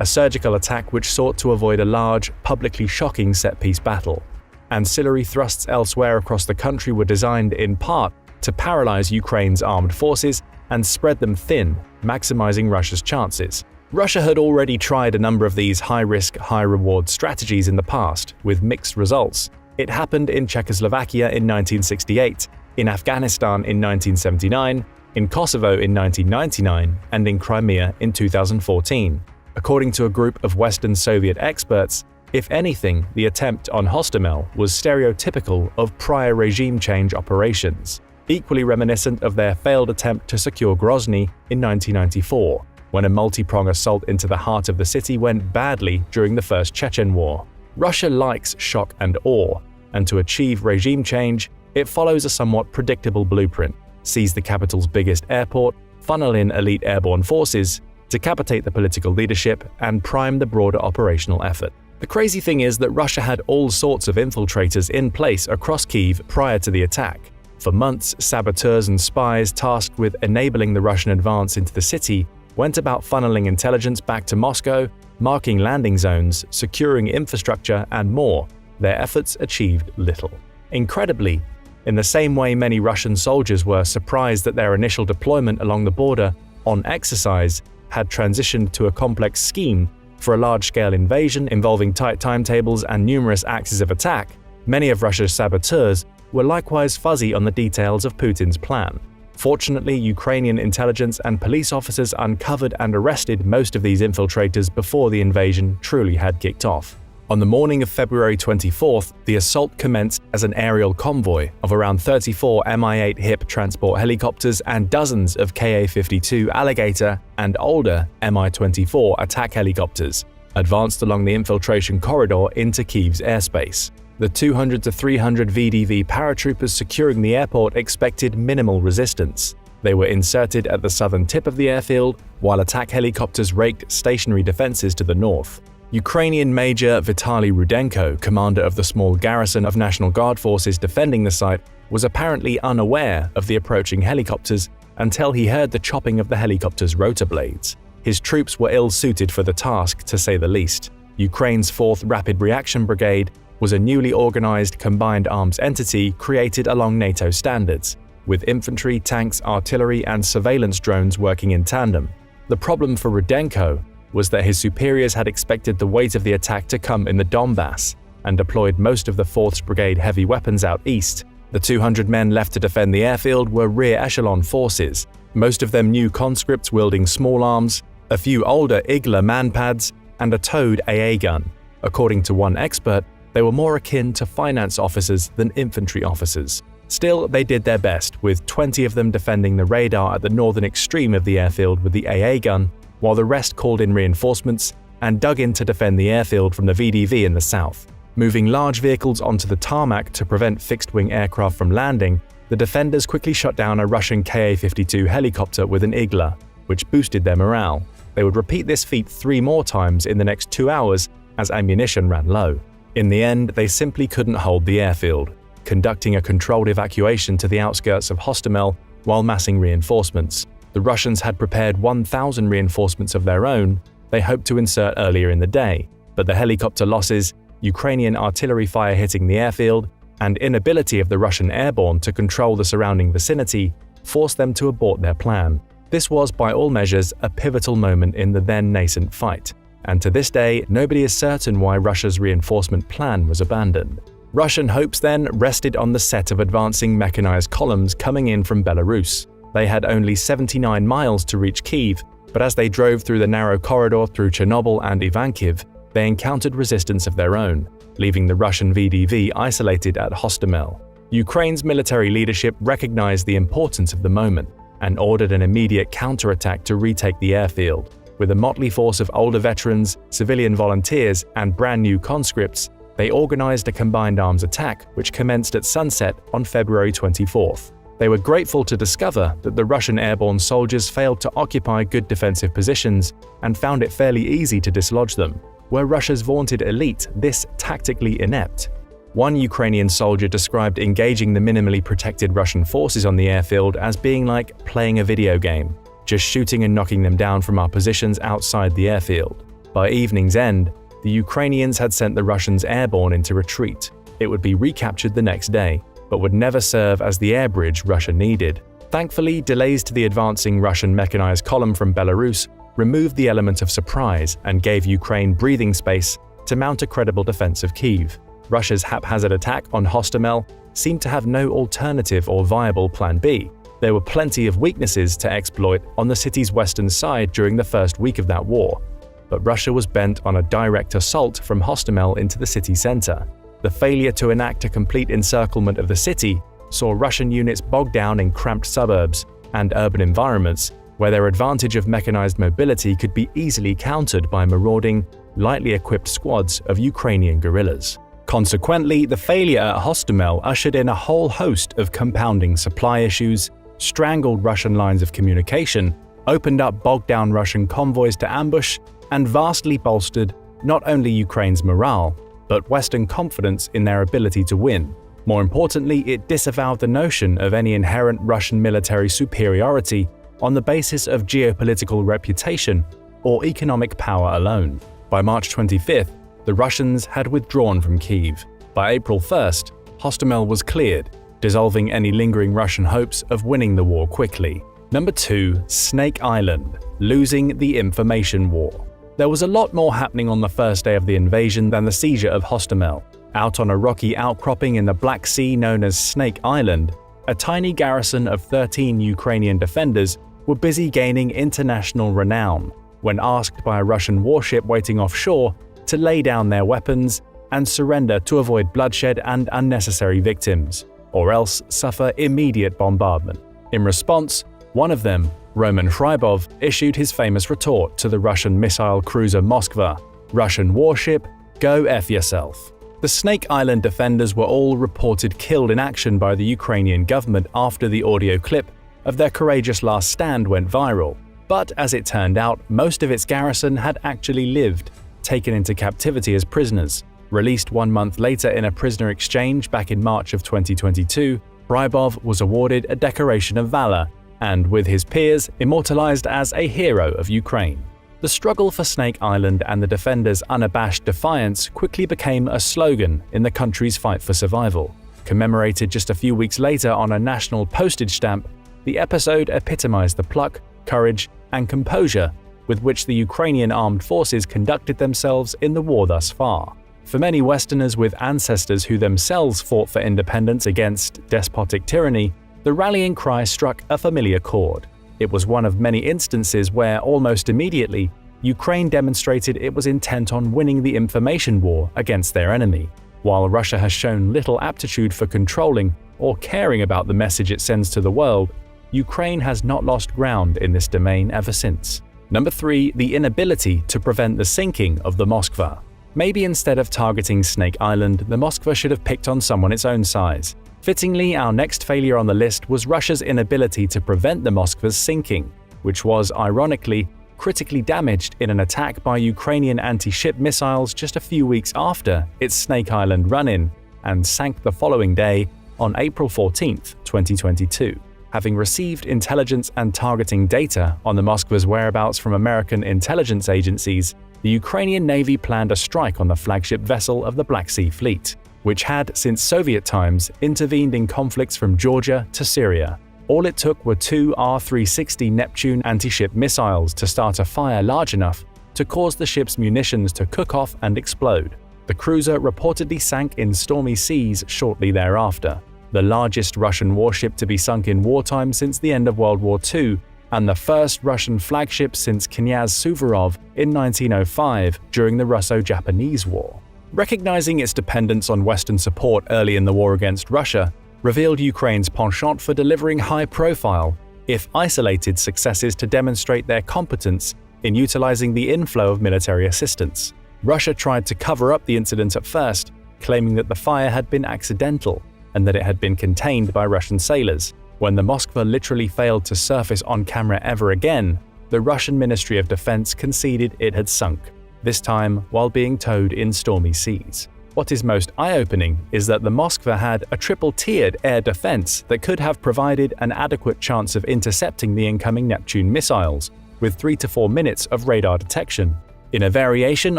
[SPEAKER 1] a surgical attack which sought to avoid a large, publicly shocking set-piece battle. Ancillary thrusts elsewhere across the country were designed in part to paralyze Ukraine's armed forces and spread them thin, maximizing Russia's chances. Russia had already tried a number of these high-risk, high-reward strategies in the past, with mixed results. It happened in Czechoslovakia in 1968, in Afghanistan in 1979, in Kosovo in 1999, and in Crimea in 2014. According to a group of Western Soviet experts, if anything, the attempt on Hostomel was stereotypical of prior regime change operations, equally reminiscent of their failed attempt to secure Grozny in 1994, when a multi-pronged assault into the heart of the city went badly during the First Chechen War. Russia likes shock and awe, and to achieve regime change, it follows a somewhat predictable blueprint: seize the capital's biggest airport, funnel in elite airborne forces, decapitate the political leadership, and prime the broader operational effort. The crazy thing is that Russia had all sorts of infiltrators in place across Kyiv prior to the attack. For months, saboteurs and spies tasked with enabling the Russian advance into the city went about funneling intelligence back to Moscow, marking landing zones, securing infrastructure, and more. Their efforts achieved little. Incredibly, in the same way many Russian soldiers were surprised that their initial deployment along the border on exercise had transitioned to a complex scheme for a large-scale invasion involving tight timetables and numerous axes of attack, many of Russia's saboteurs were likewise fuzzy on the details of Putin's plan. Fortunately, Ukrainian intelligence and police officers uncovered and arrested most of these infiltrators before the invasion truly had kicked off. On the morning of February 24th, the assault commenced as an aerial convoy of around 34 Mi-8 HIP transport helicopters and dozens of Ka-52 Alligator and older Mi-24 attack helicopters, advanced along the infiltration corridor into Kyiv's airspace. The 200 to 300 VDV paratroopers securing the airport expected minimal resistance. They were inserted at the southern tip of the airfield, while attack helicopters raked stationary defenses to the north. Ukrainian Major Vitaly Rudenko, commander of the small garrison of National Guard forces defending the site, was apparently unaware of the approaching helicopters until he heard the chopping of the helicopters' rotor blades. His troops were ill-suited for the task, to say the least. Ukraine's 4th Rapid Reaction Brigade was a newly organized combined arms entity created along NATO standards, with infantry, tanks, artillery, and surveillance drones working in tandem. The problem for Rudenko was that his superiors had expected the weight of the attack to come in the Donbass and deployed most of the 4th Brigade heavy weapons out east. The 200 men left to defend the airfield were rear echelon forces, most of them new conscripts wielding small arms, a few older Igla manpads, and a towed AA gun. According to one expert, they were more akin to finance officers than infantry officers. Still, they did their best, with 20 of them defending the radar at the northern extreme of the airfield with the AA gun, while the rest called in reinforcements and dug in to defend the airfield from the VDV in the south. Moving large vehicles onto the tarmac to prevent fixed-wing aircraft from landing, the defenders quickly shot down a Russian Ka-52 helicopter with an Igla, which boosted their morale. They would repeat this feat 3 more times in the next 2 hours as ammunition ran low. In the end, they simply couldn't hold the airfield, conducting a controlled evacuation to the outskirts of Hostomel while massing reinforcements. The Russians had prepared 1,000 reinforcements of their own they hoped to insert earlier in the day, but the helicopter losses, Ukrainian artillery fire hitting the airfield, and inability of the Russian airborne to control the surrounding vicinity forced them to abort their plan. This was, by all measures, a pivotal moment in the then nascent fight, and to this day, nobody is certain why Russia's reinforcement plan was abandoned. Russian hopes then rested on the set of advancing mechanized columns coming in from Belarus. They had only 79 miles to reach Kyiv, but as they drove through the narrow corridor through Chernobyl and Ivankiv, they encountered resistance of their own, leaving the Russian VDV isolated at Hostomel. Ukraine's military leadership recognized the importance of the moment and ordered an immediate counterattack to retake the airfield. With a motley force of older veterans, civilian volunteers, and brand new conscripts, they organized a combined arms attack which commenced at sunset on February 24th. They were grateful to discover that the Russian airborne soldiers failed to occupy good defensive positions and found it fairly easy to dislodge them. Were Russia's vaunted elite this tactically inept? One Ukrainian soldier described engaging the minimally protected Russian forces on the airfield as being like playing a video game, just shooting and knocking them down from our positions outside the airfield. By evening's end, the Ukrainians had sent the Russians airborne into retreat. It would be recaptured the next day, but would never serve as the air bridge Russia needed. Thankfully, delays to the advancing Russian mechanized column from Belarus removed the element of surprise and gave Ukraine breathing space to mount a credible defense of Kyiv. Russia's haphazard attack on Hostomel seemed to have no alternative or viable plan B. There were plenty of weaknesses to exploit on the city's western side during the first week of that war, but Russia was bent on a direct assault from Hostomel into the city center. The failure to enact a complete encirclement of the city saw Russian units bogged down in cramped suburbs and urban environments where their advantage of mechanized mobility could be easily countered by marauding, lightly equipped squads of Ukrainian guerrillas. Consequently, the failure at Hostomel ushered in a whole host of compounding supply issues, strangled Russian lines of communication, opened up bogged-down Russian convoys to ambush, and vastly bolstered not only Ukraine's morale, but Western confidence in their ability to win. More importantly, it disavowed the notion of any inherent Russian military superiority on the basis of geopolitical reputation or economic power alone. By March 25th, the Russians had withdrawn from Kyiv. By April 1st, Hostomel was cleared, dissolving any lingering Russian hopes of winning the war quickly. Number 2. Snake Island – losing the information war. There was a lot more happening on the first day of the invasion than the seizure of Hostomel. Out on a rocky outcropping in the Black Sea known as Snake Island, a tiny garrison of 13 Ukrainian defenders were busy gaining international renown when asked by a Russian warship waiting offshore to lay down their weapons and surrender to avoid bloodshed and unnecessary victims, or else suffer immediate bombardment. In response, one of them, Roman Shrybov, issued his famous retort to the Russian missile cruiser Moskva: "Russian warship, go F yourself." The Snake Island defenders were all reported killed in action by the Ukrainian government after the audio clip of their courageous last stand went viral. But as it turned out, most of its garrison had actually lived, taken into captivity as prisoners. Released 1 month later in a prisoner exchange back in March of 2022, Shrybov was awarded a Decoration of Valor and, with his peers, immortalized as a hero of Ukraine. The struggle for Snake Island and the defenders' unabashed defiance quickly became a slogan in the country's fight for survival. Commemorated just a few weeks later on a national postage stamp, the episode epitomized the pluck, courage, and composure with which the Ukrainian armed forces conducted themselves in the war thus far. For many Westerners with ancestors who themselves fought for independence against despotic tyranny, the rallying cry struck a familiar chord. It was one of many instances where, almost immediately, Ukraine demonstrated it was intent on winning the information war against their enemy. While Russia has shown little aptitude for controlling or caring about the message it sends to the world, Ukraine has not lost ground in this domain ever since. Number 3. The inability to prevent the sinking of the Moskva. Maybe instead of targeting Snake Island, the Moskva should have picked on someone its own size. Fittingly, our next failure on the list was Russia's inability to prevent the Moskva's sinking, which was, ironically, critically damaged in an attack by Ukrainian anti-ship missiles just a few weeks after its Snake Island run-in, and sank the following day on April 14, 2022. Having received intelligence and targeting data on the Moskva's whereabouts from American intelligence agencies, the Ukrainian Navy planned a strike on the flagship vessel of the Black Sea Fleet, which had, since Soviet times, intervened in conflicts from Georgia to Syria. All it took were two R-360 Neptune anti-ship missiles to start a fire large enough to cause the ship's munitions to cook off and explode. The cruiser reportedly sank in stormy seas shortly thereafter, the largest Russian warship to be sunk in wartime since the end of World War II, and the first Russian flagship since Knyaz Suvorov in 1905 during the Russo-Japanese War. Recognizing its dependence on Western support early in the war against Russia, revealed Ukraine's penchant for delivering high-profile, if isolated, successes to demonstrate their competence in utilizing the inflow of military assistance. Russia tried to cover up the incident at first, claiming that the fire had been accidental and that it had been contained by Russian sailors. When the Moskva literally failed to surface on camera ever again, the Russian Ministry of Defense conceded it had sunk, this time while being towed in stormy seas. What is most eye-opening is that the Moskva had a triple-tiered air defense that could have provided an adequate chance of intercepting the incoming Neptune missiles, with 3 to 4 minutes of radar detection. In a variation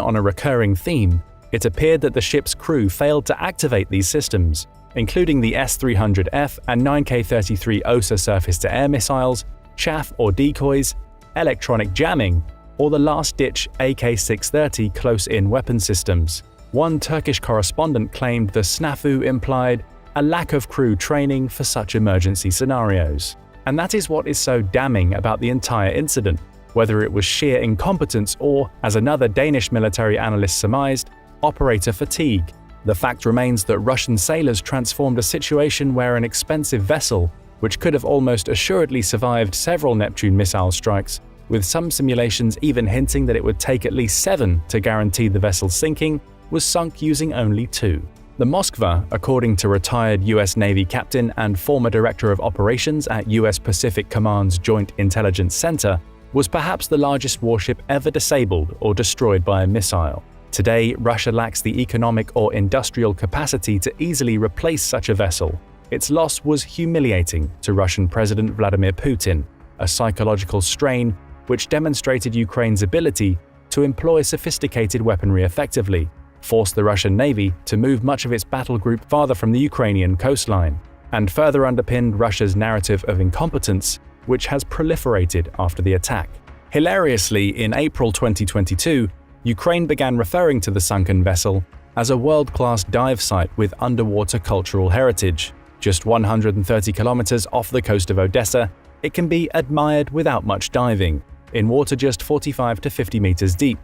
[SPEAKER 1] on a recurring theme, it appeared that the ship's crew failed to activate these systems, including the S-300F and 9K-33 OSA surface-to-air missiles, chaff or decoys, electronic jamming, or the last-ditch AK-630 close-in weapon systems. One Turkish correspondent claimed the snafu implied a lack of crew training for such emergency scenarios. And that is what is so damning about the entire incident, whether it was sheer incompetence or, as another Danish military analyst surmised, operator fatigue. The fact remains that Russian sailors transformed a situation where an expensive vessel, which could have almost assuredly survived several Neptune missile strikes, with some simulations even hinting that it would take at least 7 to guarantee the vessel's sinking, was sunk using only 2. The Moskva, according to retired U.S. Navy captain and former director of operations at U.S. Pacific Command's Joint Intelligence Center, was perhaps the largest warship ever disabled or destroyed by a missile. Today, Russia lacks the economic or industrial capacity to easily replace such a vessel. Its loss was humiliating to Russian President Vladimir Putin, a psychological strain which demonstrated Ukraine's ability to employ sophisticated weaponry effectively, forced the Russian Navy to move much of its battle group farther from the Ukrainian coastline, and further underpinned Russia's narrative of incompetence, which has proliferated after the attack. Hilariously, in April 2022, Ukraine began referring to the sunken vessel as a world-class dive site with underwater cultural heritage. Just 130 kilometers off the coast of Odessa, it can be admired without much diving, in water just 45 to 50 meters deep.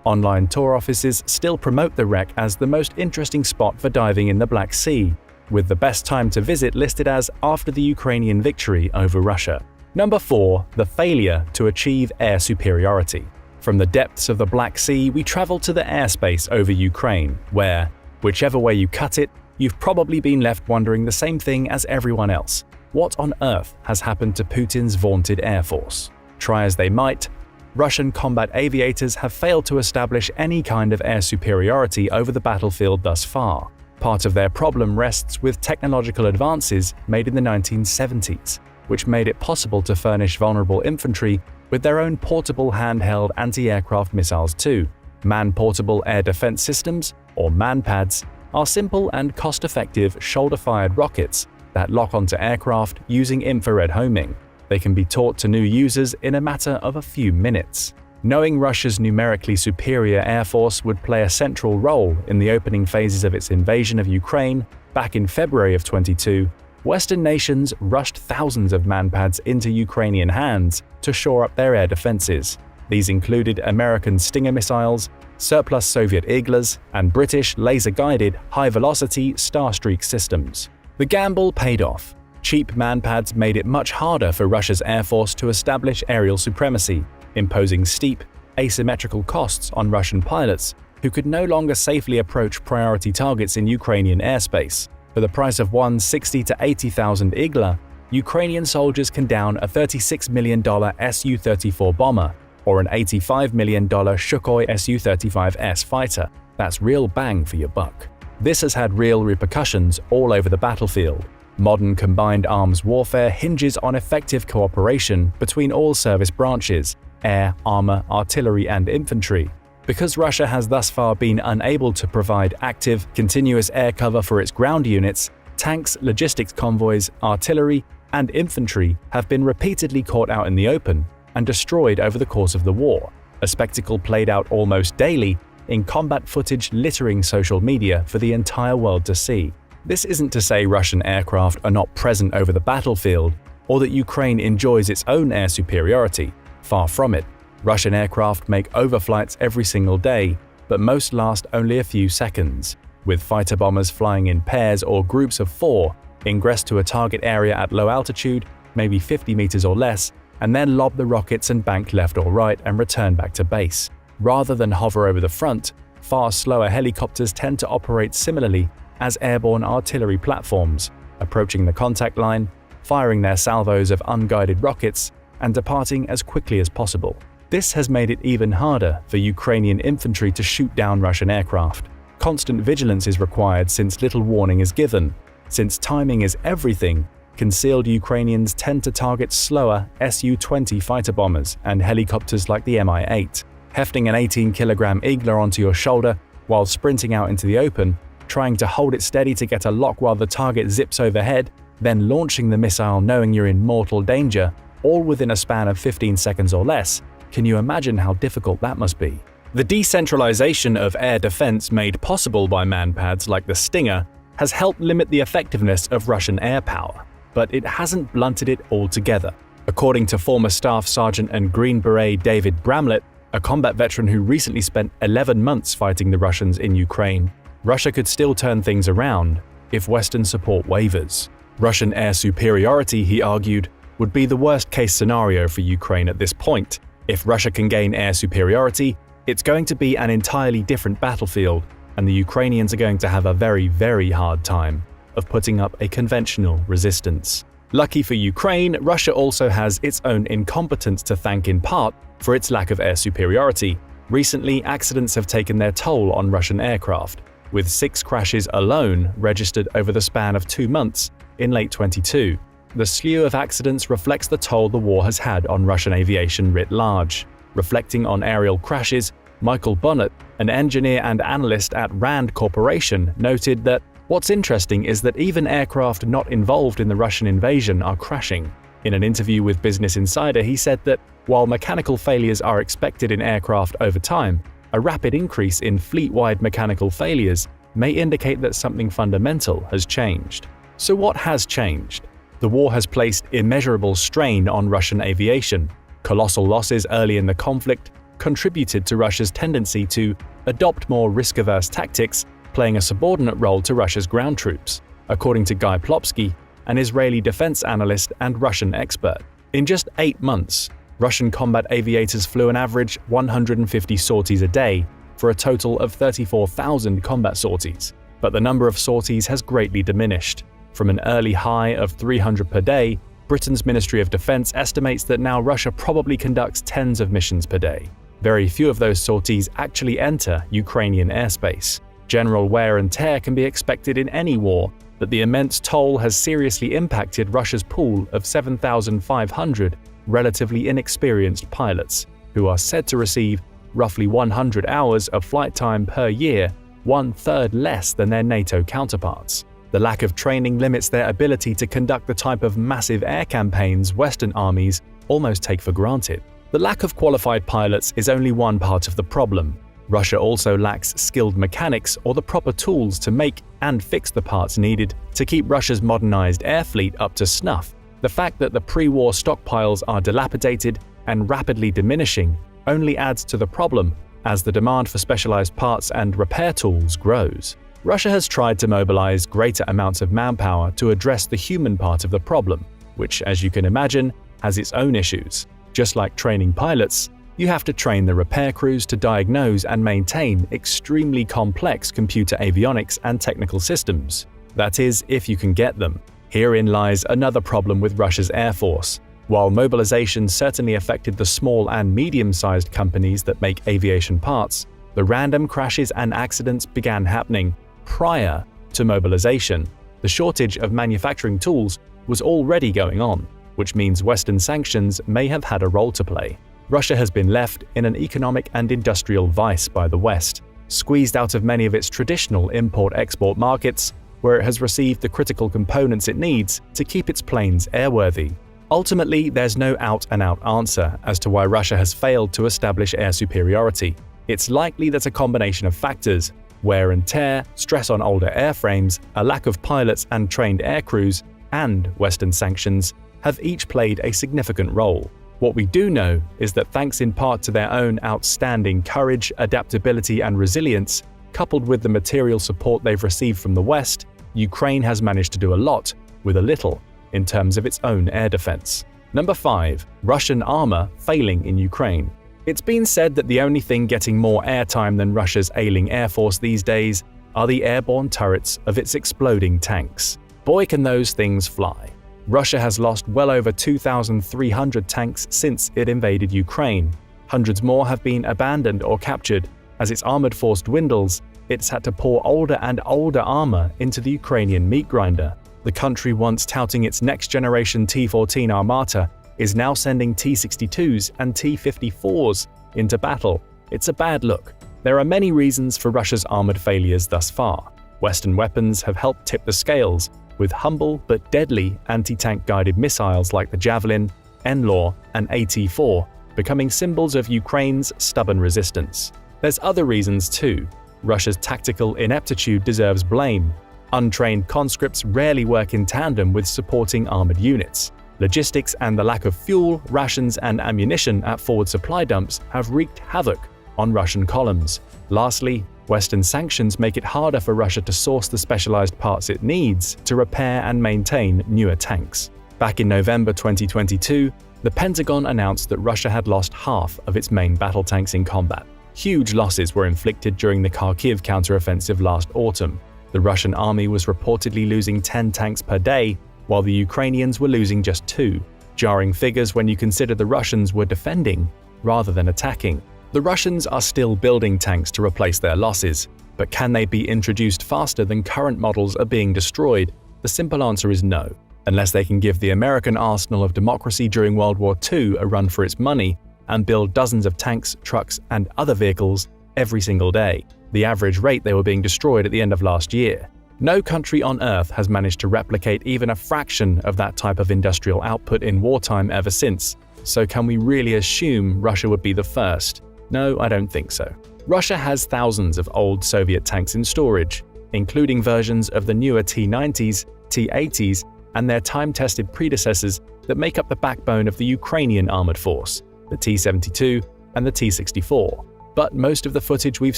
[SPEAKER 1] Online tour offices still promote the wreck as the most interesting spot for diving in the Black Sea, with the best time to visit listed as after the Ukrainian victory over Russia. Number 4. The failure to achieve air superiority. From the depths of the Black Sea, we travel to the airspace over Ukraine, where, whichever way you cut it, you've probably been left wondering the same thing as everyone else. What on earth has happened to Putin's vaunted air force? Try as they might, Russian combat aviators have failed to establish any kind of air superiority over the battlefield thus far. Part of their problem rests with technological advances made in the 1970s, which made it possible to furnish vulnerable infantry with their own portable handheld anti-aircraft missiles too. Man-portable air defense systems, or MANPADS, are simple and cost-effective shoulder-fired rockets that lock onto aircraft using infrared homing. They can be taught to new users in a matter of a few minutes. Knowing Russia's numerically superior air force would play a central role in the opening phases of its invasion of Ukraine back in February of 2022, Western nations rushed thousands of MANPADS into Ukrainian hands to shore up their air defenses. These included American Stinger missiles, surplus Soviet Iglas, and British laser-guided, high-velocity Starstreak systems. The gamble paid off. Cheap MANPADS made it much harder for Russia's air force to establish aerial supremacy, imposing steep, asymmetrical costs on Russian pilots who could no longer safely approach priority targets in Ukrainian airspace. For the price of one 60,000 to 80,000 Igla, Ukrainian soldiers can down a $36 million Su-34 bomber, or an $85 million Sukhoi Su-35S fighter. That's real bang for your buck. This has had real repercussions all over the battlefield. Modern combined arms warfare hinges on effective cooperation between all service branches – air, armor, artillery, and infantry. Because Russia has thus far been unable to provide active, continuous air cover for its ground units, tanks, logistics convoys, artillery, and infantry have been repeatedly caught out in the open and destroyed over the course of the war, a spectacle played out almost daily in combat footage littering social media for the entire world to see. This isn't to say Russian aircraft are not present over the battlefield or that Ukraine enjoys its own air superiority. Far from it. Russian aircraft make overflights every single day, but most last only a few seconds, with fighter bombers flying in pairs or groups of 4, ingress to a target area at low altitude, maybe 50 meters or less, and then lob the rockets and bank left or right and return back to base. Rather than hover over the front, far slower helicopters tend to operate similarly as airborne artillery platforms, approaching the contact line, firing their salvos of unguided rockets, and departing as quickly as possible. This has made it even harder for Ukrainian infantry to shoot down Russian aircraft. Constant vigilance is required since little warning is given. Since timing is everything, concealed Ukrainians tend to target slower Su-20 fighter bombers and helicopters like the Mi-8. Hefting an 18-kilogram Igla onto your shoulder while sprinting out into the open, trying to hold it steady to get a lock while the target zips overhead, then launching the missile knowing you're in mortal danger, all within a span of 15 seconds or less, can you imagine how difficult that must be? The decentralization of air defense made possible by manpads like the Stinger has helped limit the effectiveness of Russian air power, but it hasn't blunted it altogether. According to former Staff Sergeant and Green Beret David Bramlett, a combat veteran who recently spent 11 months fighting the Russians in Ukraine, Russia could still turn things around if Western support wavers. Russian air superiority, he argued, would be the worst-case scenario for Ukraine at this point. If Russia can gain air superiority, it's going to be an entirely different battlefield, and the Ukrainians are going to have a very, very hard time of putting up a conventional resistance. Lucky for Ukraine, Russia also has its own incompetence to thank in part for its lack of air superiority. Recently, accidents have taken their toll on Russian aircraft, with 6 crashes alone registered over the span of 2 months in late 2022. The slew of accidents reflects the toll the war has had on Russian aviation writ large. Reflecting on aerial crashes, Michael Bonnet, an engineer and analyst at RAND Corporation, noted that what's interesting is that even aircraft not involved in the Russian invasion are crashing. In an interview with Business Insider, he said that while mechanical failures are expected in aircraft over time, a rapid increase in fleet-wide mechanical failures may indicate that something fundamental has changed. So what has changed? The war has placed immeasurable strain on Russian aviation. Colossal losses early in the conflict contributed to Russia's tendency to adopt more risk-averse tactics, playing a subordinate role to Russia's ground troops, according to Guy Plopsky, an Israeli defense analyst and Russian expert. In just 8 months, Russian combat aviators flew an average 150 sorties a day for a total of 34,000 combat sorties. But the number of sorties has greatly diminished. From an early high of 300 per day, Britain's Ministry of Defense estimates that now Russia probably conducts tens of missions per day. Very few of those sorties actually enter Ukrainian airspace. General wear and tear can be expected in any war, but the immense toll has seriously impacted Russia's pool of 7,500 relatively inexperienced pilots, who are said to receive roughly 100 hours of flight time per year, 1/3 less than their NATO counterparts. The lack of training limits their ability to conduct the type of massive air campaigns Western armies almost take for granted. The lack of qualified pilots is only one part of the problem. Russia also lacks skilled mechanics or the proper tools to make and fix the parts needed to keep Russia's modernized air fleet up to snuff. The fact that the pre-war stockpiles are dilapidated and rapidly diminishing only adds to the problem as the demand for specialized parts and repair tools grows. Russia has tried to mobilize greater amounts of manpower to address the human part of the problem, which, as you can imagine, has its own issues. Just like training pilots, you have to train the repair crews to diagnose and maintain extremely complex computer avionics and technical systems. That is, if you can get them. Herein lies another problem with Russia's air force. While mobilization certainly affected the small and medium-sized companies that make aviation parts, the random crashes and accidents began happening prior to mobilization. The shortage of manufacturing tools was already going on, which means Western sanctions may have had a role to play. Russia has been left in an economic and industrial vice by the West, squeezed out of many of its traditional import-export markets, where it has received the critical components it needs to keep its planes airworthy. Ultimately, there's no out-and-out answer as to why Russia has failed to establish air superiority. It's likely that a combination of factors – wear and tear, stress on older airframes, a lack of pilots and trained air crews, and Western sanctions – have each played a significant role. What we do know is that thanks in part to their own outstanding courage, adaptability, and resilience, coupled with the material support they've received from the West, Ukraine has managed to do a lot with a little in terms of its own air defense. Number 5. Russian armor failing in Ukraine. It's been said that the only thing getting more airtime than Russia's ailing air force these days are the airborne turrets of its exploding tanks. Boy, can those things fly. Russia has lost well over 2,300 tanks since it invaded Ukraine. Hundreds more have been abandoned or captured. As its armored force dwindles, it's had to pour older and older armor into the Ukrainian meat grinder. The country once touting its next-generation T-14 Armata is now sending T-62s and T-54s into battle. It's a bad look. There are many reasons for Russia's armored failures thus far. Western weapons have helped tip the scales, with humble but deadly anti-tank guided missiles like the Javelin, NLAW, and AT-4 becoming symbols of Ukraine's stubborn resistance. There's other reasons too. Russia's tactical ineptitude deserves blame. Untrained conscripts rarely work in tandem with supporting armored units. Logistics and the lack of fuel, rations, and ammunition at forward supply dumps have wreaked havoc on Russian columns. Lastly, Western sanctions make it harder for Russia to source the specialized parts it needs to repair and maintain newer tanks. Back in November 2022, the Pentagon announced that Russia had lost half of its main battle tanks in combat. Huge losses were inflicted during the Kharkiv counteroffensive last autumn. The Russian army was reportedly losing 10 tanks per day, while the Ukrainians were losing just 2. Jarring figures when you consider the Russians were defending rather than attacking. The Russians are still building tanks to replace their losses, but can they be introduced faster than current models are being destroyed? The simple answer is no, unless they can give the American arsenal of democracy during World War II a run for its money and build dozens of tanks, trucks, and other vehicles every single day, the average rate they were being destroyed at the end of last year. No country on Earth has managed to replicate even a fraction of that type of industrial output in wartime ever since, so can we really assume Russia would be the first? No, I don't think so. Russia has thousands of old Soviet tanks in storage, including versions of the newer T-90s, T-80s, and their time-tested predecessors that make up the backbone of the Ukrainian armored force, the T-72 and the T-64. But most of the footage we've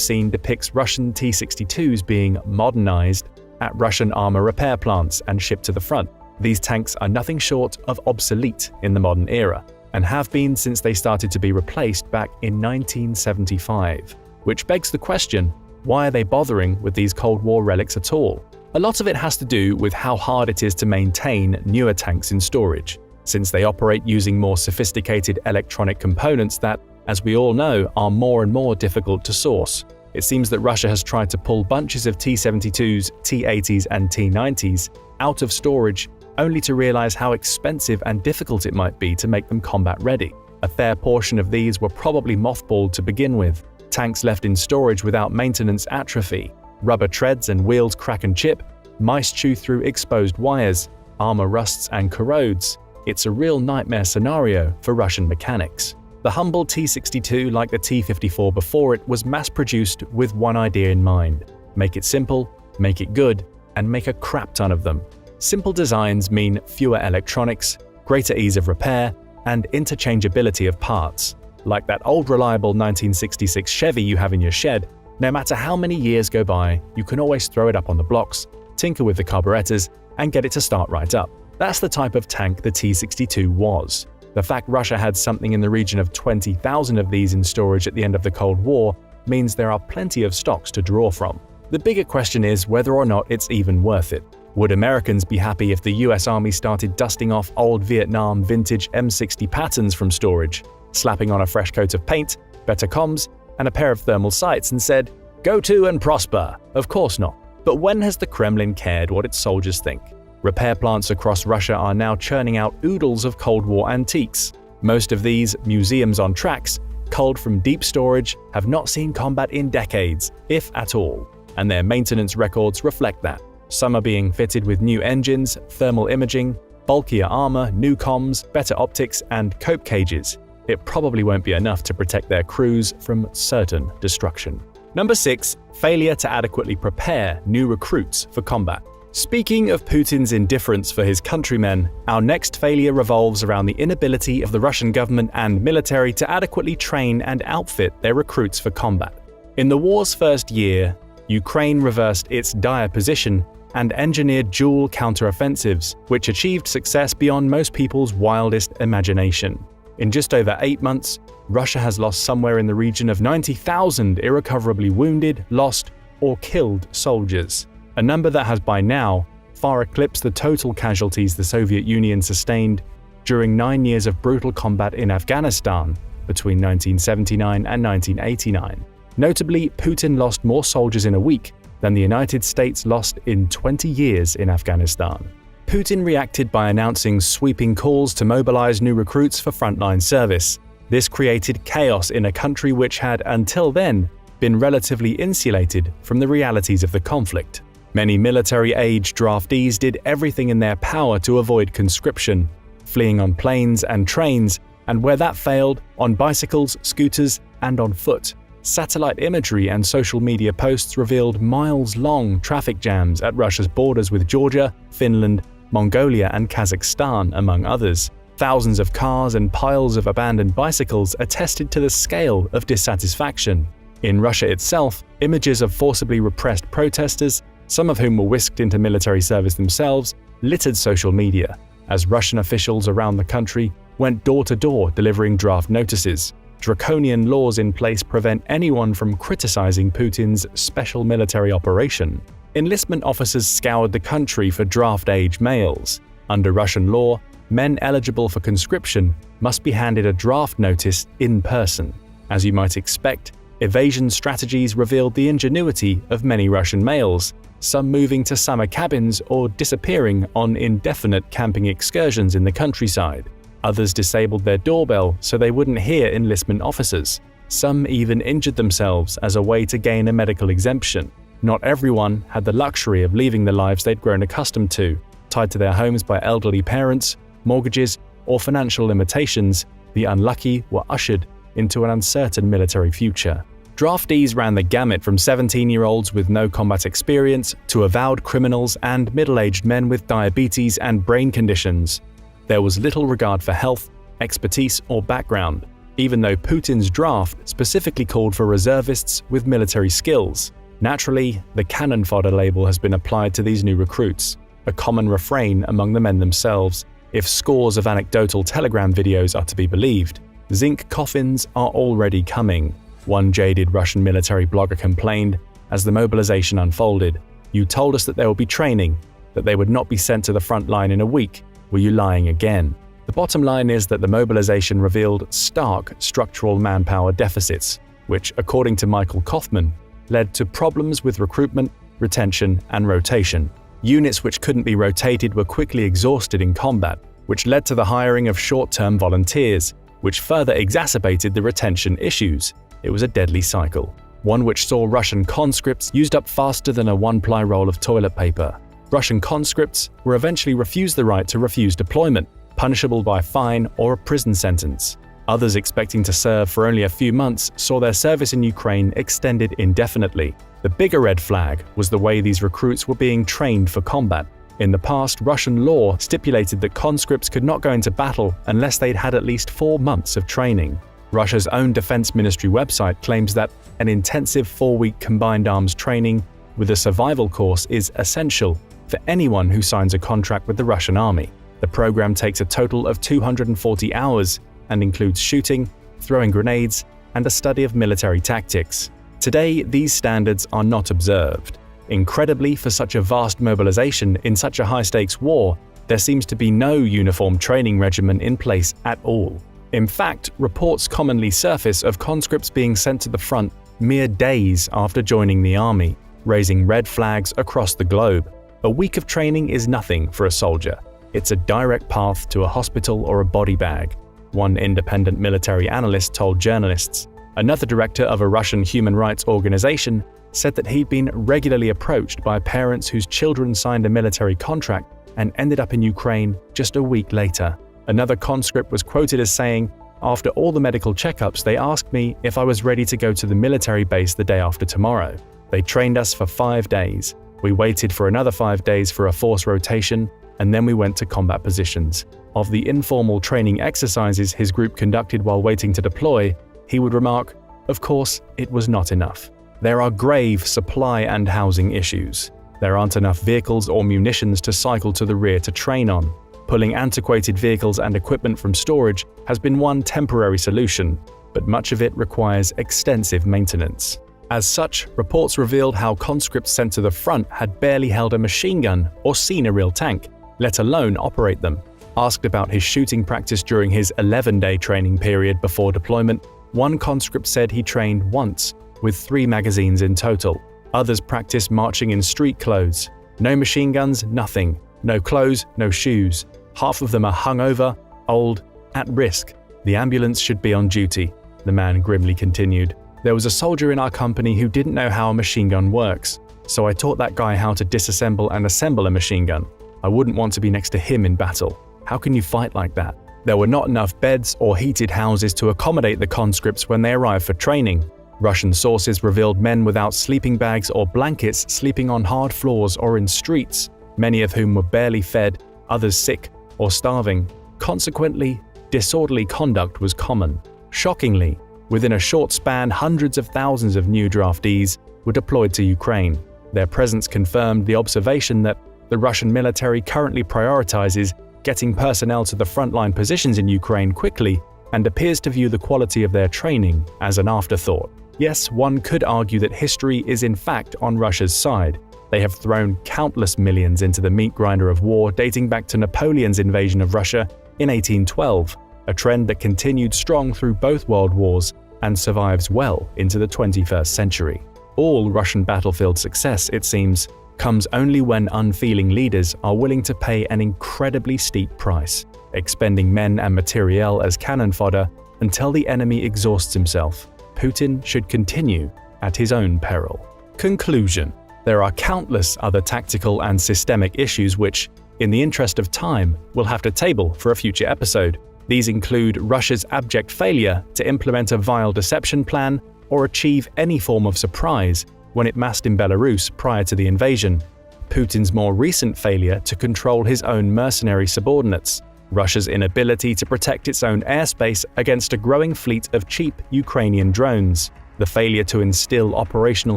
[SPEAKER 1] seen depicts Russian T-62s being modernized at Russian armor repair plants and shipped to the front. These tanks are nothing short of obsolete in the modern era, and have been since they started to be replaced back in 1975. Which begs the question, why are they bothering with these Cold War relics at all? A lot of it has to do with how hard it is to maintain newer tanks in storage, since they operate using more sophisticated electronic components that, as we all know, are more and more difficult to source. It seems that Russia has tried to pull bunches of T-72s, T-80s, and T-90s out of storage only to realize how expensive and difficult it might be to make them combat-ready. A fair portion of these were probably mothballed to begin with. Tanks left in storage without maintenance atrophy. Rubber treads and wheels crack and chip. Mice chew through exposed wires. Armor rusts and corrodes. It's a real nightmare scenario for Russian mechanics. The humble T-62, like the T-54 before it, was mass-produced with one idea in mind: make it simple, make it good, and make a crap ton of them. Simple designs mean fewer electronics, greater ease of repair, and interchangeability of parts. Like that old reliable 1966 Chevy you have in your shed, no matter how many years go by, you can always throw it up on the blocks, tinker with the carburetors, and get it to start right up. That's the type of tank the T-62 was. The fact Russia had something in the region of 20,000 of these in storage at the end of the Cold War means there are plenty of stocks to draw from. The bigger question is whether or not it's even worth it. Would Americans be happy if the US Army started dusting off old Vietnam vintage M60 patterns from storage, slapping on a fresh coat of paint, better comms, and a pair of thermal sights and said, "Go to and prosper"? Of course not. But when has the Kremlin cared what its soldiers think? Repair plants across Russia are now churning out oodles of Cold War antiques. Most of these, museums on tracks, culled from deep storage, have not seen combat in decades, if at all, and their maintenance records reflect that. Some are being fitted with new engines, thermal imaging, bulkier armor, new comms, better optics, and cope cages. It probably won't be enough to protect their crews from certain destruction. Number 6. Failure to adequately prepare new recruits for combat. Speaking of Putin's indifference for his countrymen, our next failure revolves around the inability of the Russian government and military to adequately train and outfit their recruits for combat. In the war's first year, Ukraine reversed its dire position and engineered dual counteroffensives, which achieved success beyond most people's wildest imagination. In just over 8 months, Russia has lost somewhere in the region of 90,000 irrecoverably wounded, lost, or killed soldiers, a number that has by now far eclipsed the total casualties the Soviet Union sustained during 9 years of brutal combat in Afghanistan between 1979 and 1989. Notably, Putin lost more soldiers in a week than the United States lost in 20 years in Afghanistan. Putin reacted by announcing sweeping calls to mobilize new recruits for frontline service. This created chaos in a country which had, until then, been relatively insulated from the realities of the conflict. Many military-age draftees did everything in their power to avoid conscription, fleeing on planes and trains, and where that failed, on bicycles, scooters, and on foot. Satellite imagery and social media posts revealed miles-long traffic jams at Russia's borders with Georgia, Finland, Mongolia, and Kazakhstan, among others. Thousands of cars and piles of abandoned bicycles attested to the scale of dissatisfaction. In Russia itself, images of forcibly repressed protesters, some of whom were whisked into military service themselves, littered social media, as Russian officials around the country went door-to-door delivering draft notices. Draconian laws in place prevent anyone from criticizing Putin's special military operation. Enlistment officers scoured the country for draft-age males. Under Russian law, men eligible for conscription must be handed a draft notice in person. As you might expect, evasion strategies revealed the ingenuity of many Russian males, some moving to summer cabins or disappearing on indefinite camping excursions in the countryside. Others disabled their doorbell so they wouldn't hear enlistment officers. Some even injured themselves as a way to gain a medical exemption. Not everyone had the luxury of leaving the lives they'd grown accustomed to, tied to their homes by elderly parents, mortgages, or financial limitations. The unlucky were ushered into an uncertain military future. Draftees ran the gamut from 17-year-olds with no combat experience to avowed criminals and middle-aged men with diabetes and brain conditions. There was little regard for health, expertise, or background, even though Putin's draft specifically called for reservists with military skills. Naturally, the cannon fodder label has been applied to these new recruits, a common refrain among the men themselves, if scores of anecdotal Telegram videos are to be believed. Zinc coffins are already coming, one jaded Russian military blogger complained as the mobilization unfolded. "You told us that there would be training, that they would not be sent to the front line in a week. Were you lying again?" The bottom line is that the mobilization revealed stark structural manpower deficits, which, according to Michael Kaufman, led to problems with recruitment, retention, and rotation. Units which couldn't be rotated were quickly exhausted in combat, which led to the hiring of short-term volunteers, which further exacerbated the retention issues. It was a deadly cycle, one which saw Russian conscripts used up faster than a one-ply roll of toilet paper. Russian conscripts were eventually refused the right to refuse deployment, punishable by fine or a prison sentence. Others expecting to serve for only a few months saw their service in Ukraine extended indefinitely. The bigger red flag was the way these recruits were being trained for combat. In the past, Russian law stipulated that conscripts could not go into battle unless they'd had at least 4 months of training. Russia's own defense ministry website claims that an intensive 4-week combined arms training with a survival course is essential for anyone who signs a contract with the Russian army. The program takes a total of 240 hours and includes shooting, throwing grenades, and a study of military tactics. Today, these standards are not observed. Incredibly, for such a vast mobilization in such a high-stakes war, there seems to be no uniform training regimen in place at all. In fact, reports commonly surface of conscripts being sent to the front mere days after joining the army, raising red flags across the globe. A week of training is nothing for a soldier. It's a direct path to a hospital or a body bag, one independent military analyst told journalists. Another director of a Russian human rights organization said that he'd been regularly approached by parents whose children signed a military contract and ended up in Ukraine just a week later. Another conscript was quoted as saying, "After all the medical checkups, they asked me if I was ready to go to the military base the day after tomorrow. They trained us for 5 days. We waited for another 5 days for a force rotation, and then we went to combat positions." Of the informal training exercises his group conducted while waiting to deploy, he would remark, "Of course, it was not enough. There are grave supply and housing issues. There aren't enough vehicles or munitions to cycle to the rear to train on. Pulling antiquated vehicles and equipment from storage has been one temporary solution, but much of it requires extensive maintenance." As such, reports revealed how conscripts sent to the front had barely held a machine gun or seen a real tank, let alone operate them. Asked about his shooting practice during his 11-day training period before deployment, one conscript said he trained once, with 3 magazines in total. Others practiced marching in street clothes. No machine guns, nothing. No clothes, no shoes. Half of them are hungover, old, at risk. The ambulance should be on duty, the man grimly continued. There was a soldier in our company who didn't know how a machine gun works, so I taught that guy how to disassemble and assemble a machine gun. I wouldn't want to be next to him in battle. How can you fight like that? There were not enough beds or heated houses to accommodate the conscripts when they arrived for training. Russian sources revealed men without sleeping bags or blankets sleeping on hard floors or in streets, many of whom were barely fed, others sick or starving. Consequently, disorderly conduct was common. Shockingly, within a short span, hundreds of thousands of new draftees were deployed to Ukraine. Their presence confirmed the observation that the Russian military currently prioritizes getting personnel to the frontline positions in Ukraine quickly and appears to view the quality of their training as an afterthought. Yes, one could argue that history is in fact on Russia's side. They have thrown countless millions into the meat grinder of war dating back to Napoleon's invasion of Russia in 1812, a trend that continued strong through both world wars and survives well into the 21st century. All Russian battlefield success, it seems, comes only when unfeeling leaders are willing to pay an incredibly steep price, expending men and materiel as cannon fodder until the enemy exhausts himself. Putin should continue at his own peril. Conclusion: there are countless other tactical and systemic issues which, in the interest of time, we'll have to table for a future episode. These include Russia's abject failure to implement a vile deception plan or achieve any form of surprise when it massed in Belarus prior to the invasion, Putin's more recent failure to control his own mercenary subordinates, Russia's inability to protect its own airspace against a growing fleet of cheap Ukrainian drones, the failure to instill operational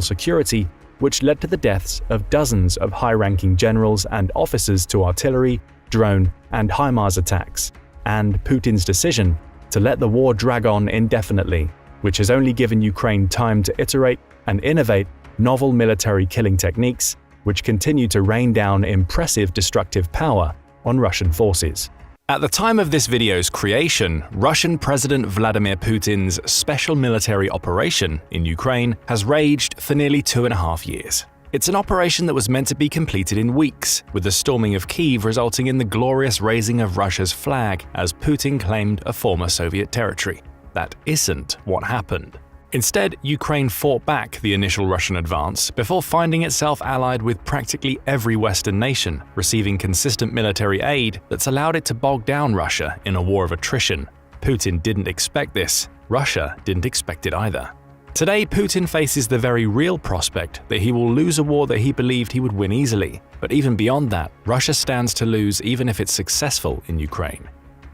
[SPEAKER 1] security, which led to the deaths of dozens of high-ranking generals and officers to artillery, drone, and HIMARS attacks, and Putin's decision to let the war drag on indefinitely, which has only given Ukraine time to iterate and innovate novel military killing techniques, which continue to rain down impressive destructive power on Russian forces. At the time of this video's creation, Russian President Vladimir Putin's special military operation in Ukraine has raged for nearly 2.5 years. It's an operation that was meant to be completed in weeks, with the storming of Kyiv resulting in the glorious raising of Russia's flag as Putin claimed a former Soviet territory. That isn't what happened. Instead, Ukraine fought back the initial Russian advance before finding itself allied with practically every Western nation, receiving consistent military aid that's allowed it to bog down Russia in a war of attrition. Putin didn't expect this. Russia didn't expect it either. Today, Putin faces the very real prospect that he will lose a war that he believed he would win easily. But even beyond that, Russia stands to lose even if it's successful in Ukraine.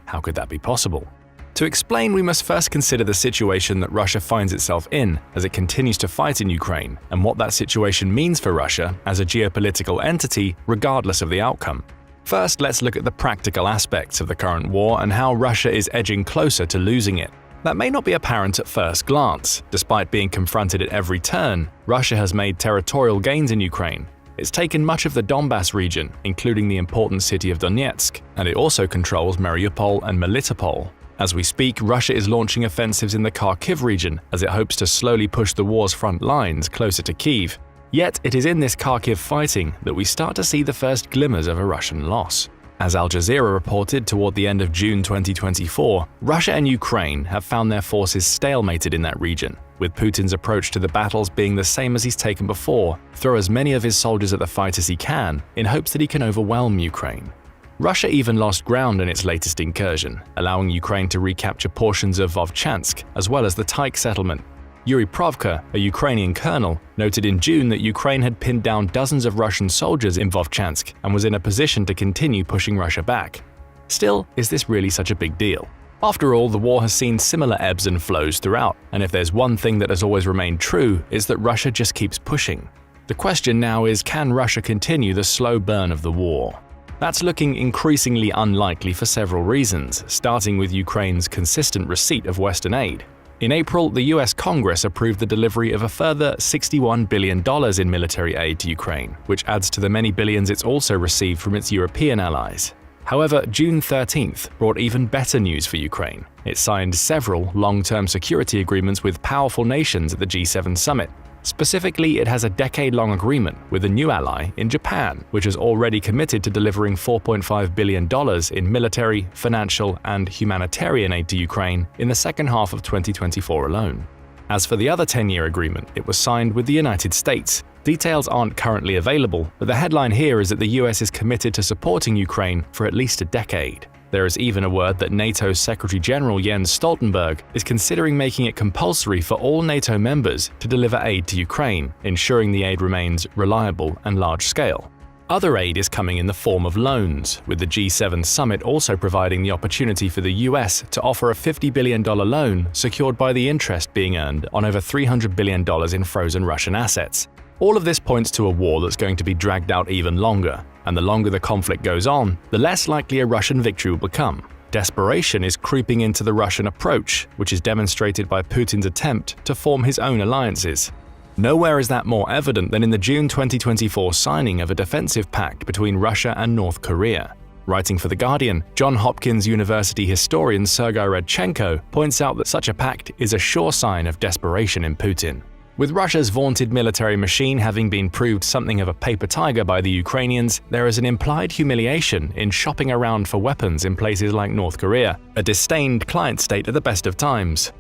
[SPEAKER 1] How could that be possible? To explain, we must first consider the situation that Russia finds itself in as it continues to fight in Ukraine, and what that situation means for Russia as a geopolitical entity regardless of the outcome. First, let's look at the practical aspects of the current war and how Russia is edging closer to losing it. That may not be apparent at first glance. Despite being confronted at every turn, Russia has made territorial gains in Ukraine. It's taken much of the Donbas region, including the important city of Donetsk, and it also controls Mariupol and Melitopol. As we speak, Russia is launching offensives in the Kharkiv region as it hopes to slowly push the war's front lines closer to Kyiv. Yet it is in this Kharkiv fighting that we start to see the first glimmers of a Russian loss. As Al Jazeera reported toward the end of June 2024, Russia and Ukraine have found their forces stalemated in that region, with Putin's approach to the battles being the same as he's taken before: throw as many of his soldiers at the fight as he can, in hopes that he can overwhelm Ukraine. Russia even lost ground in its latest incursion, allowing Ukraine to recapture portions of Vovchansk, as well as the Taik settlement. Yuri Pravka, a Ukrainian colonel, noted in June that Ukraine had pinned down dozens of Russian soldiers in Vovchansk and was in a position to continue pushing Russia back. Still, is this really such a big deal? After all, the war has seen similar ebbs and flows throughout, and if there's one thing that has always remained true, is that Russia just keeps pushing. The question now is, can Russia continue the slow burn of the war? That's looking increasingly unlikely for several reasons, starting with Ukraine's consistent receipt of Western aid. In April, the US Congress approved the delivery of a further $61 billion in military aid to Ukraine, which adds to the many billions it's also received from its European allies. However, June 13th brought even better news for Ukraine. It signed several long-term security agreements with powerful nations at the G7 summit. Specifically, it has a decade-long agreement with a new ally in Japan, which has already committed to delivering $4.5 billion in military, financial, and humanitarian aid to Ukraine in the second half of 2024 alone. As for the other 10-year agreement, it was signed with the United States. Details aren't currently available, but the headline here is that the US is committed to supporting Ukraine for at least a decade. There is even a word that NATO's Secretary General Jens Stoltenberg is considering making it compulsory for all NATO members to deliver aid to Ukraine, ensuring the aid remains reliable and large-scale. Other aid is coming in the form of loans, with the G7 summit also providing the opportunity for the US to offer a $50 billion loan secured by the interest being earned on over $300 billion in frozen Russian assets. All of this points to a war that's going to be dragged out even longer, and the longer the conflict goes on, the less likely a Russian victory will become. Desperation is creeping into the Russian approach, which is demonstrated by Putin's attempt to form his own alliances. Nowhere is that more evident than in the June 2024 signing of a defensive pact between Russia and North Korea. Writing for The Guardian, Johns Hopkins University historian Sergei Radchenko points out that such a pact is a sure sign of desperation in Putin. With Russia's vaunted military machine having been proved something of a paper tiger by the Ukrainians, there is an implied humiliation in shopping around for weapons in places like North Korea, a disdained client state at the best of times.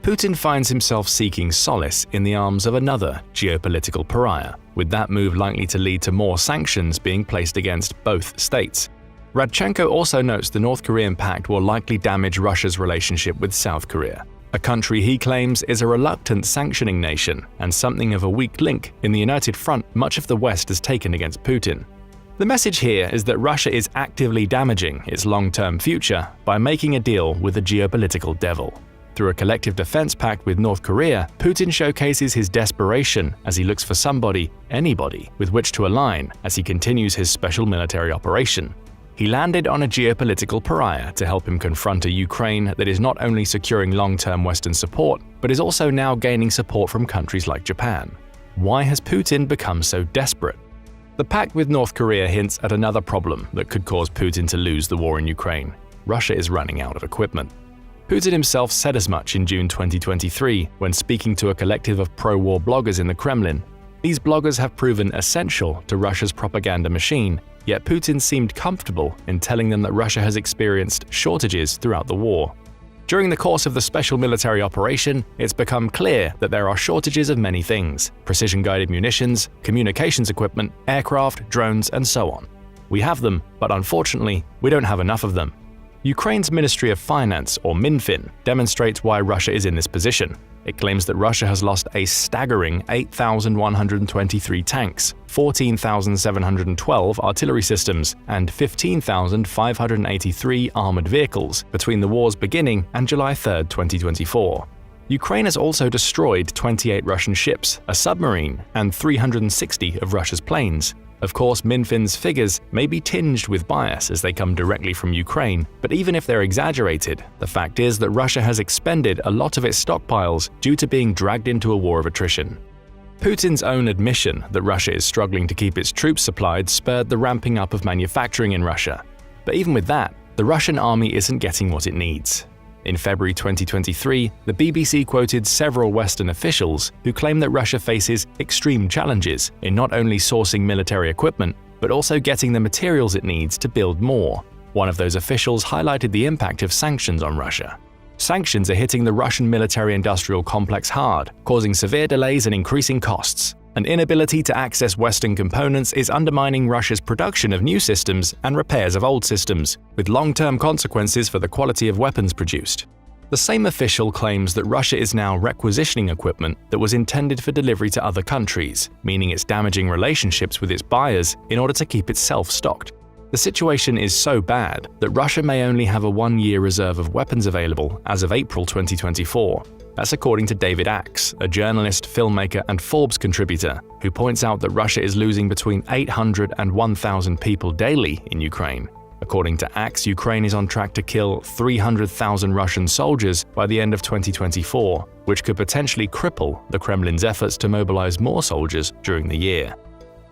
[SPEAKER 1] Putin finds himself seeking solace in the arms of another geopolitical pariah, with that move likely to lead to more sanctions being placed against both states. Radchenko also notes the North Korean pact will likely damage Russia's relationship with South Korea, a country he claims is a reluctant sanctioning nation and something of a weak link in the united front much of the West has taken against Putin. The message here is that Russia is actively damaging its long-term future by making a deal with the geopolitical devil. Through a collective defense pact with North Korea, Putin showcases his desperation as he looks for somebody, anybody, with which to align as he continues his special military operation. He landed on a geopolitical pariah to help him confront a Ukraine that is not only securing long-term Western support, but is also now gaining support from countries like Japan. Why has Putin become so desperate? The pact with North Korea hints at another problem that could cause Putin to lose the war in Ukraine. Russia is running out of equipment. Putin himself said as much in June 2023 when speaking to a collective of pro-war bloggers in the Kremlin. These bloggers have proven essential to Russia's propaganda machine, yet Putin seemed comfortable in telling them that Russia has experienced shortages throughout the war. During the course of the special military operation, it's become clear that there are shortages of many things: precision-guided munitions, communications equipment, aircraft, drones, and so on. We have them, but unfortunately, we don't have enough of them. Ukraine's Ministry of Finance, or Minfin, demonstrates why Russia is in this position. It claims that Russia has lost a staggering 8,123 tanks, 14,712 artillery systems, and 15,583 armored vehicles between the war's beginning and July 3, 2024. Ukraine has also destroyed 28 Russian ships, a submarine, and 360 of Russia's planes. Of course, Minfin's figures may be tinged with bias as they come directly from Ukraine, but even if they're exaggerated, the fact is that Russia has expended a lot of its stockpiles due to being dragged into a war of attrition. Putin's own admission that Russia is struggling to keep its troops supplied spurred the ramping up of manufacturing in Russia. But even with that, the Russian army isn't getting what it needs. In February 2023, the BBC quoted several Western officials who claim that Russia faces extreme challenges in not only sourcing military equipment, but also getting the materials it needs to build more. One of those officials highlighted the impact of sanctions on Russia. Sanctions are hitting the Russian military-industrial complex hard, causing severe delays and increasing costs. An inability to access Western components is undermining Russia's production of new systems and repairs of old systems, with long-term consequences for the quality of weapons produced. The same official claims that Russia is now requisitioning equipment that was intended for delivery to other countries, meaning it's damaging relationships with its buyers in order to keep itself stocked. The situation is so bad that Russia may only have a one-year reserve of weapons available as of April 2024. That's according to David Axe, a journalist, filmmaker, and Forbes contributor, who points out that Russia is losing between 800 and 1,000 people daily in Ukraine. According to Axe, Ukraine is on track to kill 300,000 Russian soldiers by the end of 2024, which could potentially cripple the Kremlin's efforts to mobilize more soldiers during the year.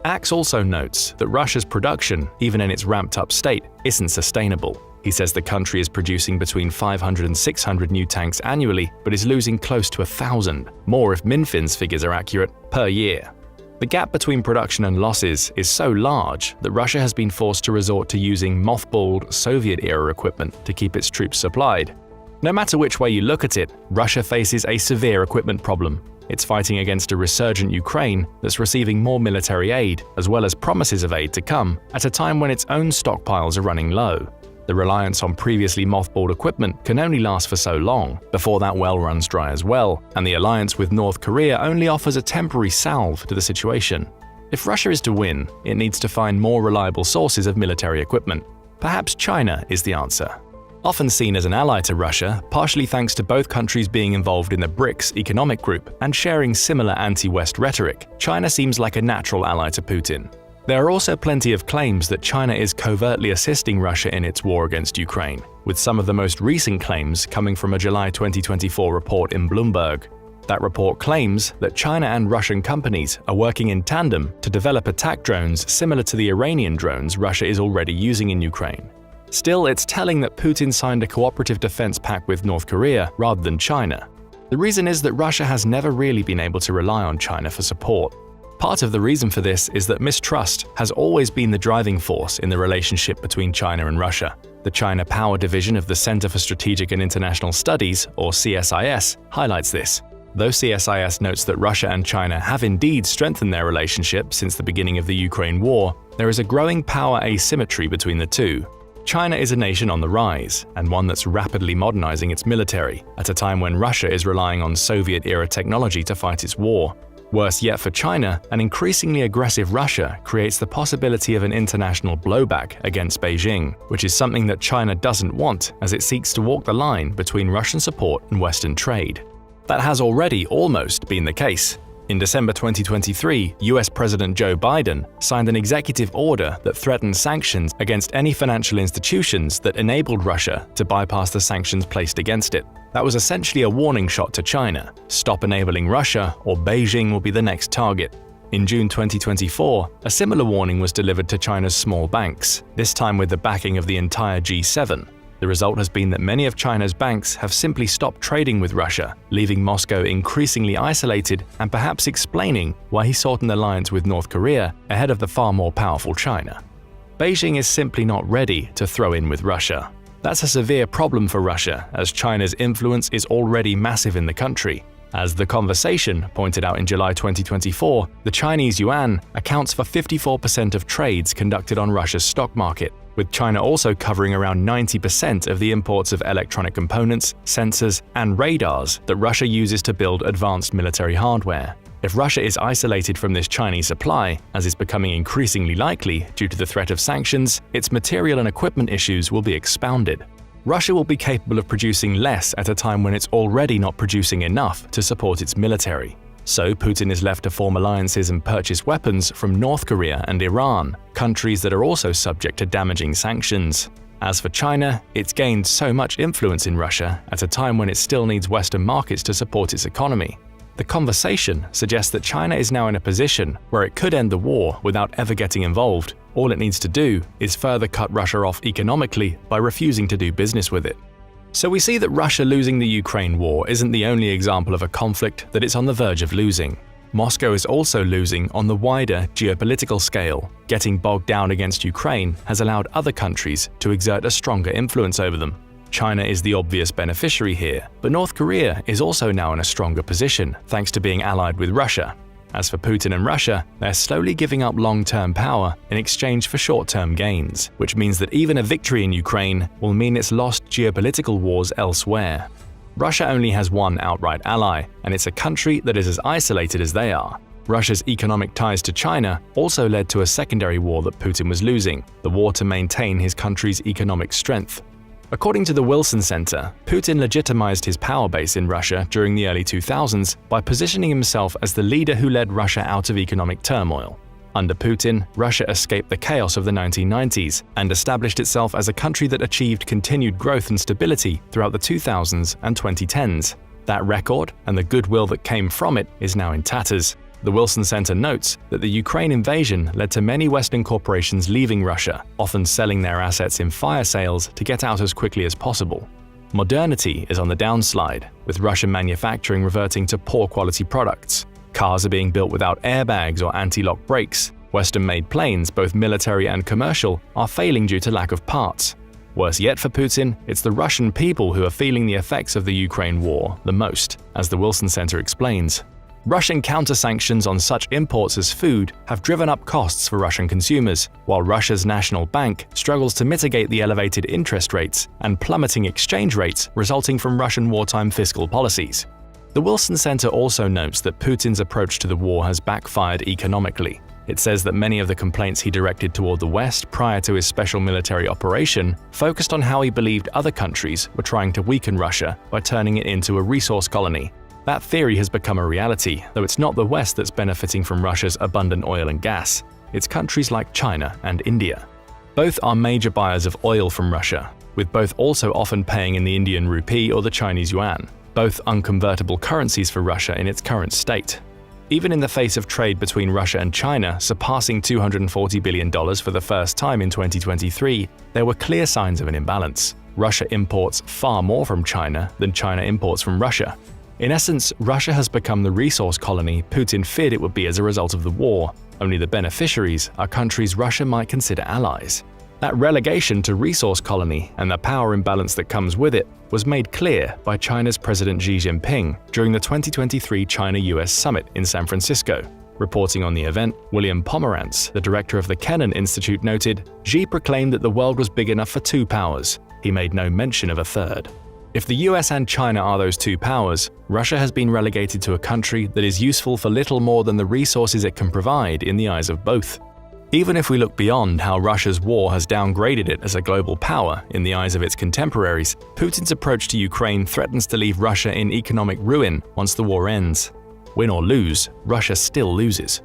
[SPEAKER 1] Axe also notes that Russia's production, even in its ramped-up state, isn't sustainable. He says the country is producing between 500 and 600 new tanks annually, but is losing close to 1,000, more if Minfin's figures are accurate, per year. The gap between production and losses is so large that Russia has been forced to resort to using mothballed Soviet-era equipment to keep its troops supplied. No matter which way you look at it, Russia faces a severe equipment problem. It's fighting against a resurgent Ukraine that's receiving more military aid, as well as promises of aid to come, at a time when its own stockpiles are running low. The reliance on previously mothballed equipment can only last for so long, before that well runs dry as well, and the alliance with North Korea only offers a temporary salve to the situation. If Russia is to win, it needs to find more reliable sources of military equipment. Perhaps China is the answer. Often seen as an ally to Russia, partially thanks to both countries being involved in the BRICS economic group and sharing similar anti-West rhetoric, China seems like a natural ally to Putin. There are also plenty of claims that China is covertly assisting Russia in its war against Ukraine, with some of the most recent claims coming from a July 2024 report in Bloomberg. That report claims that China and Russian companies are working in tandem to develop attack drones similar to the Iranian drones Russia is already using in Ukraine. Still, it's telling that Putin signed a cooperative defense pact with North Korea rather than China. The reason is that Russia has never really been able to rely on China for support. Part of the reason for this is that mistrust has always been the driving force in the relationship between China and Russia. The China Power Division of the Center for Strategic and International Studies, or CSIS, highlights this. Though CSIS notes that Russia and China have indeed strengthened their relationship since the beginning of the Ukraine war, there is a growing power asymmetry between the two. China is a nation on the rise, and one that's rapidly modernizing its military, at a time when Russia is relying on Soviet-era technology to fight its war. Worse yet for China, an increasingly aggressive Russia creates the possibility of an international blowback against Beijing, which is something that China doesn't want as it seeks to walk the line between Russian support and Western trade. That has already almost been the case. In December 2023, US President Joe Biden signed an executive order that threatened sanctions against any financial institutions that enabled Russia to bypass the sanctions placed against it. That was essentially a warning shot to China: stop enabling Russia or Beijing will be the next target. In June 2024, a similar warning was delivered to China's small banks, this time with the backing of the entire G7. The result has been that many of China's banks have simply stopped trading with Russia, leaving Moscow increasingly isolated and perhaps explaining why he sought an alliance with North Korea ahead of the far more powerful China. Beijing is simply not ready to throw in with Russia. That's a severe problem for Russia, as China's influence is already massive in the country. As The Conversation pointed out in July 2024, the Chinese yuan accounts for 54% of trades conducted on Russia's stock market, with China also covering around 90% of the imports of electronic components, sensors, and radars that Russia uses to build advanced military hardware. If Russia is isolated from this Chinese supply, as is becoming increasingly likely due to the threat of sanctions, its material and equipment issues will be expounded. Russia will be capable of producing less at a time when it's already not producing enough to support its military. So Putin is left to form alliances and purchase weapons from North Korea and Iran, countries that are also subject to damaging sanctions. As for China, it's gained so much influence in Russia at a time when it still needs Western markets to support its economy. The conversation suggests that China is now in a position where it could end the war without ever getting involved. All it needs to do is further cut Russia off economically by refusing to do business with it. So we see that Russia losing the Ukraine war isn't the only example of a conflict that it's on the verge of losing. Moscow is also losing on the wider geopolitical scale. Getting bogged down against Ukraine has allowed other countries to exert a stronger influence over them. China is the obvious beneficiary here, but North Korea is also now in a stronger position thanks to being allied with Russia. As for Putin and Russia, they're slowly giving up long-term power in exchange for short-term gains, which means that even a victory in Ukraine will mean it's lost geopolitical wars elsewhere. Russia only has one outright ally, and it's a country that is as isolated as they are. Russia's economic ties to China also led to a secondary war that Putin was losing, the war to maintain his country's economic strength. According to the Wilson Center, Putin legitimized his power base in Russia during the early 2000s by positioning himself as the leader who led Russia out of economic turmoil. Under Putin, Russia escaped the chaos of the 1990s and established itself as a country that achieved continued growth and stability throughout the 2000s and 2010s. That record and the goodwill that came from it is now in tatters. The Wilson Center notes that the Ukraine invasion led to many Western corporations leaving Russia, often selling their assets in fire sales to get out as quickly as possible. Modernity is on the downslide, with Russian manufacturing reverting to poor quality products. Cars are being built without airbags or anti-lock brakes. Western-made planes, both military and commercial, are failing due to lack of parts. Worse yet for Putin, it's the Russian people who are feeling the effects of the Ukraine war the most, as the Wilson Center explains. Russian counter-sanctions on such imports as food have driven up costs for Russian consumers, while Russia's national bank struggles to mitigate the elevated interest rates and plummeting exchange rates resulting from Russian wartime fiscal policies. The Wilson Center also notes that Putin's approach to the war has backfired economically. It says that many of the complaints he directed toward the West prior to his special military operation focused on how he believed other countries were trying to weaken Russia by turning it into a resource colony. That theory has become a reality, though it's not the West that's benefiting from Russia's abundant oil and gas. It's countries like China and India. Both are major buyers of oil from Russia, with both also often paying in the Indian rupee or the Chinese yuan, both unconvertible currencies for Russia in its current state. Even in the face of trade between Russia and China surpassing $240 billion for the first time in 2023, there were clear signs of an imbalance. Russia imports far more from China than China imports from Russia. In essence, Russia has become the resource colony Putin feared it would be as a result of the war, only the beneficiaries are countries Russia might consider allies. That relegation to resource colony and the power imbalance that comes with it was made clear by China's President Xi Jinping during the 2023 China-US Summit in San Francisco. Reporting on the event, William Pomerantz, the director of the Kennan Institute, noted, "Xi proclaimed that the world was big enough for two powers. He made no mention of a third." If the US and China are those two powers, Russia has been relegated to a country that is useful for little more than the resources it can provide in the eyes of both. Even if we look beyond how Russia's war has downgraded it as a global power in the eyes of its contemporaries, Putin's approach to Ukraine threatens to leave Russia in economic ruin once the war ends. Win or lose, Russia still loses.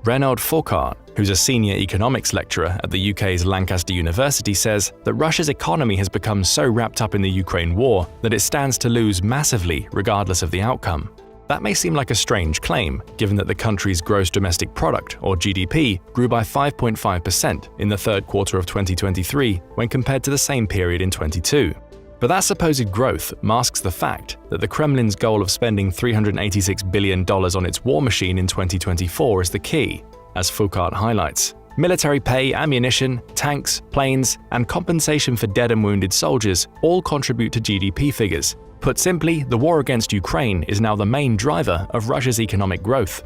[SPEAKER 1] Renaud Foucault, who's a senior economics lecturer at the UK's Lancaster University, says that Russia's economy has become so wrapped up in the Ukraine war that it stands to lose massively regardless of the outcome. That may seem like a strange claim, given that the country's gross domestic product, or GDP, grew by 5.5% in the third quarter of 2023 when compared to the same period in 2022. But that supposed growth masks the fact that the Kremlin's goal of spending $386 billion on its war machine in 2024 is the key. As Foucault highlights, military pay, ammunition, tanks, planes, and compensation for dead and wounded soldiers all contribute to GDP figures. Put simply, the war against Ukraine is now the main driver of Russia's economic growth.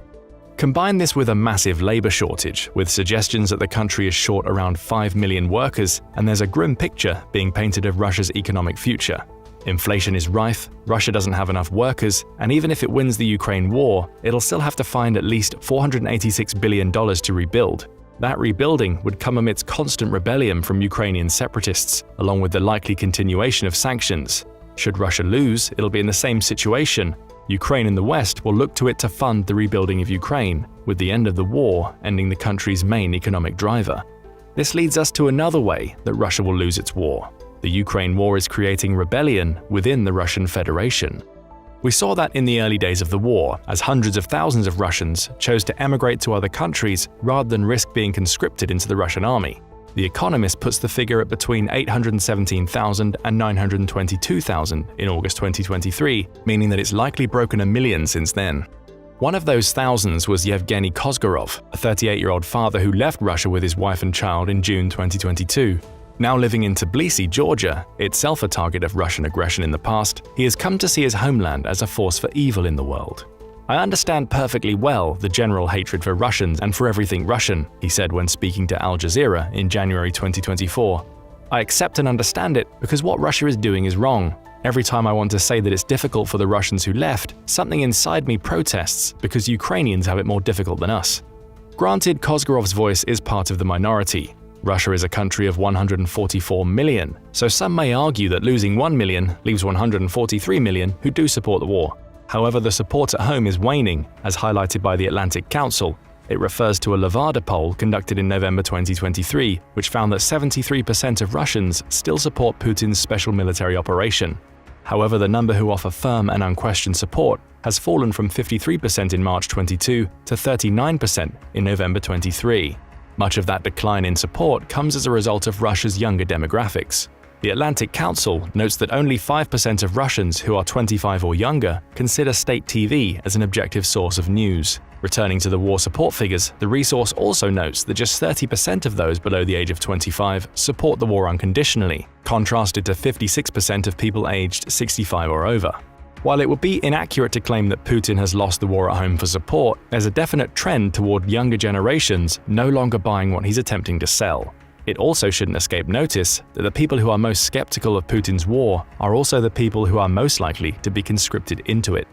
[SPEAKER 1] Combine this with a massive labor shortage, with suggestions that the country is short around 5 million workers, and there's a grim picture being painted of Russia's economic future. Inflation is rife, Russia doesn't have enough workers, and even if it wins the Ukraine war, it'll still have to find at least $486 billion to rebuild. That rebuilding would come amidst constant rebellion from Ukrainian separatists, along with the likely continuation of sanctions. Should Russia lose, it'll be in the same situation. Ukraine and the West will look to it to fund the rebuilding of Ukraine, with the end of the war ending the country's main economic driver. This leads us to another way that Russia will lose its war. The Ukraine war is creating rebellion within the Russian Federation. We saw that in the early days of the war, as hundreds of thousands of Russians chose to emigrate to other countries rather than risk being conscripted into the Russian army. The Economist puts the figure at between 817,000 and 922,000 in August 2023, meaning that it's likely broken 1 million since then. One of those thousands was Yevgeny Kozgorov, a 38-year-old father who left Russia with his wife and child in June 2022. Now living in Tbilisi, Georgia, itself a target of Russian aggression in the past, he has come to see his homeland as a force for evil in the world. "I understand perfectly well the general hatred for Russians and for everything Russian," he said when speaking to Al Jazeera in January 2024. "I accept and understand it because what Russia is doing is wrong. Every time I want to say that it's difficult for the Russians who left, something inside me protests because Ukrainians have it more difficult than us." Granted, Kozgorov's voice is part of the minority. Russia is a country of 144 million, so some may argue that losing 1 million leaves 143 million who do support the war. However, the support at home is waning, as highlighted by the Atlantic Council. It refers to a Levada poll conducted in November 2023, which found that 73% of Russians still support Putin's special military operation. However, the number who offer firm and unquestioned support has fallen from 53% in March 22 to 39% in November 23. Much of that decline in support comes as a result of Russia's younger demographics. The Atlantic Council notes that only 5% of Russians who are 25 or younger consider state TV as an objective source of news. Returning to the war support figures, the resource also notes that just 30% of those below the age of 25 support the war unconditionally, contrasted to 56% of people aged 65 or over. While it would be inaccurate to claim that Putin has lost the war at home for support, there's a definite trend toward younger generations no longer buying what he's attempting to sell. It also shouldn't escape notice that the people who are most skeptical of Putin's war are also the people who are most likely to be conscripted into it.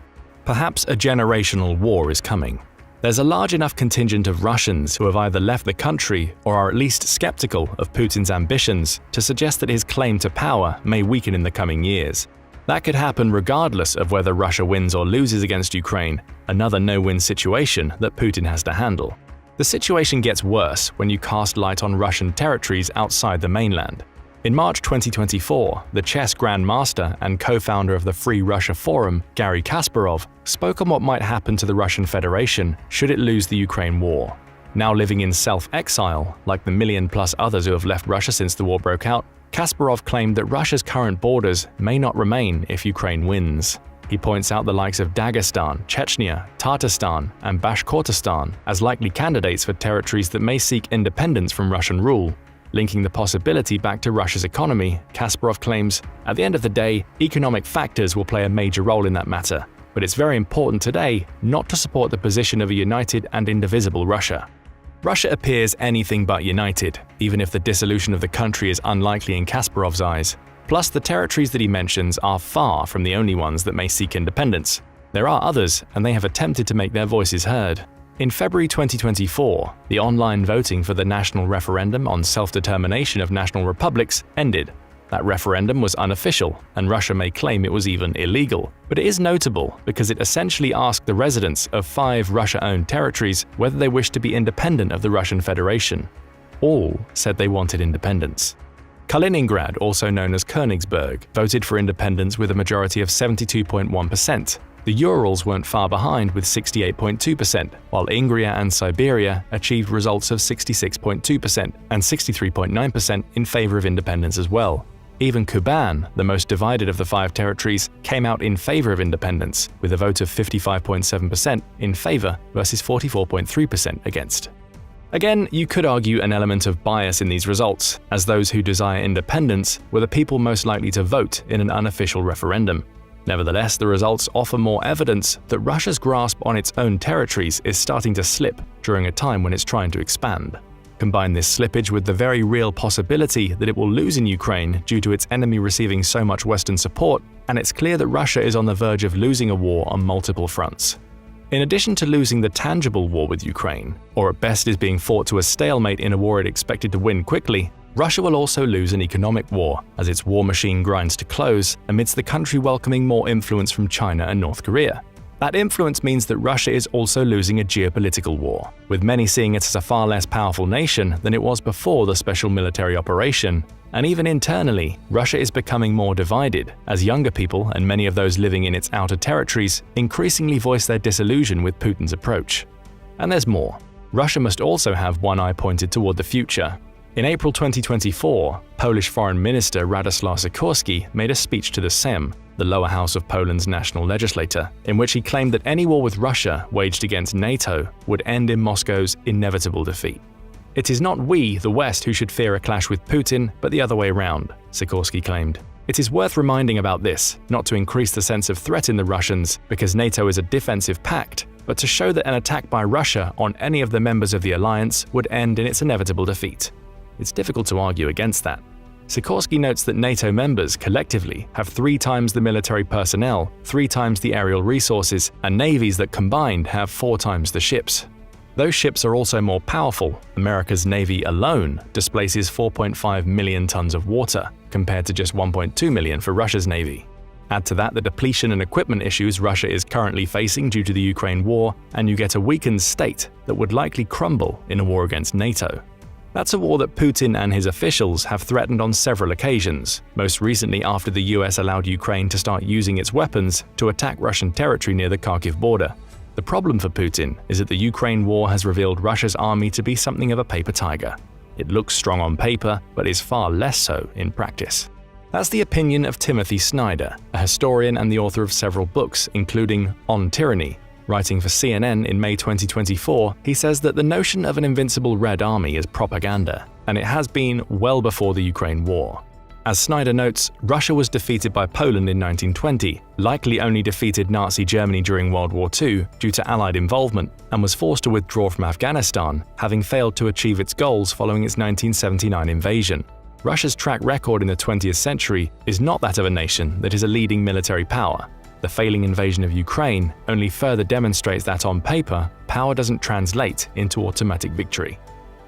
[SPEAKER 1] Perhaps a generational war is coming. There's a large enough contingent of Russians who have either left the country or are at least skeptical of Putin's ambitions to suggest that his claim to power may weaken in the coming years. That could happen regardless of whether Russia wins or loses against Ukraine, another no-win situation that Putin has to handle. The situation gets worse when you cast light on Russian territories outside the mainland. In March 2024, the chess grandmaster and co-founder of the Free Russia Forum, Garry Kasparov, spoke on what might happen to the Russian Federation should it lose the Ukraine war. Now living in self-exile, like the million-plus others who have left Russia since the war broke out, Kasparov claimed that Russia's current borders may not remain if Ukraine wins. He points out the likes of Dagestan, Chechnya, Tatarstan, and Bashkortostan as likely candidates for territories that may seek independence from Russian rule. Linking the possibility back to Russia's economy, Kasparov claims, "At the end of the day, economic factors will play a major role in that matter, but it's very important today not to support the position of a united and indivisible Russia." Russia appears anything but united, even if the dissolution of the country is unlikely in Kasparov's eyes. Plus, the territories that he mentions are far from the only ones that may seek independence. There are others, and they have attempted to make their voices heard. In February 2024, the online voting for the national referendum on self-determination of national republics ended. That referendum was unofficial, and Russia may claim it was even illegal. But it is notable because it essentially asked the residents of 5 Russia-owned territories whether they wished to be independent of the Russian Federation. All said they wanted independence. Kaliningrad, also known as Königsberg, voted for independence with a majority of 72.1%. The Urals weren't far behind with 68.2%, while Ingria and Siberia achieved results of 66.2% and 63.9% in favor of independence as well. Even Kuban, the most divided of the 5 territories, came out in favor of independence, with a vote of 55.7% in favor versus 44.3% against. Again, you could argue an element of bias in these results, as those who desire independence were the people most likely to vote in an unofficial referendum. Nevertheless, the results offer more evidence that Russia's grasp on its own territories is starting to slip during a time when it's trying to expand. Combine this slippage with the very real possibility that it will lose in Ukraine due to its enemy receiving so much Western support, and it's clear that Russia is on the verge of losing a war on multiple fronts. In addition to losing the tangible war with Ukraine, or at best is being fought to a stalemate in a war it expected to win quickly, Russia will also lose an economic war as its war machine grinds to close amidst the country welcoming more influence from China and North Korea. That influence means that Russia is also losing a geopolitical war, with many seeing it as a far less powerful nation than it was before the special military operation. And even internally, Russia is becoming more divided, as younger people and many of those living in its outer territories increasingly voice their disillusion with Putin's approach. And there's more. Russia must also have one eye pointed toward the future. In April 2024, Polish Foreign Minister Radosław Sikorski made a speech to the Sejm, the lower house of Poland's national legislature, in which he claimed that any war with Russia waged against NATO would end in Moscow's inevitable defeat. It is not we, the West, who should fear a clash with Putin, but the other way around, Sikorski claimed. It is worth reminding about this, not to increase the sense of threat in the Russians, because NATO is a defensive pact, but to show that an attack by Russia on any of the members of the alliance would end in its inevitable defeat. It's difficult to argue against that. Sikorski notes that NATO members collectively have 3 times the military personnel, 3 times the aerial resources, and navies that combined have 4 times the ships. Those ships are also more powerful. America's Navy alone displaces 4.5 million tons of water, compared to just 1.2 million for Russia's Navy. Add to that the depletion and equipment issues Russia is currently facing due to the Ukraine war, and you get a weakened state that would likely crumble in a war against NATO. That's a war that Putin and his officials have threatened on several occasions, most recently after the US allowed Ukraine to start using its weapons to attack Russian territory near the Kharkiv border. The problem for Putin is that the Ukraine war has revealed Russia's army to be something of a paper tiger. It looks strong on paper, but is far less so in practice. That's the opinion of Timothy Snyder, a historian and the author of several books, including On Tyranny. Writing for CNN in May 2024, he says that the notion of an invincible Red Army is propaganda, and it has been well before the Ukraine war. As Snyder notes, Russia was defeated by Poland in 1920, likely only defeated Nazi Germany during World War II due to Allied involvement, and was forced to withdraw from Afghanistan, having failed to achieve its goals following its 1979 invasion. Russia's track record in the 20th century is not that of a nation that is a leading military power. The failing invasion of Ukraine only further demonstrates that on paper, power doesn't translate into automatic victory.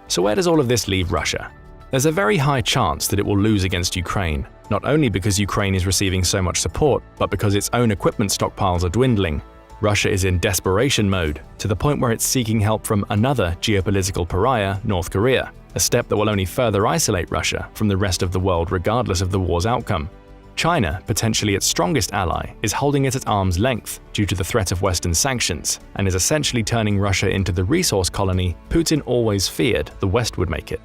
[SPEAKER 1] So where does all of this leave Russia? There's a very high chance that it will lose against Ukraine, not only because Ukraine is receiving so much support, but because its own equipment stockpiles are dwindling. Russia is in desperation mode, to the point where it's seeking help from another geopolitical pariah, North Korea, a step that will only further isolate Russia from the rest of the world regardless of the war's outcome. China, potentially its strongest ally, is holding it at arm's length due to the threat of Western sanctions, and is essentially turning Russia into the resource colony Putin always feared the West would make it.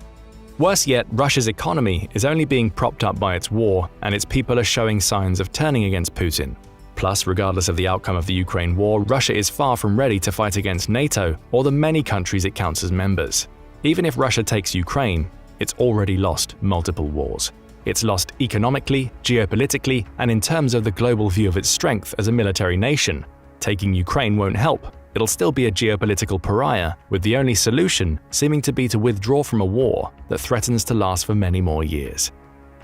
[SPEAKER 1] Worse yet, Russia's economy is only being propped up by its war, and its people are showing signs of turning against Putin. Plus, regardless of the outcome of the Ukraine war, Russia is far from ready to fight against NATO or the many countries it counts as members. Even if Russia takes Ukraine, it's already lost multiple wars. It's lost economically, geopolitically, and in terms of the global view of its strength as a military nation. Taking Ukraine won't help. It'll still be a geopolitical pariah, with the only solution seeming to be to withdraw from a war that threatens to last for many more years.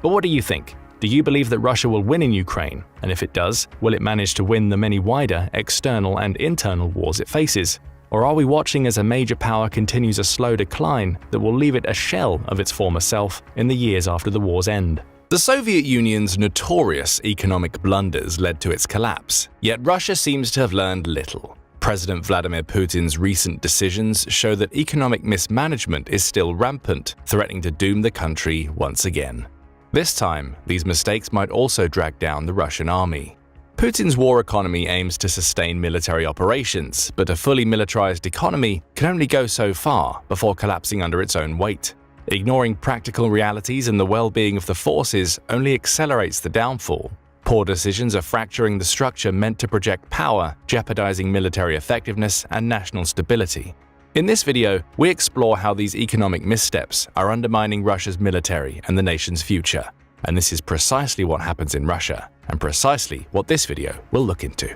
[SPEAKER 1] But what do you think? Do you believe that Russia will win in Ukraine? And if it does, will it manage to win the many wider external and internal wars it faces? Or are we watching as a major power continues a slow decline that will leave it a shell of its former self in the years after the war's end? The Soviet Union's notorious economic blunders led to its collapse, yet Russia seems to have learned little. President Vladimir Putin's recent decisions show that economic mismanagement is still rampant, threatening to doom the country once again. This time, these mistakes might also drag down the Russian army. Putin's war economy aims to sustain military operations, but a fully militarized economy can only go so far before collapsing under its own weight. Ignoring practical realities and the well-being of the forces only accelerates the downfall. Poor decisions are fracturing the structure meant to project power, jeopardizing military effectiveness and national stability. In this video, we explore how these economic missteps are undermining Russia's military and the nation's future. And this is precisely what happens in Russia, and precisely what this video will look into.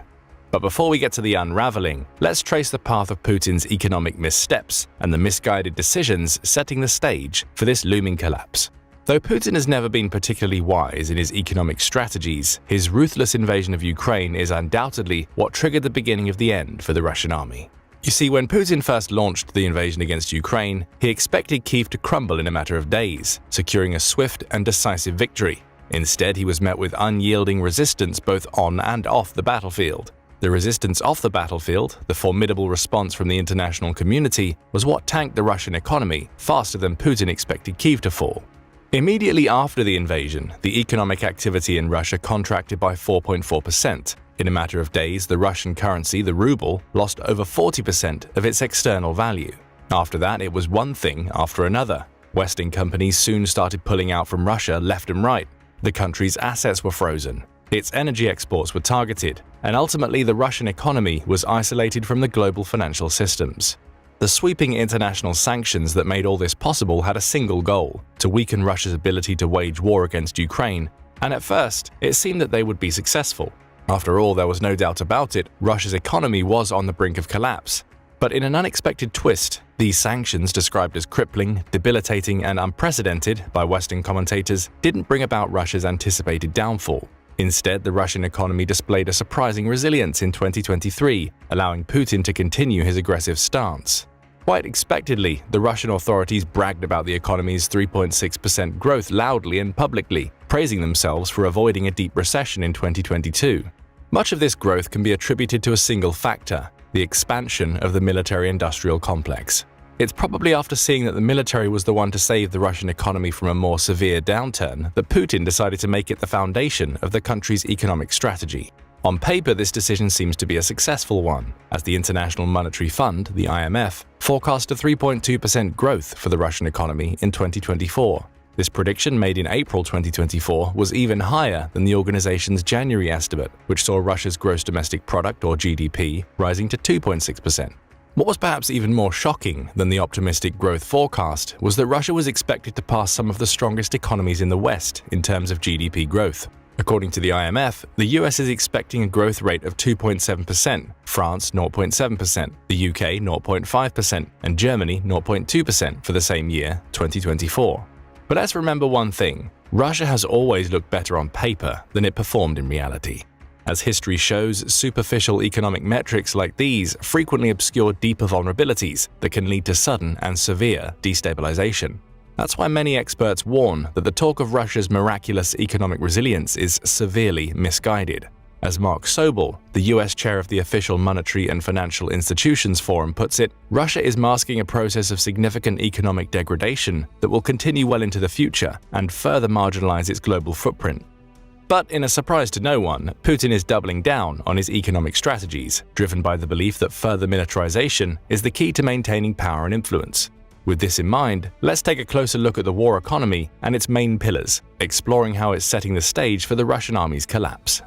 [SPEAKER 1] But before we get to the unraveling, let's trace the path of Putin's economic missteps and the misguided decisions setting the stage for this looming collapse. Though Putin has never been particularly wise in his economic strategies, his ruthless invasion of Ukraine is undoubtedly what triggered the beginning of the end for the Russian army. You see, when Putin first launched the invasion against Ukraine, he expected Kyiv to crumble in a matter of days, securing a swift and decisive victory. Instead, he was met with unyielding resistance both on and off the battlefield. The resistance off the battlefield, the formidable response from the international community, was what tanked the Russian economy faster than Putin expected Kyiv to fall. Immediately after the invasion, the economic activity in Russia contracted by 4.4%. In a matter of days, the Russian currency, the ruble, lost over 40% of its external value. After that, it was one thing after another. Western companies soon started pulling out from Russia left and right. The country's assets were frozen. Its energy exports were targeted, and ultimately the Russian economy was isolated from the global financial systems. The sweeping international sanctions that made all this possible had a single goal: to weaken Russia's ability to wage war against Ukraine, and at first, it seemed that they would be successful. After all, there was no doubt about it, Russia's economy was on the brink of collapse. But in an unexpected twist, these sanctions, described as crippling, debilitating, and unprecedented by Western commentators, didn't bring about Russia's anticipated downfall. Instead, the Russian economy displayed a surprising resilience in 2023, allowing Putin to continue his aggressive stance. Quite expectedly, the Russian authorities bragged about the economy's 3.6% growth loudly and publicly, praising themselves for avoiding a deep recession in 2022. Much of this growth can be attributed to a single factor: the expansion of the military-industrial complex. It's probably after seeing that the military was the one to save the Russian economy from a more severe downturn that Putin decided to make it the foundation of the country's economic strategy. On paper, this decision seems to be a successful one, as the International Monetary Fund, the IMF, forecast a 3.2% growth for the Russian economy in 2024. This prediction, made in April 2024, was even higher than the organization's January estimate, which saw Russia's gross domestic product, or GDP, rising to 2.6%. What was perhaps even more shocking than the optimistic growth forecast was that Russia was expected to pass some of the strongest economies in the West in terms of GDP growth. According to the IMF, the US is expecting a growth rate of 2.7%, France 0.7%, the UK 0.5%, and Germany 0.2% for the same year, 2024. But let's remember one thing: Russia has always looked better on paper than it performed in reality. As history shows, superficial economic metrics like these frequently obscure deeper vulnerabilities that can lead to sudden and severe destabilization. That's why many experts warn that the talk of Russia's miraculous economic resilience is severely misguided. As Mark Sobel, the US chair of the Official Monetary and Financial Institutions Forum, puts it, Russia is masking a process of significant economic degradation that will continue well into the future and further marginalize its global footprint. But in a surprise to no one, Putin is doubling down on his economic strategies, driven by the belief that further militarization is the key to maintaining power and influence. With this in mind, let's take a closer look at the war economy and its main pillars, exploring how it's setting the stage for the Russian army's collapse.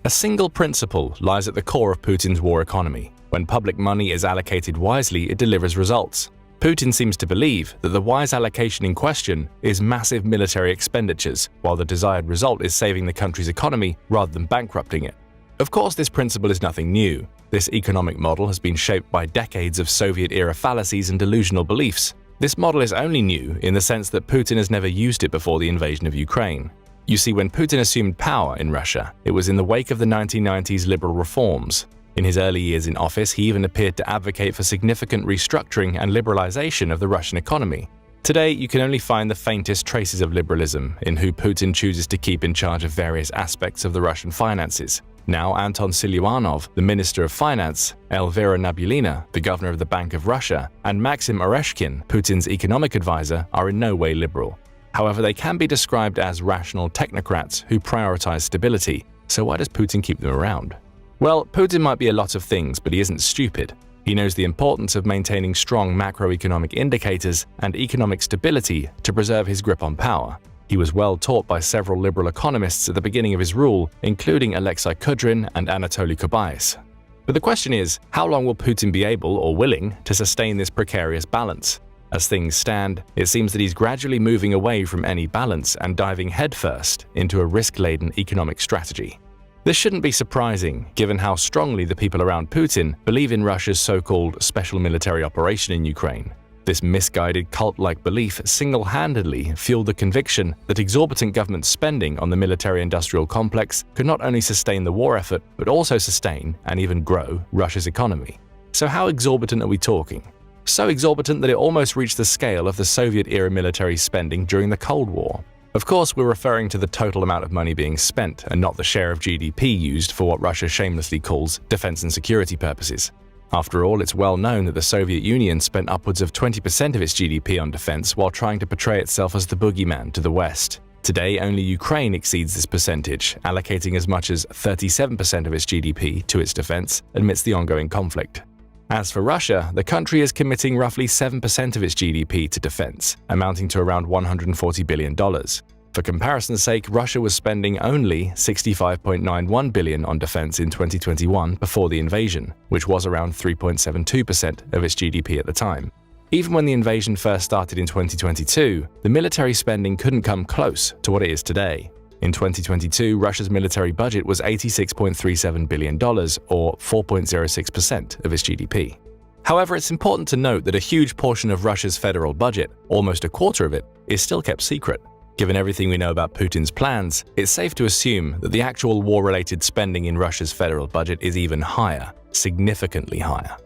[SPEAKER 1] A single principle lies at the core of Putin's war economy. When public money is allocated wisely, it delivers results. Putin seems to believe that the wise allocation in question is massive military expenditures, while the desired result is saving the country's economy rather than bankrupting it. Of course, this principle is nothing new. This economic model has been shaped by decades of Soviet-era fallacies and delusional beliefs. This model is only new in the sense that Putin has never used it before the invasion of Ukraine. You see, when Putin assumed power in Russia, it was in the wake of the 1990s liberal reforms. In his early years in office, he even appeared to advocate for significant restructuring and liberalization of the Russian economy. Today, you can only find the faintest traces of liberalism in who Putin chooses to keep in charge of various aspects of the Russian finances. Now, Anton Siluanov, the Minister of Finance, Elvira Nabiullina, the Governor of the Bank of Russia, and Maxim Oreshkin, Putin's economic advisor, are in no way liberal. However, they can be described as rational technocrats who prioritize stability. So why does Putin keep them around? Well, Putin might be a lot of things, but he isn't stupid. He knows the importance of maintaining strong macroeconomic indicators and economic stability to preserve his grip on power. He was well taught by several liberal economists at the beginning of his rule, including Alexei Kudrin and Anatoly Kubayis. But the question is, how long will Putin be able or willing to sustain this precarious balance? As things stand, it seems that he's gradually moving away from any balance and diving headfirst into a risk-laden economic strategy. This shouldn't be surprising, given how strongly the people around Putin believe in Russia's so-called special military operation in Ukraine. This misguided cult-like belief single-handedly fueled the conviction that exorbitant government spending on the military-industrial complex could not only sustain the war effort, but also sustain and even grow Russia's economy. So how exorbitant are we talking? So exorbitant that it almost reached the scale of the Soviet-era military spending during the Cold War. Of course, we're referring to the total amount of money being spent and not the share of GDP used for what Russia shamelessly calls defense and security purposes. After all, it's well known that the Soviet Union spent upwards of 20% of its GDP on defense while trying to portray itself as the boogeyman to the West. Today, only Ukraine exceeds this percentage, allocating as much as 37% of its GDP to its defense amidst the ongoing conflict. As for Russia, the country is committing roughly 7% of its GDP to defense, amounting to around $140 billion. For comparison's sake, Russia was spending only $65.91 billion on defense in 2021 before the invasion, which was around 3.72% of its GDP at the time. Even when the invasion first started in 2022, the military spending couldn't come close to what it is today. In 2022, Russia's military budget was $86.37 billion, or 4.06% of its GDP. However, it's important to note that a huge portion of Russia's federal budget, almost a quarter of it, is still kept secret. Given everything we know about Putin's plans, it's safe to assume that the actual war-related spending in Russia's federal budget is even higher, significantly higher.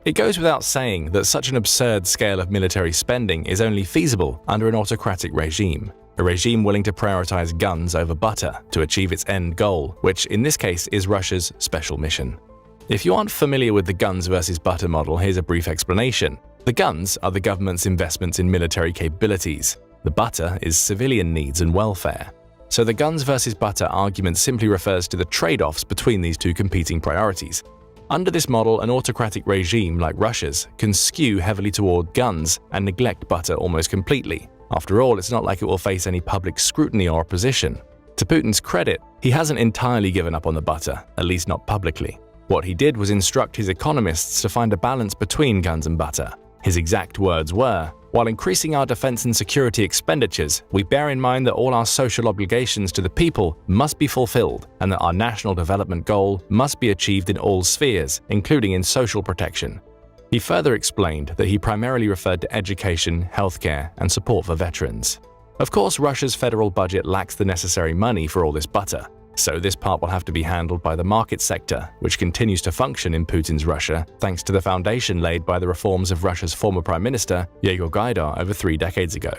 [SPEAKER 1] It goes without saying that such an absurd scale of military spending is only feasible under an autocratic regime. A regime willing to prioritize guns over butter to achieve its end goal, which in this case is Russia's special mission. If you aren't familiar with the guns versus butter model, here's a brief explanation. The guns are the government's investments in military capabilities. The butter is civilian needs and welfare. So the guns versus butter argument simply refers to the trade-offs between these two competing priorities. Under this model, an autocratic regime like Russia's can skew heavily toward guns and neglect butter almost completely. After all, it's not like it will face any public scrutiny or opposition. To Putin's credit, he hasn't entirely given up on the butter, at least not publicly. What he did was instruct his economists to find a balance between guns and butter. His exact words were, "While increasing our defense and security expenditures, we bear in mind that all our social obligations to the people must be fulfilled and that our national development goal must be achieved in all spheres, including in social protection." He further explained that he primarily referred to education, healthcare, and support for veterans. Of course, Russia's federal budget lacks the necessary money for all this butter, so this part will have to be handled by the market sector, which continues to function in Putin's Russia thanks to the foundation laid by the reforms of Russia's former Prime Minister, Yegor Gaidar, over 3 decades ago.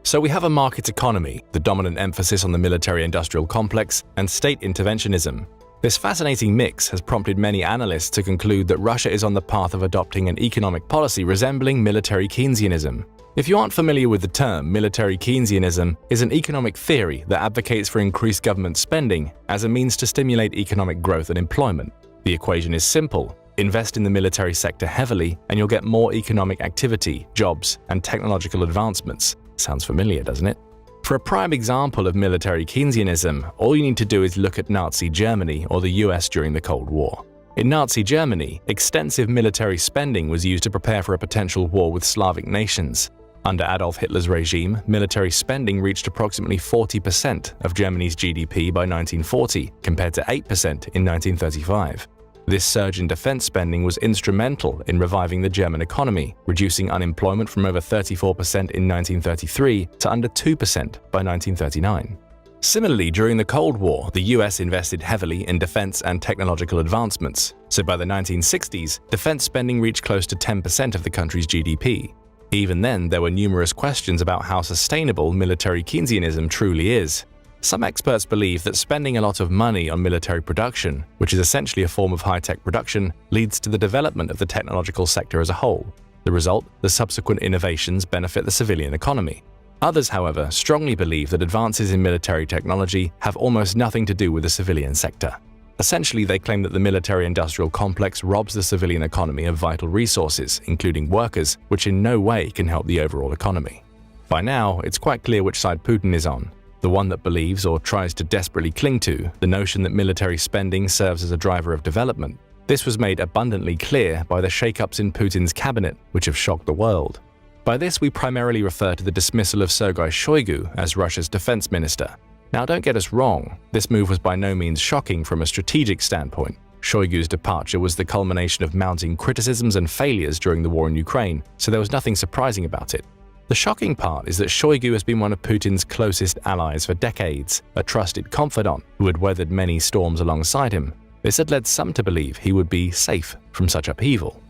[SPEAKER 1] So we have a market economy, the dominant emphasis on the military-industrial complex, and state interventionism. This fascinating mix has prompted many analysts to conclude that Russia is on the path of adopting an economic policy resembling military Keynesianism. If you aren't familiar with the term, military Keynesianism is an economic theory that advocates for increased government spending as a means to stimulate economic growth and employment. The equation is simple. Invest in the military sector heavily and you'll get more economic activity, jobs, and technological advancements. Sounds familiar, doesn't it? For a prime example of military Keynesianism, all you need to do is look at Nazi Germany or the US during the Cold War. In Nazi Germany, extensive military spending was used to prepare for a potential war with Slavic nations. Under Adolf Hitler's regime, military spending reached approximately 40% of Germany's GDP by 1940, compared to 8% in 1935. This surge in defense spending was instrumental in reviving the German economy, reducing unemployment from over 34% in 1933 to under 2% by 1939. Similarly, during the Cold War, the US invested heavily in defense and technological advancements, so by the 1960s, defense spending reached close to 10% of the country's GDP. Even then, there were numerous questions about how sustainable military Keynesianism truly is. Some experts believe that spending a lot of money on military production, which is essentially a form of high-tech production, leads to the development of the technological sector as a whole. The result, the subsequent innovations benefit the civilian economy. Others, however, strongly believe that advances in military technology have almost nothing to do with the civilian sector. Essentially, they claim that the military-industrial complex robs the civilian economy of vital resources, including workers, which in no way can help the overall economy. By now, it's quite clear which side Putin is on. The one that believes, or tries to desperately cling to, the notion that military spending serves as a driver of development. This was made abundantly clear by the shakeups in Putin's cabinet, which have shocked the world. By this, we primarily refer to the dismissal of Sergei Shoigu as Russia's defense minister. Now, don't get us wrong, this move was by no means shocking from a strategic standpoint. Shoigu's departure was the culmination of mounting criticisms and failures during the war in Ukraine, so there was nothing surprising about it. The shocking part is that Shoigu has been one of Putin's closest allies for decades, a trusted confidant who had weathered many storms alongside him. This had led some to believe he would be safe from such upheaval.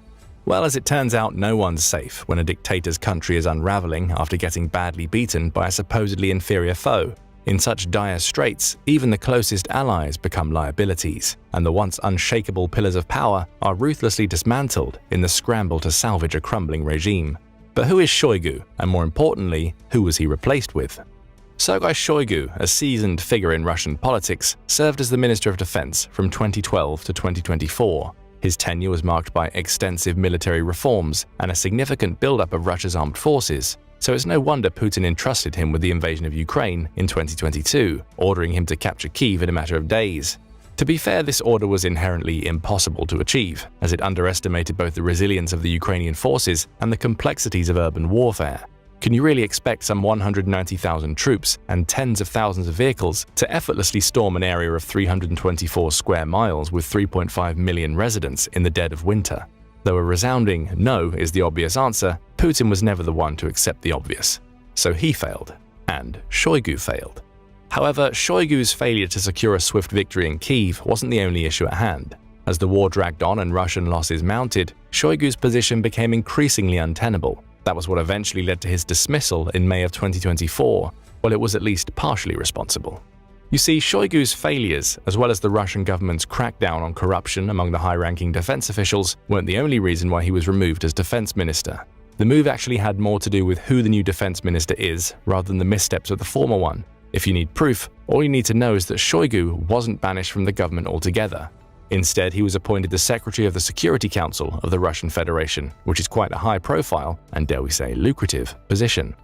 [SPEAKER 1] Well, as it turns out, no one's safe when a dictator's country is unraveling after getting badly beaten by a supposedly inferior foe. In such dire straits, even the closest allies become liabilities, and the once unshakable pillars of power are ruthlessly dismantled in the scramble to salvage a crumbling regime. But who is Shoigu, and more importantly, who was he replaced with? Sergei Shoigu, a seasoned figure in Russian politics, served as the Minister of Defense from 2012 to 2024. His tenure was marked by extensive military reforms and a significant buildup of Russia's armed forces, so it's no wonder Putin entrusted him with the invasion of Ukraine in 2022, ordering him to capture Kyiv in a matter of days. To be fair, this order was inherently impossible to achieve, as it underestimated both the resilience of the Ukrainian forces and the complexities of urban warfare. Can you really expect some 190,000 troops and tens of thousands of vehicles to effortlessly storm an area of 324 square miles with 3.5 million residents in the dead of winter? Though a resounding no is the obvious answer, Putin was never the one to accept the obvious. So he failed, and Shoigu failed. However, Shoigu's failure to secure a swift victory in Kyiv wasn't the only issue at hand. As the war dragged on and Russian losses mounted, Shoigu's position became increasingly untenable. That was what eventually led to his dismissal in May of 2024, while it was at least partially responsible. You see, Shoigu's failures, as well as the Russian government's crackdown on corruption among the high-ranking defense officials, weren't the only reason why he was removed as defense minister. The move actually had more to do with who the new defense minister is, rather than the missteps of the former one. If you need proof, all you need to know is that Shoigu wasn't banished from the government altogether. Instead, he was appointed the Secretary of the Security Council of the Russian Federation, which is quite a high-profile and, dare we say, lucrative position.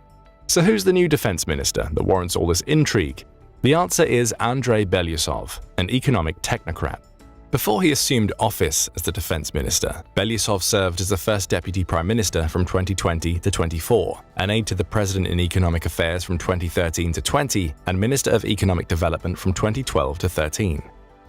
[SPEAKER 1] So who's the new defense minister that warrants all this intrigue? The answer is Andrei Belyusov, an economic technocrat. Before he assumed office as the defense minister, Belyusov served as the first deputy prime minister from 2020 to 24, an aide to the president in economic affairs from 2013 to 20, and minister of economic development from 2012 to 13.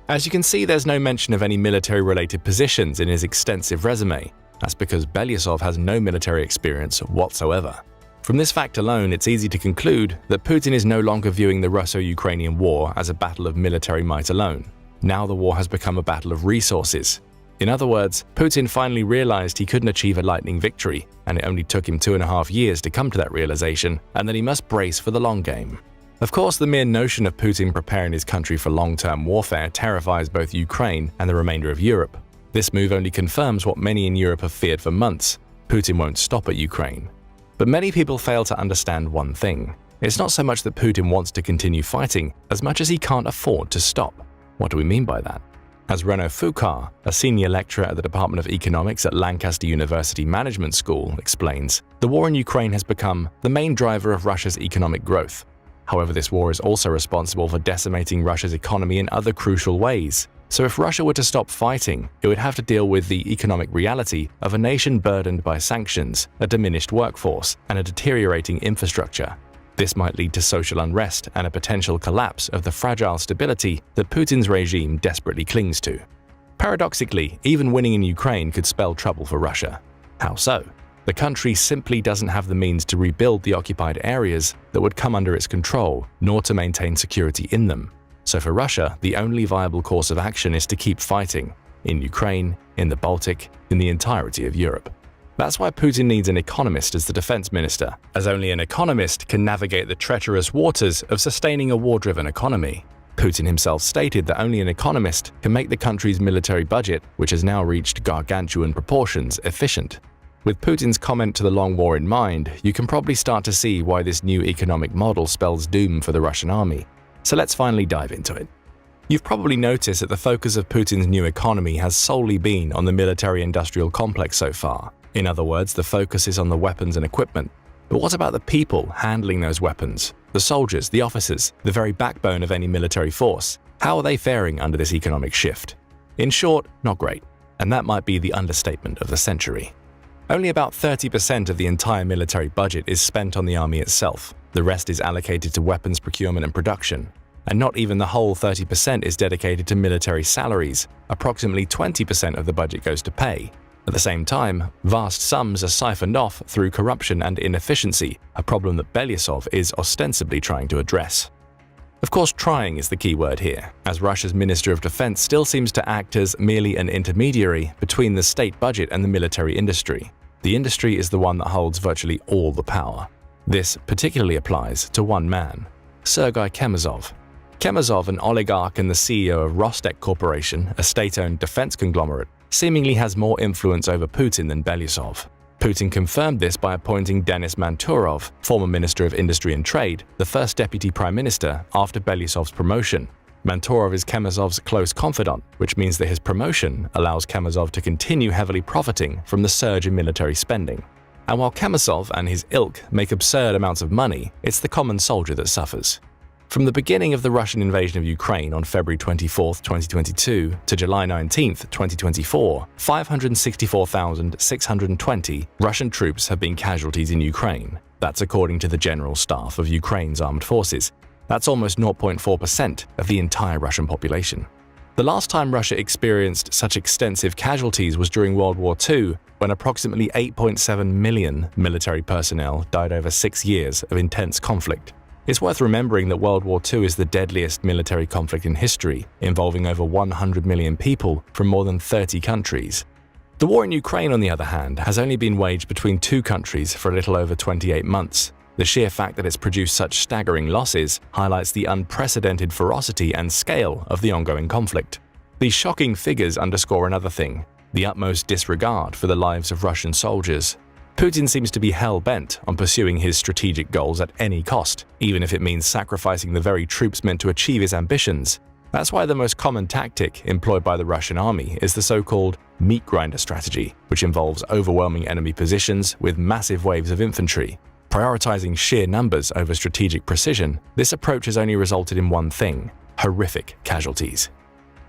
[SPEAKER 1] As you can see, there's no mention of any military-related positions in his extensive resume. That's because Belyusov has no military experience whatsoever. From this fact alone, it's easy to conclude that Putin is no longer viewing the Russo-Ukrainian war as a battle of military might alone. Now the war has become a battle of resources. In other words, Putin finally realized he couldn't achieve a lightning victory, and it only took him 2.5 years to come to that realization, and that he must brace for the long game. Of course, the mere notion of Putin preparing his country for long-term warfare terrifies both Ukraine and the remainder of Europe. This move only confirms what many in Europe have feared for months: Putin won't stop at Ukraine. But many people fail to understand one thing. It's not so much that Putin wants to continue fighting, as much as he can't afford to stop. What do we mean by that? As Renaud Foucault, a senior lecturer at the Department of Economics at Lancaster University Management School, explains, the war in Ukraine has become the main driver of Russia's economic growth. However, this war is also responsible for decimating Russia's economy in other crucial ways. So if Russia were to stop fighting, it would have to deal with the economic reality of a nation burdened by sanctions, a diminished workforce, and a deteriorating infrastructure. This might lead to social unrest and a potential collapse of the fragile stability that Putin's regime desperately clings to. Paradoxically, even winning in Ukraine could spell trouble for Russia. How so? The country simply doesn't have the means to rebuild the occupied areas that would come under its control, nor to maintain security in them. So for Russia, the only viable course of action is to keep fighting, in Ukraine, in the Baltic, in the entirety of Europe. That's why Putin needs an economist as the defense minister, as only an economist can navigate the treacherous waters of sustaining a war-driven economy. Putin himself stated that only an economist can make the country's military budget, which has now reached gargantuan proportions, efficient. With Putin's comment to the long war in mind, you can probably start to see why this new economic model spells doom for the Russian army. So let's finally dive into it. You've probably noticed that the focus of Putin's new economy has solely been on the military-industrial complex so far. In other words, the focus is on the weapons and equipment. But what about the people handling those weapons? The soldiers, the officers, the very backbone of any military force. How are they faring under this economic shift? In short, not great. And that might be the understatement of the century. Only about 30% of the entire military budget is spent on the army itself. The rest is allocated to weapons procurement and production. And not even the whole 30% is dedicated to military salaries. Approximately 20% of the budget goes to pay. At the same time, vast sums are siphoned off through corruption and inefficiency, a problem that Belyusov is ostensibly trying to address. Of course, trying is the key word here, as Russia's Minister of Defense still seems to act as merely an intermediary between the state budget and the military industry. The industry is the one that holds virtually all the power. This particularly applies to one man. Sergei Chemezov. Chemezov, an oligarch and the CEO of Rostec Corporation, a state-owned defense conglomerate, seemingly has more influence over Putin than Belousov. Putin confirmed this by appointing Denis Manturov, former Minister of Industry and Trade, the first deputy prime minister after Belousov's promotion. Manturov is Chemezov's close confidant, which means that his promotion allows Chemezov to continue heavily profiting from the surge in military spending. And while Chemezov and his ilk make absurd amounts of money, it's the common soldier that suffers. From the beginning of the Russian invasion of Ukraine on February 24, 2022 to July 19, 2024, 564,620 Russian troops have been casualties in Ukraine. That's according to the General Staff of Ukraine's armed forces. That's almost 0.4% of the entire Russian population. The last time Russia experienced such extensive casualties was during World War II, when approximately 8.7 million military personnel died over 6 years of intense conflict. It's worth remembering that World War II is the deadliest military conflict in history, involving over 100 million people from more than 30 countries. The war in Ukraine, on the other hand, has only been waged between two countries for a little over 28 months. The sheer fact that it's produced such staggering losses highlights the unprecedented ferocity and scale of the ongoing conflict. These shocking figures underscore another thing: the utmost disregard for the lives of Russian soldiers. Putin seems to be hell-bent on pursuing his strategic goals at any cost, even if it means sacrificing the very troops meant to achieve his ambitions. That's why the most common tactic employed by the Russian army is the so-called meat grinder strategy, which involves overwhelming enemy positions with massive waves of infantry. Prioritizing sheer numbers over strategic precision, this approach has only resulted in one thing: horrific casualties.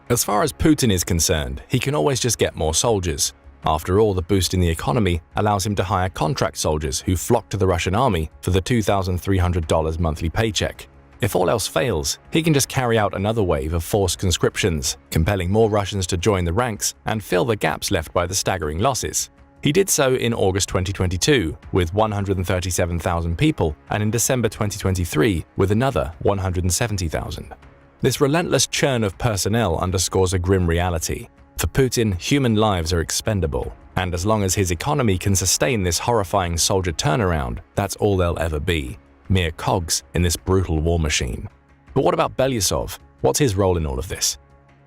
[SPEAKER 1] As far as Putin is concerned, he can always just get more soldiers. After all, the boost in the economy allows him to hire contract soldiers who flock to the Russian army for the $2,300 monthly paycheck. If all else fails, he can just carry out another wave of forced conscriptions, compelling more Russians to join the ranks and fill the gaps left by the staggering losses. He did so in August 2022 with 137,000 people, and in December 2023 with another 170,000. This relentless churn of personnel underscores a grim reality. For Putin, human lives are expendable, and as long as his economy can sustain this horrifying soldier turnaround, that's all they'll ever be: mere cogs in this brutal war machine. But what about Belousov? What's his role in all of this?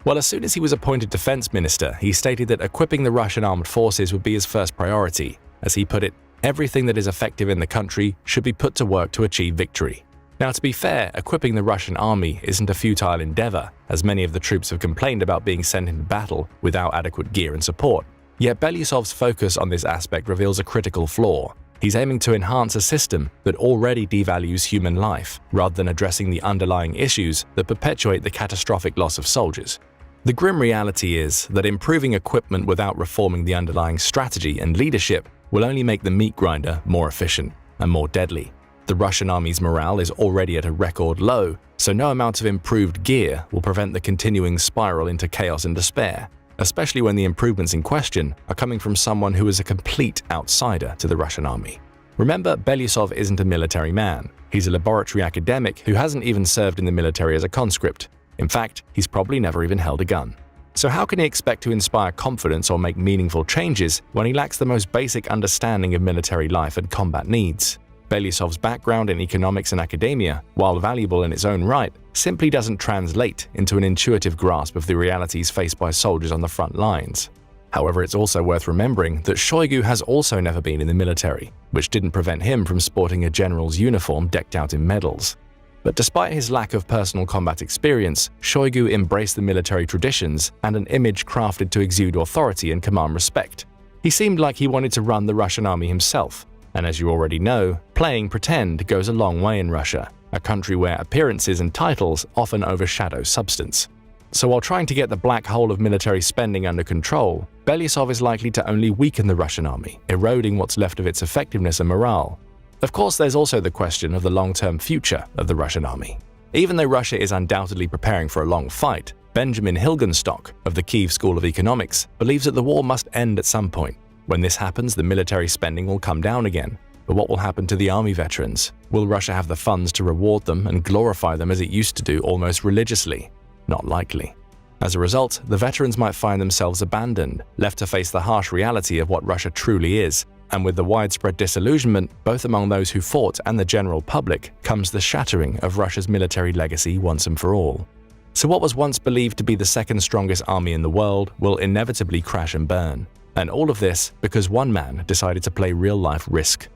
[SPEAKER 1] Well, as soon as he was appointed defense minister, he stated that equipping the Russian armed forces would be his first priority. As he put it, everything that is effective in the country should be put to work to achieve victory. Now, to be fair, equipping the Russian army isn't a futile endeavor, as many of the troops have complained about being sent into battle without adequate gear and support. Yet Belousov's focus on this aspect reveals a critical flaw. He's aiming to enhance a system that already devalues human life, rather than addressing the underlying issues that perpetuate the catastrophic loss of soldiers. The grim reality is that improving equipment without reforming the underlying strategy and leadership will only make the meat grinder more efficient and more deadly. The Russian army's morale is already at a record low, so no amount of improved gear will prevent the continuing spiral into chaos and despair, especially when the improvements in question are coming from someone who is a complete outsider to the Russian army. Remember, Belousov isn't a military man. He's a laboratory academic who hasn't even served in the military as a conscript. In fact, he's probably never even held a gun. So how can he expect to inspire confidence or make meaningful changes when he lacks the most basic understanding of military life and combat needs? Belousov's background in economics and academia, while valuable in its own right, simply doesn't translate into an intuitive grasp of the realities faced by soldiers on the front lines. However, it's also worth remembering that Shoigu has also never been in the military, which didn't prevent him from sporting a general's uniform decked out in medals. But despite his lack of personal combat experience, Shoigu embraced the military traditions and an image crafted to exude authority and command respect. He seemed like he wanted to run the Russian army himself. And as you already know, playing pretend goes a long way in Russia, a country where appearances and titles often overshadow substance. So while trying to get the black hole of military spending under control, Belousov is likely to only weaken the Russian army, eroding what's left of its effectiveness and morale. Of course, there's also the question of the long-term future of the Russian army. Even though Russia is undoubtedly preparing for a long fight, Benjamin Hilgenstock of the Kiev School of Economics believes that the war must end at some point. When this happens, the military spending will come down again. But what will happen to the army veterans? Will Russia have the funds to reward them and glorify them as it used to do almost religiously? Not likely. As a result, the veterans might find themselves abandoned, left to face the harsh reality of what Russia truly is, And with the widespread disillusionment, both among those who fought and the general public, comes the shattering of Russia's military legacy once and for all. So what was once believed to be the second strongest army in the world will inevitably crash and burn. And all of this because one man decided to play real-life Risk.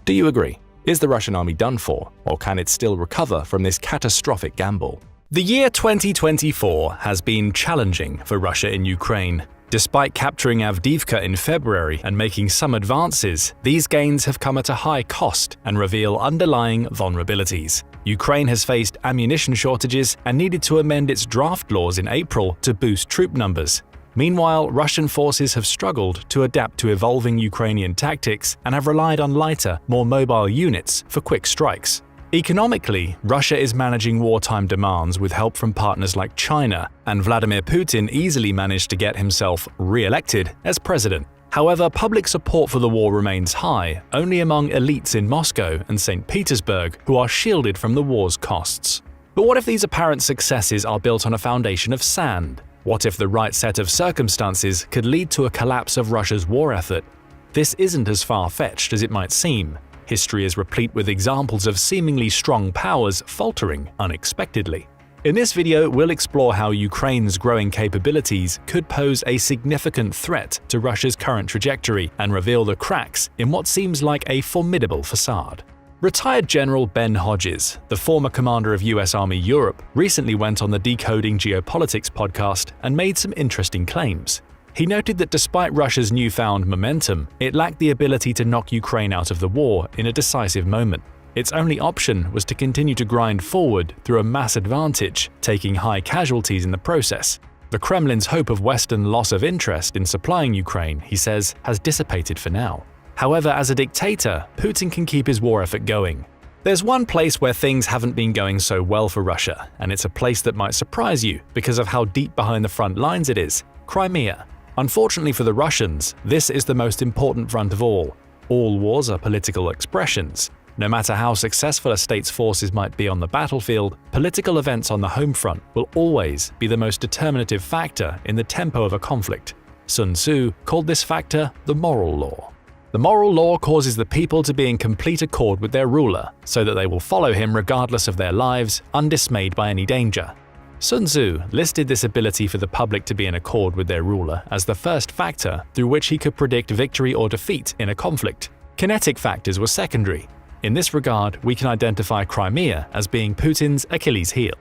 [SPEAKER 1] Do you agree? Is the Russian army done for, or can it still recover from this catastrophic gamble? The year 2024 has been challenging for Russia in Ukraine. Despite capturing Avdiivka in February and making some advances, these gains have come at a high cost and reveal underlying vulnerabilities. Ukraine has faced ammunition shortages and needed to amend its draft laws in April to boost troop numbers. Meanwhile, Russian forces have struggled to adapt to evolving Ukrainian tactics and have relied on lighter, more mobile units for quick strikes. Economically, Russia is managing wartime demands with help from partners like China, and Vladimir Putin easily managed to get himself re-elected as president. However, public support for the war remains high, only among elites in Moscow and St. Petersburg who are shielded from the war's costs. But what if these apparent successes are built on a foundation of sand? What if the right set of circumstances could lead to a collapse of Russia's war effort? This isn't as far-fetched as it might seem. History is replete with examples of seemingly strong powers faltering unexpectedly. In this video, we'll explore how Ukraine's growing capabilities could pose a significant threat to Russia's current trajectory and reveal the cracks in what seems like a formidable facade. Retired General Ben Hodges, the former commander of US Army Europe, recently went on the Decoding Geopolitics podcast and made some interesting claims. He noted that despite Russia's newfound momentum, it lacked the ability to knock Ukraine out of the war in a decisive moment. Its only option was to continue to grind forward through a mass advantage, taking high casualties in the process. The Kremlin's hope of Western loss of interest in supplying Ukraine, he says, has dissipated for now. However, as a dictator, Putin can keep his war effort going. There's one place where things haven't been going so well for Russia, and it's a place that might surprise you because of how deep behind the front lines it is: Crimea. Unfortunately for the Russians, this is the most important front of all. All wars are political expressions. No matter how successful a state's forces might be on the battlefield, political events on the home front will always be the most determinative factor in the tempo of a conflict. Sun Tzu called this factor the moral law. The moral law causes the people to be in complete accord with their ruler, so that they will follow him regardless of their lives, undismayed by any danger. Sun Tzu listed this ability for the public to be in accord with their ruler as the first factor through which he could predict victory or defeat in a conflict. Kinetic factors were secondary. In this regard, we can identify Crimea as being Putin's Achilles heel.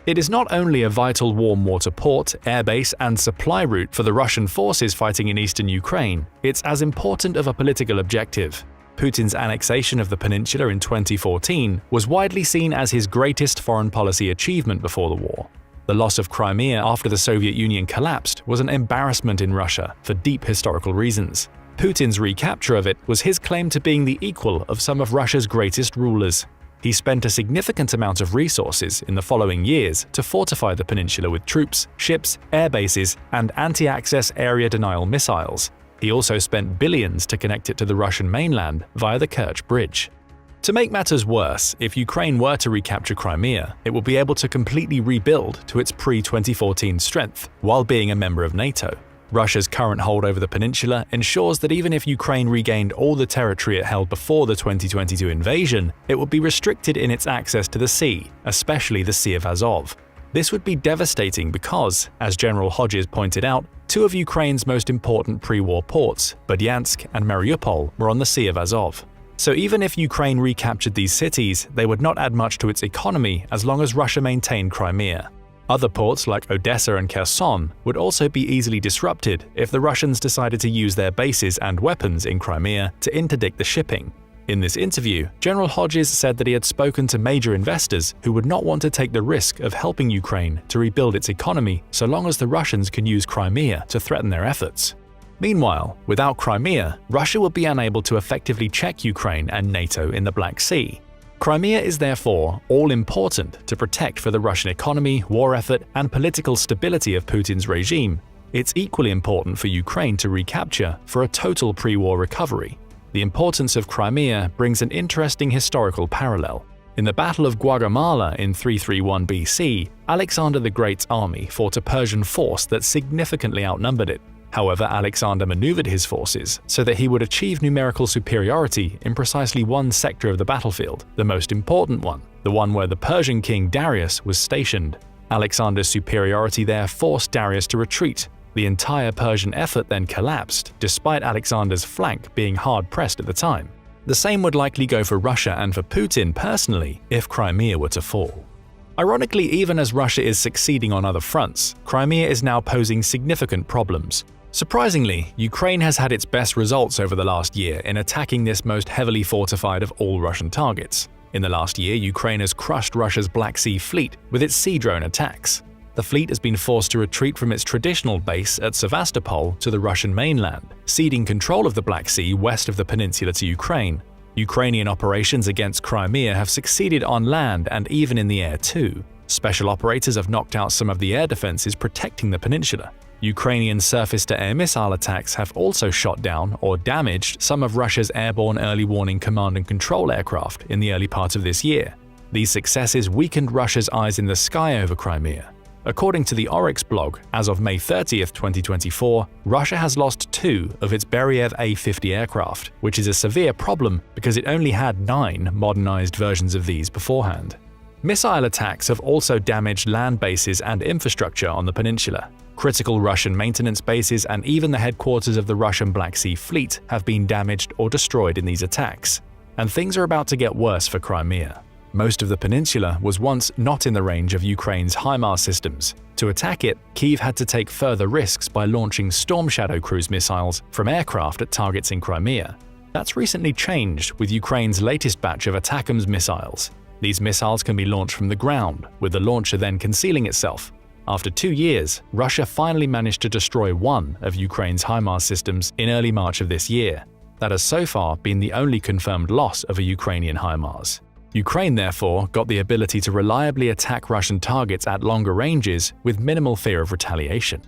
[SPEAKER 1] It is not only a vital warm water port, airbase, and supply route for the Russian forces fighting in eastern Ukraine, it's as important of a political objective. Putin's annexation of the peninsula in 2014 was widely seen as his greatest foreign policy achievement before the war. The loss of Crimea after the Soviet Union collapsed was an embarrassment in Russia for deep historical reasons. Putin's recapture of it was his claim to being the equal of some of Russia's greatest rulers. He spent a significant amount of resources in the following years to fortify the peninsula with troops, ships, air bases, and anti-access area denial missiles. He also spent billions to connect it to the Russian mainland via the Kerch Bridge. To make matters worse, if Ukraine were to recapture Crimea, it would be able to completely rebuild to its pre-2014 strength while being a member of NATO. Russia's current hold over the peninsula ensures that even if Ukraine regained all the territory it held before the 2022 invasion, it would be restricted in its access to the sea, especially the Sea of Azov. This would be devastating because, as General Hodges pointed out, two of Ukraine's most important pre-war ports, Berdyansk and Mariupol, were on the Sea of Azov. So even if Ukraine recaptured these cities, they would not add much to its economy as long as Russia maintained Crimea. Other ports like Odessa and Kherson would also be easily disrupted if the Russians decided to use their bases and weapons in Crimea to interdict the shipping. In this interview, General Hodges said that he had spoken to major investors who would not want to take the risk of helping Ukraine to rebuild its economy so long as the Russians can use Crimea to threaten their efforts. Meanwhile, without Crimea, Russia would be unable to effectively check Ukraine and NATO in the Black Sea. Crimea is therefore all-important to protect for the Russian economy, war effort, and political stability of Putin's regime. It's equally important for Ukraine to recapture for a total pre-war recovery. The importance of Crimea brings an interesting historical parallel. In the Battle of Gaugamela in 331 BC, Alexander the Great's army fought a Persian force that significantly outnumbered it. However, Alexander maneuvered his forces so that he would achieve numerical superiority in precisely one sector of the battlefield, the most important one, the one where the Persian king Darius was stationed. Alexander's superiority there forced Darius to retreat. The entire Persian effort then collapsed, despite Alexander's flank being hard-pressed at the time. The same would likely go for Russia and for Putin personally if Crimea were to fall. Ironically, even as Russia is succeeding on other fronts, Crimea is now posing significant problems. Surprisingly, Ukraine has had its best results over the last year in attacking this most heavily fortified of all Russian targets. In the last year, Ukraine has crushed Russia's Black Sea fleet with its sea drone attacks. The fleet has been forced to retreat from its traditional base at Sevastopol to the Russian mainland, ceding control of the Black Sea west of the peninsula to Ukraine. Ukrainian operations against Crimea have succeeded on land and even in the air too. Special operators have knocked out some of the air defenses protecting the peninsula. Ukrainian surface-to-air missile attacks have also shot down or damaged some of Russia's airborne early warning command and control aircraft in the early part of this year. These successes weakened Russia's eyes in the sky over Crimea. According to the Oryx blog, as of May 30, 2024, Russia has lost 2 of its Beriev A-50 aircraft, which is a severe problem because it only had 9 modernized versions of these beforehand. Missile attacks have also damaged land bases and infrastructure on the peninsula. Critical Russian maintenance bases and even the headquarters of the Russian Black Sea Fleet have been damaged or destroyed in these attacks. And things are about to get worse for Crimea. Most of the peninsula was once not in the range of Ukraine's HIMARS systems. To attack it, Kyiv had to take further risks by launching Storm Shadow cruise missiles from aircraft at targets in Crimea. That's recently changed with Ukraine's latest batch of ATACMS missiles. These missiles can be launched from the ground, with the launcher then concealing itself. After 2 years, Russia finally managed to destroy one of Ukraine's HIMARS systems in early March of this year. That has so far been the only confirmed loss of a Ukrainian HIMARS. Ukraine, therefore, got the ability to reliably attack Russian targets at longer ranges with minimal fear of retaliation.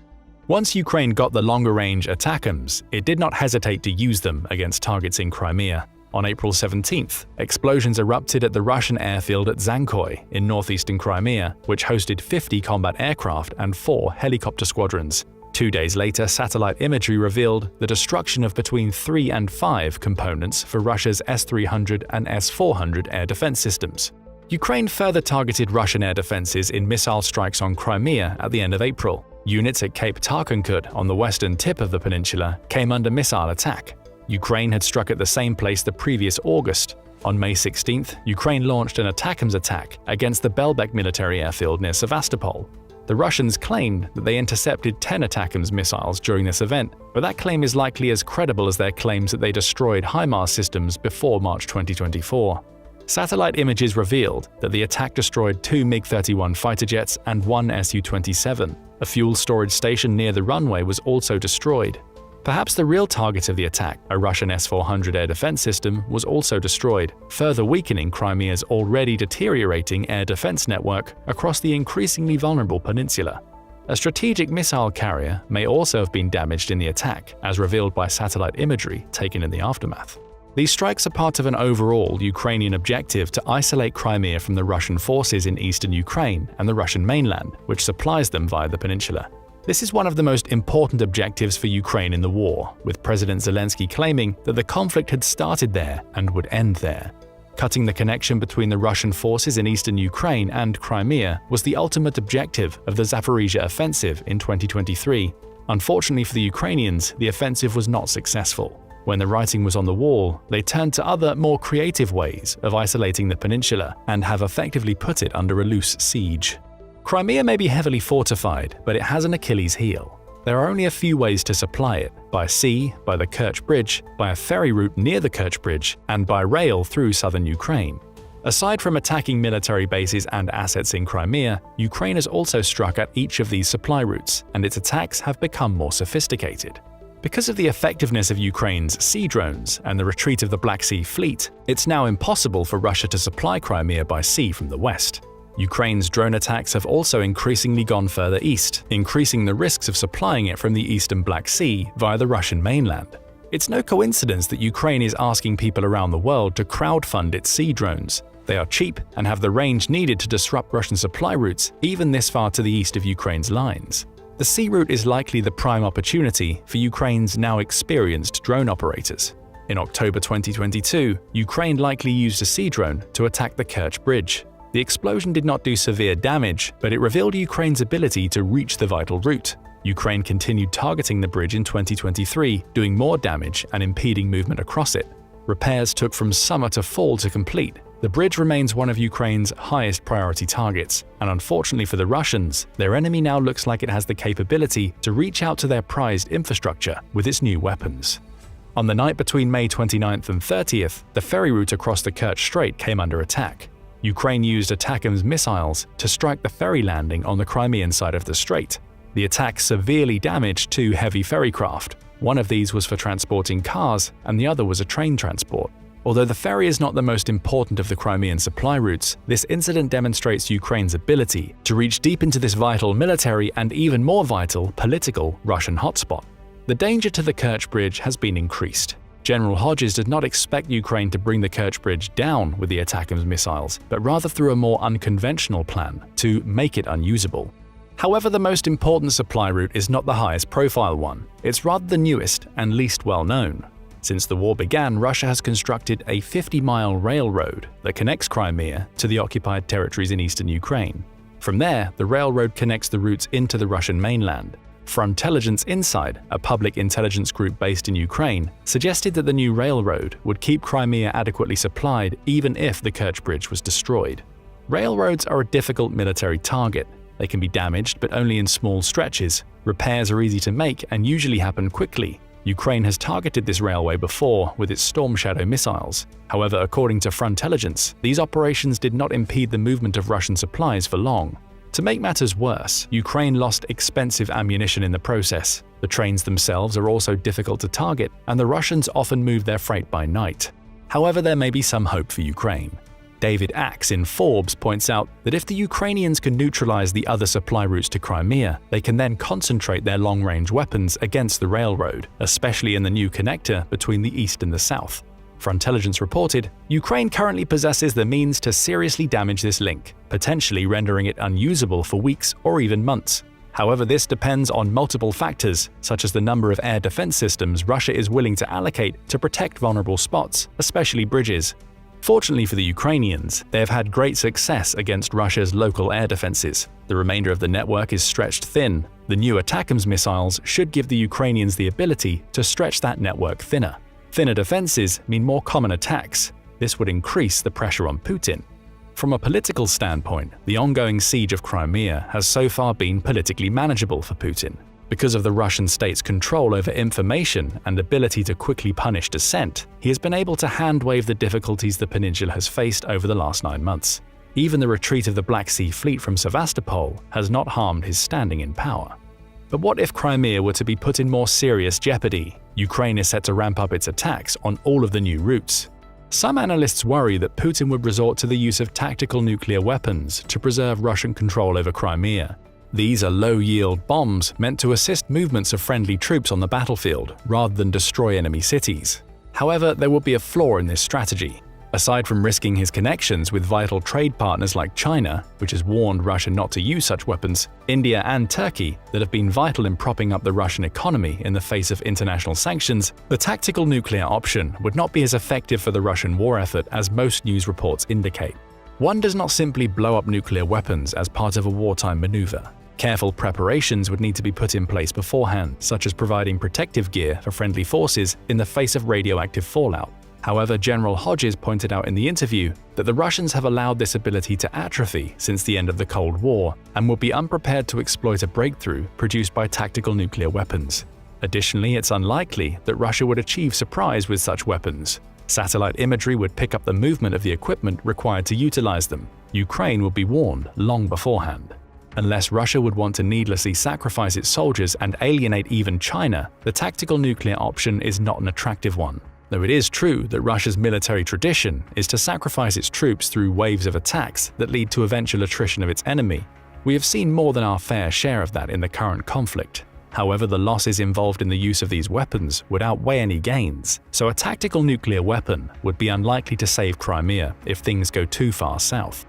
[SPEAKER 1] Once Ukraine got the longer-range ATACMS, it did not hesitate to use them against targets in Crimea. On April 17th, explosions erupted at the Russian airfield at Zankoy in northeastern Crimea, which hosted 50 combat aircraft and 4 helicopter squadrons. 2 days later, satellite imagery revealed the destruction of between 3 and 5 components for Russia's S-300 and S-400 air defense systems. Ukraine further targeted Russian air defenses in missile strikes on Crimea at the end of April. Units at Cape Tarkankut on the western tip of the peninsula came under missile attack. Ukraine had struck at the same place the previous August. On May 16th, Ukraine launched an ATACMS attack against the Belbek military airfield near Sevastopol. The Russians claimed that they intercepted 10 ATACMS missiles during this event, but that claim is likely as credible as their claims that they destroyed HIMARS systems before March 2024. Satellite images revealed that the attack destroyed 2 MiG-31 fighter jets and 1 Su-27. A fuel storage station near the runway was also destroyed. Perhaps the real target of the attack, a Russian S-400 air defense system, was also destroyed, further weakening Crimea's already deteriorating air defense network across the increasingly vulnerable peninsula. A strategic missile carrier may also have been damaged in the attack, as revealed by satellite imagery taken in the aftermath. These strikes are part of an overall Ukrainian objective to isolate Crimea from the Russian forces in eastern Ukraine and the Russian mainland, which supplies them via the peninsula. This is one of the most important objectives for Ukraine in the war, with President Zelensky claiming that the conflict had started there and would end there. Cutting the connection between the Russian forces in eastern Ukraine and Crimea was the ultimate objective of the Zaporizhzhia offensive in 2023. Unfortunately for the Ukrainians, the offensive was not successful. When the writing was on the wall, they turned to other, more creative ways of isolating the peninsula and have effectively put it under a loose siege. Crimea may be heavily fortified, but it has an Achilles heel. There are only a few ways to supply it: by sea, by the Kerch Bridge, by a ferry route near the Kerch Bridge, and by rail through southern Ukraine. Aside from attacking military bases and assets in Crimea, Ukraine has also struck at each of these supply routes, and its attacks have become more sophisticated. Because of the effectiveness of Ukraine's sea drones and the retreat of the Black Sea Fleet, it's now impossible for Russia to supply Crimea by sea from the west. Ukraine's drone attacks have also increasingly gone further east, increasing the risks of supplying it from the eastern Black Sea via the Russian mainland. It's no coincidence that Ukraine is asking people around the world to crowdfund its sea drones. They are cheap and have the range needed to disrupt Russian supply routes even this far to the east of Ukraine's lines. The sea route is likely the prime opportunity for Ukraine's now experienced drone operators. In October 2022, Ukraine likely used a sea drone to attack the Kerch Bridge. The explosion did not do severe damage, but it revealed Ukraine's ability to reach the vital route. Ukraine continued targeting the bridge in 2023, doing more damage and impeding movement across it. Repairs took from summer to fall to complete. The bridge remains one of Ukraine's highest priority targets, and unfortunately for the Russians, their enemy now looks like it has the capability to reach out to their prized infrastructure with its new weapons. On the night between May 29th and 30th, the ferry route across the Kerch Strait came under attack. Ukraine used ATACMS missiles to strike the ferry landing on the Crimean side of the strait. The attack severely damaged two heavy ferry craft. One of these was for transporting cars, and the other was a train transport. Although the ferry is not the most important of the Crimean supply routes, this incident demonstrates Ukraine's ability to reach deep into this vital military and even more vital political Russian hotspot. The danger to the Kerch Bridge has been increased. General Hodges did not expect Ukraine to bring the Kerch Bridge down with the ATACMS missiles, but rather through a more unconventional plan to make it unusable. However, the most important supply route is not the highest profile one. It's rather the newest and least well known. Since the war began, Russia has constructed a 50-mile railroad that connects Crimea to the occupied territories in eastern Ukraine. From there, the railroad connects the routes into the Russian mainland. Frontelligence Inside, a public intelligence group based in Ukraine, suggested that the new railroad would keep Crimea adequately supplied even if the Kerch Bridge was destroyed. Railroads are a difficult military target. They can be damaged, but only in small stretches. Repairs are easy to make and usually happen quickly. Ukraine has targeted this railway before with its Storm Shadow missiles. However, according to Frontelligence, these operations did not impede the movement of Russian supplies for long. To make matters worse, Ukraine lost expensive ammunition in the process. The trains themselves are also difficult to target, and the Russians often move their freight by night. However, there may be some hope for Ukraine. David Axe in Forbes points out that if the Ukrainians can neutralize the other supply routes to Crimea, they can then concentrate their long-range weapons against the railroad, especially in the new connector between the east and the south. Frontelligence reported, Ukraine currently possesses the means to seriously damage this link, potentially rendering it unusable for weeks or even months. However, this depends on multiple factors, such as the number of air defense systems Russia is willing to allocate to protect vulnerable spots, especially bridges. Fortunately for the Ukrainians, they have had great success against Russia's local air defenses. The remainder of the network is stretched thin. The new ATACMS missiles should give the Ukrainians the ability to stretch that network thinner. Thinner defenses mean more common attacks. This would increase the pressure on Putin. From a political standpoint, the ongoing siege of Crimea has so far been politically manageable for Putin. Because of the Russian state's control over information and ability to quickly punish dissent, he has been able to hand-wave the difficulties the peninsula has faced over the last 9 months. Even the retreat of the Black Sea Fleet from Sevastopol has not harmed his standing in power. But what if Crimea were to be put in more serious jeopardy? Ukraine is set to ramp up its attacks on all of the new routes. Some analysts worry that Putin would resort to the use of tactical nuclear weapons to preserve Russian control over Crimea. These are low-yield bombs meant to assist movements of friendly troops on the battlefield rather than destroy enemy cities. However, there would be a flaw in this strategy. Aside from risking his connections with vital trade partners like China, which has warned Russia not to use such weapons, India and Turkey, that have been vital in propping up the Russian economy in the face of international sanctions, the tactical nuclear option would not be as effective for the Russian war effort as most news reports indicate. One does not simply blow up nuclear weapons as part of a wartime maneuver. Careful preparations would need to be put in place beforehand, such as providing protective gear for friendly forces in the face of radioactive fallout. However, General Hodges pointed out in the interview that the Russians have allowed this ability to atrophy since the end of the Cold War and would be unprepared to exploit a breakthrough produced by tactical nuclear weapons. Additionally, it's unlikely that Russia would achieve surprise with such weapons. Satellite imagery would pick up the movement of the equipment required to utilize them. Ukraine would be warned long beforehand. Unless Russia would want to needlessly sacrifice its soldiers and alienate even China, the tactical nuclear option is not an attractive one. Though it is true that Russia's military tradition is to sacrifice its troops through waves of attacks that lead to eventual attrition of its enemy, we have seen more than our fair share of that in the current conflict. However, the losses involved in the use of these weapons would outweigh any gains, so a tactical nuclear weapon would be unlikely to save Crimea if things go too far south.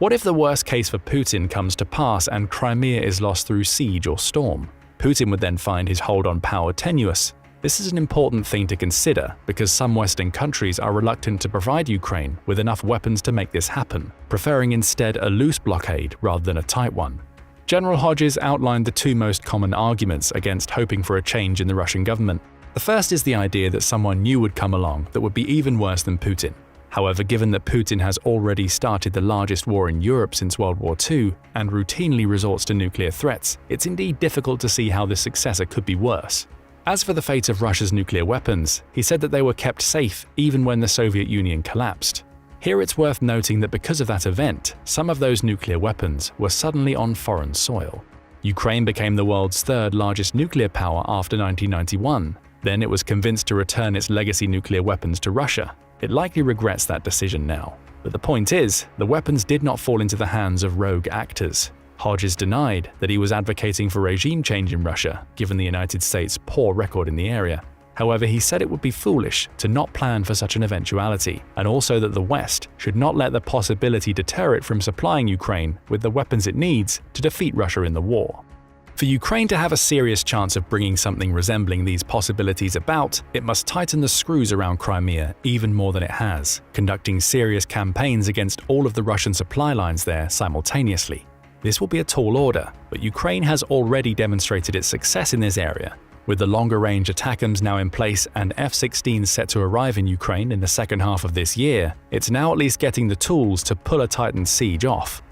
[SPEAKER 1] What if the worst case for Putin comes to pass and Crimea is lost through siege or storm? Putin would then find his hold on power tenuous. This is an important thing to consider because some Western countries are reluctant to provide Ukraine with enough weapons to make this happen, preferring instead a loose blockade rather than a tight one. General Hodges outlined the two most common arguments against hoping for a change in the Russian government. The first is the idea that someone new would come along that would be even worse than Putin. However, given that Putin has already started the largest war in Europe since World War II and routinely resorts to nuclear threats, it's indeed difficult to see how this successor could be worse. As for the fate of Russia's nuclear weapons, he said that they were kept safe even when the Soviet Union collapsed. Here it's worth noting that because of that event, some of those nuclear weapons were suddenly on foreign soil. Ukraine became the world's third largest nuclear power after 1991. Then it was convinced to return its legacy nuclear weapons to Russia. It likely regrets that decision now. But the point is, the weapons did not fall into the hands of rogue actors. Hodges denied that he was advocating for regime change in Russia, given the United States' poor record in the area. However, he said it would be foolish to not plan for such an eventuality, and also that the West should not let the possibility deter it from supplying Ukraine with the weapons it needs to defeat Russia in the war. For Ukraine to have a serious chance of bringing something resembling these possibilities about, it must tighten the screws around Crimea even more than it has, conducting serious campaigns against all of the Russian supply lines there simultaneously. This will be a tall order, but Ukraine has already demonstrated its success in this area. With the longer-range ATACMS now in place and F-16s set to arrive in Ukraine in the second half of this year, it's now at least getting the tools to pull a tightened siege off.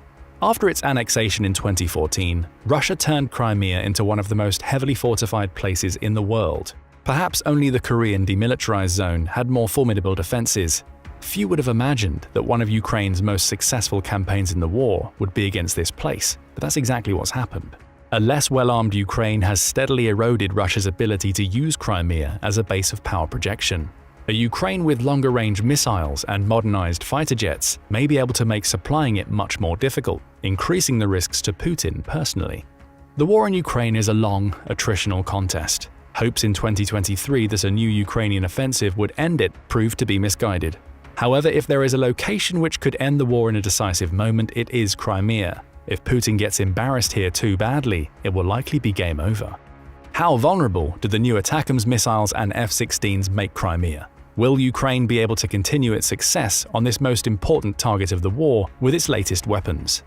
[SPEAKER 1] After its annexation in 2014, Russia turned Crimea into one of the most heavily fortified places in the world. Perhaps only the Korean demilitarized zone had more formidable defenses. Few would have imagined that one of Ukraine's most successful campaigns in the war would be against this place, but that's exactly what's happened. A less well-armed Ukraine has steadily eroded Russia's ability to use Crimea as a base of power projection. A Ukraine with longer-range missiles and modernized fighter jets may be able to make supplying it much more difficult, increasing the risks to Putin personally. The war in Ukraine is a long, attritional contest. Hopes in 2023 that a new Ukrainian offensive would end it proved to be misguided. However, if there is a location which could end the war in a decisive moment, it is Crimea. If Putin gets embarrassed here too badly, it will likely be game over. How vulnerable do the new ATACMS missiles and F-16s make Crimea? Will Ukraine be able to continue its success on this most important target of the war with its latest weapons?